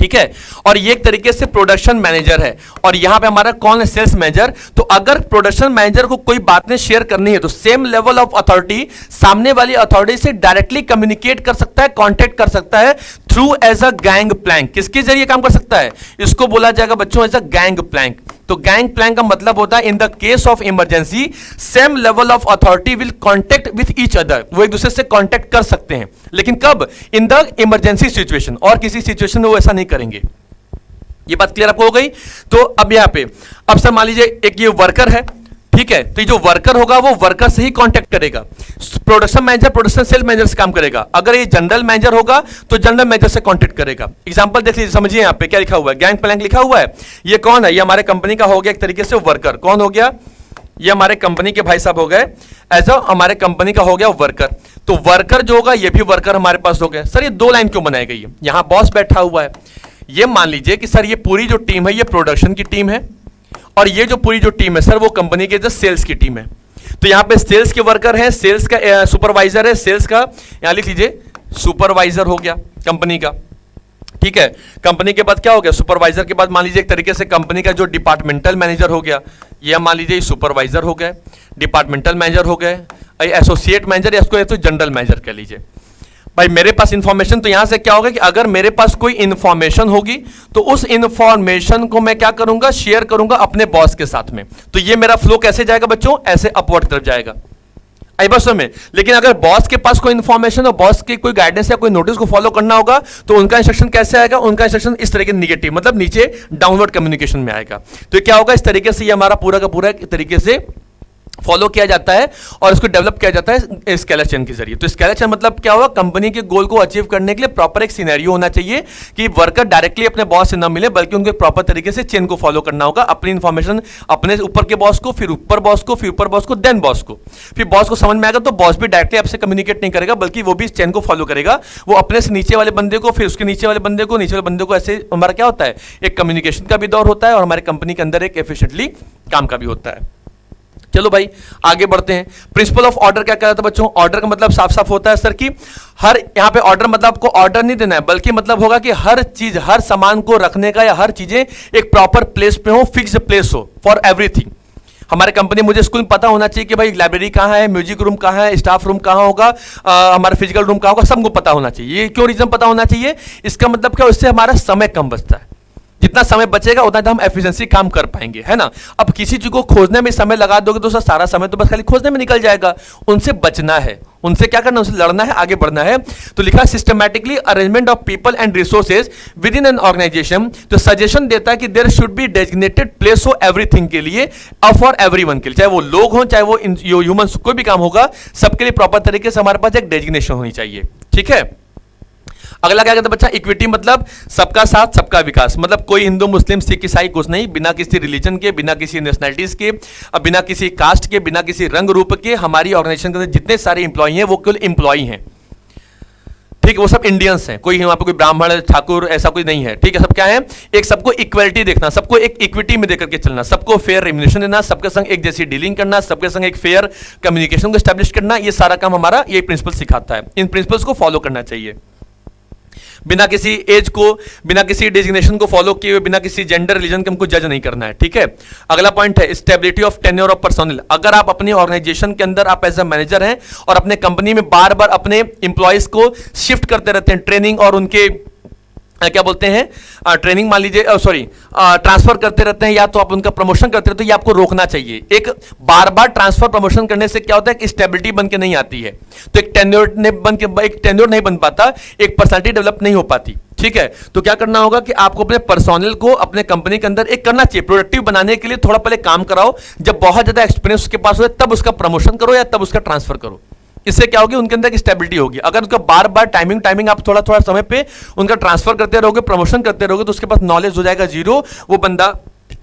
ठीक है, और ये एक तरीके से प्रोडक्शन मैनेजर है और यहां पे हमारा कौन है, सेल्स मैनेजर। तो अगर प्रोडक्शन मैनेजर को कोई बातें शेयर करनी है तो सेम लेवल ऑफ अथॉरिटी सामने वाली अथॉरिटी से डायरेक्टली कम्युनिकेट कर सकता है, कांटेक्ट कर सकता है through as a gang plank. किसके जरिए काम कर सकता है? इसको बोला जाएगा बच्चों एज अ गैंग प्लैंक। तो गैंग प्लैंक का मतलब होता है in the case of emergency same level of authority will contact with each other, वो एक दूसरे से कांटेक्ट कर सकते हैं, लेकिन कब? इन द इमरजेंसी सिचुएशन, और किसी सिचुएशन में वो ऐसा नहीं करेंगे। ये बात क्लियर आपको हो गई? तो अब यहां पे अब सर मान लीजिए एक ये वर्कर है, ठीक है, तो ये जो वर्कर होगा वो वर्कर से ही कांटेक्ट करेगा। Production manager production sale manager से काम करेगा, अगर ये जनरल मैनेजर होगा तो जनरल मैनेजर से कांटेक्ट करेगा। एग्जांपल देख लीजिए, समझिए यहां पे क्या लिखा हुआ है, गैंग प्लैंक लिखा हुआ है। ये कौन है? ये हमारे कंपनी का हो गया एक तरीके से वर्कर। कौन हो गया? ये हमारे कंपनी के भाई साहब हो गए, एज अ हमारे कंपनी का हो गया वर्कर। तो वर्कर जो होगा ये भी वर्कर हमारे पास हो गए। सर ये दो लाइन क्यों बनाई गई है? यहां बॉस बैठा हुआ है, ये मान लीजिए कि सर ये पूरी जो टीम है ये प्रोडक्शन की टीम है और ये जो पूरी जो टीम है सर वो कंपनी के जो सेल्स की टीम है। तो यहां पे सेल्स के वर्कर हैं, सेल्स का सुपरवाइजर है, सेल्स का यहां लिख लीजिए सुपरवाइजर हो गया कंपनी का, ठीक है। कंपनी के बाद क्या हो गया? सुपरवाइजर के बाद मान लीजिए एक तरीके से कंपनी का जो डिपार्टमेंटल मैनेजर हो गया, ये मान लीजिए सुपरवाइजर हो गए, डिपार्टमेंटल मैनेजर हो गए, एसोसिएट मैनेजर या इसको तो जनरल मैनेजर कह लीजिए। भाई मेरे पास इंफॉर्मेशन, तो यहां से क्या होगा कि अगर मेरे पास कोई इंफॉर्मेशन होगी तो उस इंफॉर्मेशन को मैं क्या करूंगा? शेयर करूंगा अपने बॉस के साथ में। तो ये मेरा फ्लो कैसे जाएगा बच्चों? ऐसे अपवर्ड तरफ जाएगा, आई बस में। लेकिन अगर बॉस के पास कोई इंफॉर्मेशन और बॉस की कोई गाइडेंस या कोई नोटिस को फॉलो करना होगा तो उनका इंस्ट्रक्शन कैसे आएगा? उनका इंस्ट्रक्शन इस तरह के निगेटिव, मतलब नीचे डाउनवर्ड कम्युनिकेशन में आएगा। तो क्या होगा? इस तरीके से ये हमारा पूरा का पूरा एक तरीके से फॉलो किया जाता है और इसको डेवलप किया जाता है स्केलर चेन के जरिए। तो स्केलर चेन मतलब क्या होगा? कंपनी के गोल को अचीव करने के लिए प्रॉपर एक सिनेरियो होना चाहिए कि वर्कर डायरेक्टली अपने बॉस से ना मिले, बल्कि उनको प्रॉपर तरीके से चेन को फॉलो करना होगा। अपनी इंफॉर्मेशन अपने ऊपर के बॉस को, फिर ऊपर बॉस को, फिर ऊपर बॉस को, देन बॉस को। फिर बॉस को समझ में आएगा तो बॉस भी डायरेक्टली आपसे कम्युनिकेट नहीं करेगा, बल्कि वो भी इस चेन को फॉलो करेगा। वो अपने से नीचे वाले बंदे को, फिर उसके नीचे वाले बंदे को, नीचे वाले बंदे को, ऐसे हमारा क्या होता है? एक कम्युनिकेशन का भी दौर होता है और हमारे कंपनी के अंदर एक एफिशिएंटली काम का भी होता है। चलो भाई आगे बढ़ते हैं। प्रिंसिपल ऑफ ऑर्डर क्या कहता है बच्चों? ऑर्डर का मतलब साफ साफ होता है सर कि हर, यहां पे ऑर्डर मतलब आपको ऑर्डर नहीं देना है, बल्कि मतलब होगा कि हर चीज, हर सामान को रखने का या हर चीजें एक प्रॉपर प्लेस पे हो, फिक्स्ड प्लेस हो फॉर एवरीथिंग। हमारे कंपनी, मुझे स्कूल में पता होना चाहिए कि भाई लाइब्रेरी कहाँ है, म्यूजिक रूम कहाँ है, स्टाफ रूम कहाँ होगा, हमारा फिजिकल रूम कहाँ होगा, सबको पता होना चाहिए। ये क्यों रीजन पता होना चाहिए? इसका मतलब क्या? उससे हमारा समय कम बचता है। जितना समय बचेगा उतना हम एफिशिएंसी काम कर पाएंगे, है ना। अब किसी चीज को खोजने में समय लगा दोगे तो सारा समय तो बस खाली खोजने में निकल जाएगा। उनसे बचना है, उनसे क्या करना है? उनसे लड़ना है, आगे बढ़ना है। तो लिखा systematically arrangement of people and resources within an organisation. तो सजेशन देता है कि there should be designated place हो एवरीथिंग के लिए, फॉर एवरीवन के लिए, चाहे वो लोग हों, चाहे वो ह्यूमंस, कोई भी काम होगा सबके लिए प्रॉपर तरीके से हमारे पास एक डेजिग्नेशन होनी चाहिए, ठीक है। अगला क्या कहता है बच्चा? इक्विटी मतलब सबका साथ सबका विकास। मतलब कोई हिंदू मुस्लिम सिख ईसाई कुछ नहीं, बिना किसी रिलीजन के, बिना किसी नेशनलिटीज के, बिना किसी कास्ट के, बिना किसी रंग रूप के हमारी ऑर्गेनाइजेशन के अंदर जितने सारे इंप्लॉई हैं वो केवल इंप्लॉई हैं, ठीक है। वो सब इंडियंस हैं, कोई वहां पे कोई ब्राह्मण ठाकुर ऐसा कोई नहीं है, ठीक है। सब क्या है? एक सबको इक्वलिटी देखना, सबको एक इक्विटी में देकर के चलना, सबको फेयर रेम्यूनरेशन देना, सबके संग एक जैसी डीलिंग करना, सबके संग एक फेयर कम्युनिकेशन को एस्टैब्लिश करना। ये सारा काम हमारा ये प्रिंसिपल सिखाता है। इन प्रिंसिपल्स को फॉलो करना चाहिए, बिना किसी एज को, बिना किसी डेजिग्नेशन को फॉलो किए हुए, बिना किसी जेंडर रिलीजन के हमको जज नहीं करना है, ठीक है। अगला पॉइंट है stability of tenure of personnel. अगर आप अपनी ऑर्गेनाइजेशन के अंदर आप एज अ मैनेजर हैं और अपने कंपनी में बार बार अपने इंप्लॉइज को शिफ्ट करते रहते हैं, ट्रेनिंग और उनके क्या बोलते हैं ट्रेनिंग मान लीजिए, सॉरी ट्रांसफर करते रहते हैं या तो आप उनका प्रमोशन करते रहते हो, ये आपको रोकना चाहिए। एक बार बार ट्रांसफर प्रमोशन करने से क्या होता है कि स्टेबिलिटी बन के नहीं आती है, तो एक टेन्योर नहीं बन पाता, एक पर्सनालिटी डेवलप नहीं हो पाती। ठीक है, तो क्या करना होगा कि आपको अपने पर्सोनल को अपने कंपनी के अंदर एक करना चाहिए, प्रोडक्टिव बनाने के लिए थोड़ा पहले काम कराओ। जब बहुत ज्यादा एक्सपीरियंस उसके पास हो तब उसका प्रमोशन करो या तब उसका ट्रांसफर करो। इससे क्या होगी, उनके अंदर की स्टेबिलिटी होगी। अगर उनका बार बार टाइमिंग आप थोड़ा थोड़ा समय पे उनका ट्रांसफर करते रहोगे, प्रमोशन करते रहोगे, तो उसके पास नॉलेज हो जाएगा जीरो, वो बंदा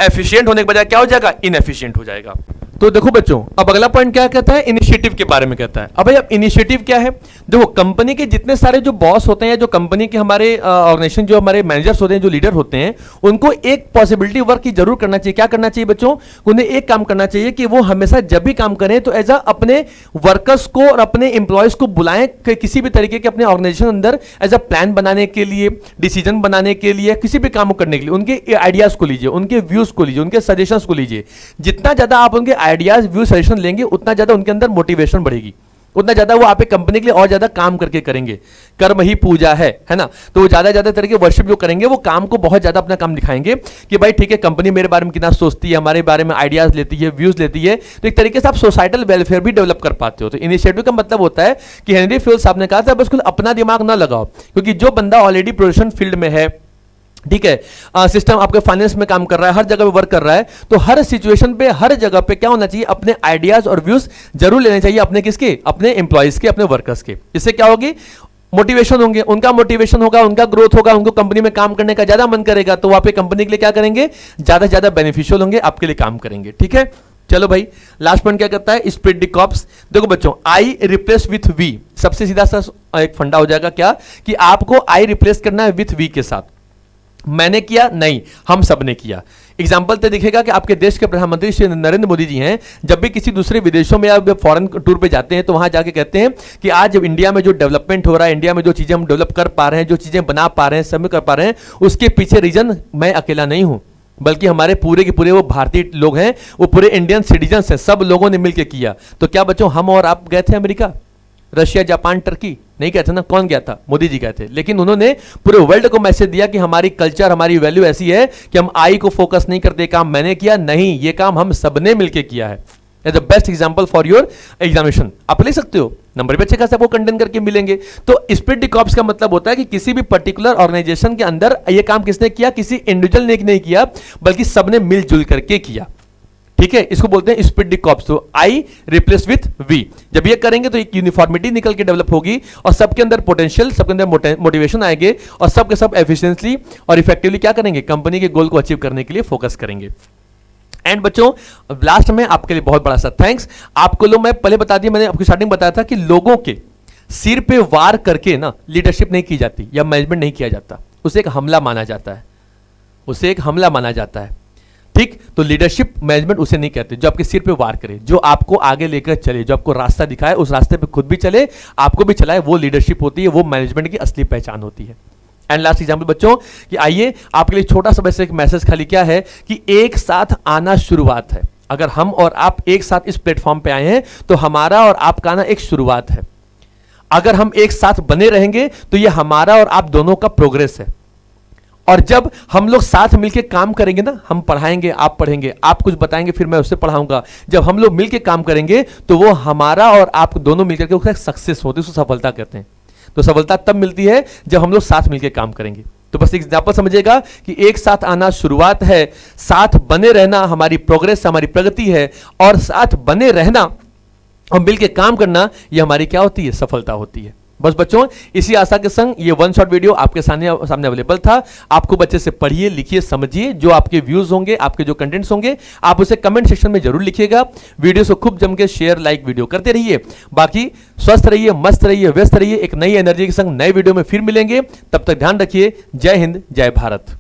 एफिशिएंट होने के बजाय क्या हो जाएगा, इनएफिशिएंट हो जाएगा। तो देखो बच्चों, अब अगला पॉइंट क्या कहता है, इनिशिएटिव के बारे में कहता है। अब भाई अब इनिशिएटिव क्या है, देखो कंपनी के जितने सारे जो बॉस होते हैं, जो कंपनी के हमारे ऑर्गेनाइजेशन जो हमारे मैनेजर्स होते हैं, जो लीडर होते हैं, उनको एक पॉसिबिलिटी वर्क की जरूर करना चाहिए। क्या करना चाहिए बच्चों, उन्हें एक काम करना चाहिए कि वो हमेशा जब भी काम करें तो एज अपने वर्कर्स को और अपने एम्प्लॉयज को बुलाएं किसी भी तरीके के अपने ऑर्गेनाइजेशन अंदर एज अ प्लान बनाने के लिए, डिसीजन बनाने के लिए, किसी भी काम को करने के लिए। उनके आइडियाज को लीजिए, उनके व्यूज को लीजिए, उनके सजेशंस को लीजिए। जितना ज्यादा आप उनके आइडियाज व्यू सजेशन लेंगे उतना ज्यादा उनके अंदर मोटिवेशन बढ़ेगी, उतना ज्यादा वो आपके कंपनी के लिए और ज्यादा काम करके करेंगे। कर्म ही पूजा है ना, तो वो ज्यादा तरीके वर्शिप जो करेंगे वो काम को बहुत ज्यादा अपना काम दिखाएंगे कि भाई ठीक है, कंपनी मेरे बारे में कितना सोचती है, हमारे बारे में आइडियाज लेती है, व्यूज लेती है। तो एक तरीके से आप सोसाइटल वेलफेयर भी डेवलप कर पाते हो। तो इनिशिएटिव का मतलब होता है कि हेनरी फील्ड साहब ने कहा था बस अपना दिमाग ना लगाओ, क्योंकि जो बंदा ऑलरेडी प्रोडक्शन फील्ड में है, ठीक है, सिस्टम आपके फाइनेंस में काम कर रहा है, हर जगह पे वर्क कर रहा है, तो हर सिचुएशन पे हर जगह पे क्या होना चाहिए, अपने आइडियाज और व्यूज जरूर लेने चाहिए, अपने किसके, अपने एम्प्लॉयज के, अपने वर्कर्स के। इससे क्या होगी, मोटिवेशन होंगे, उनका मोटिवेशन होगा, उनका ग्रोथ होगा, उनको कंपनी में काम करने का ज्यादा मन करेगा, तो आप कंपनी के लिए क्या करेंगे, ज्यादा से ज्यादा बेनिफिशियल होंगे, आपके लिए काम करेंगे। ठीक है, चलो भाई लास्ट पॉइंट क्या कहता है, स्प्लिट द कॉप्स। देखो बच्चों, आई रिप्लेस विथ वी, सबसे सीधा सा एक फंडा हो जाएगा क्या कि आपको आई रिप्लेस करना है विथ वी के साथ। मैंने किया नहीं, हम सब ने किया। एग्जाम्पल तो दिखेगा कि आपके देश के प्रधानमंत्री श्री नरेंद्र मोदी जी हैं, जब भी किसी दूसरे विदेशों में या फॉरेन टूर पे जाते हैं तो वहां जाके कहते हैं कि आज जब इंडिया में जो डेवलपमेंट हो रहा है, इंडिया में जो चीजें हम डेवलप कर पा रहे हैं, जो चीजें बना पा रहे हैं, सब कर पा रहे हैं, उसके पीछे रीजन मैं अकेला नहीं हूं, बल्कि हमारे पूरे के पूरे वो भारतीय लोग हैं, वो पूरे इंडियन सिटीजन हैं, सब लोगों ने मिलकर किया। तो क्या बच्चों, हम और आप गए थे अमेरिका, रशिया, जापान, टर्की नहीं गए थे ना, कौन गया था, मोदी जी गए थे। लेकिन उन्होंने पूरे वर्ल्ड को मैसेज दिया कि हमारी कल्चर, हमारी वैल्यू ऐसी है कि हम आई को फोकस नहीं करते, काम मैंने किया नहीं, ये काम हम सबने मिलकर किया है। The best example for your examination, आप ले सकते हो, नंबर भी अच्छे खासे आपको कंटेंट करके मिलेंगे। तो स्प्लिट द कॉप्स का मतलब होता है कि किसी भी पर्टिकुलर ऑर्गेनाइजेशन के अंदर ये काम किसने किया, किसी इंडिविजुअल ने नहीं किया, बल्कि सबने मिलजुल करके किया। ठीक है, इसको बोलते हैं स्प्लिट द कॉप्स। तो आई रिप्लेस विथ वी, जब ये करेंगे तो एक यूनिफॉर्मिटी निकल के डेवलप होगी और सबके अंदर पोटेंशियल, सबके अंदर मोटिवेशन आएंगे और सबके सब एफिशिएंटली और इफेक्टिवली क्या करेंगे, कंपनी के गोल को अचीव करने के लिए फोकस करेंगे। एंड बच्चों लास्ट में आपके लिए बहुत बड़ा सा थैंक्स। आपको लोग मैं पहले बता दिया, मैंने आपको स्टार्टिंग बताया था कि लोगों के सिर पे वार करके ना लीडरशिप नहीं की जाती या मैनेजमेंट नहीं किया जाता, उसे एक हमला माना जाता है, उसे एक हमला माना जाता है। ठीक, तो लीडरशिप मैनेजमेंट उसे नहीं कहते जो आपके सिर पे वार करे, जो आपको आगे लेकर चले, जो आपको रास्ता दिखाए, उस रास्ते पे खुद भी चले, आपको भी चलाए, वो लीडरशिप होती है, वो मैनेजमेंट की असली पहचान होती है। एंड लास्ट एग्जाम्पल बच्चों कि आइए आपके लिए छोटा सा वैसे एक मैसेज खाली क्या है कि एक साथ आना शुरुआत है। अगर हम और आप एक साथ इस प्लेटफॉर्म पे आए हैं तो हमारा और आपका आना एक शुरुआत है। अगर हम एक साथ बने रहेंगे तो ये हमारा और आप दोनों का प्रोग्रेस है। और जब हम लोग साथ मिलके काम करेंगे ना, हम पढ़ाएंगे, आप पढ़ेंगे, आप कुछ बताएंगे, फिर मैं उससे पढ़ाऊंगा, जब हम लोग मिलके काम करेंगे तो वो हमारा और आप दोनों मिलकर के उसका सक्सेस होती है, उसको सफलता कहते हैं। तो सफलता तब मिलती है जब हम लोग साथ मिलकर काम करेंगे। तो बस एग्जाम्पल समझिएगा कि एक साथ आना शुरुआत है, साथ बने रहना हमारी प्रोग्रेस, हमारी प्रगति है, और साथ बने रहना और मिलकर काम करना ये हमारी क्या होती है, सफलता होती है। बस बच्चों इसी आशा के संग ये वन शॉट वीडियो आपके सामने अवेलेबल था। आपको बच्चे से पढ़िए, लिखिए, समझिए, जो आपके व्यूज होंगे, आपके जो कंटेंट्स होंगे, आप उसे कमेंट सेक्शन में जरूर लिखिएगा। वीडियो को खूब जम के शेयर, लाइक, वीडियो करते रहिए। बाकी स्वस्थ रहिए, मस्त रहिए, व्यस्त रहिए। एक नई एनर्जी के संग नए वीडियो में फिर मिलेंगे। तब तक ध्यान रखिए। जय हिंद, जय भारत।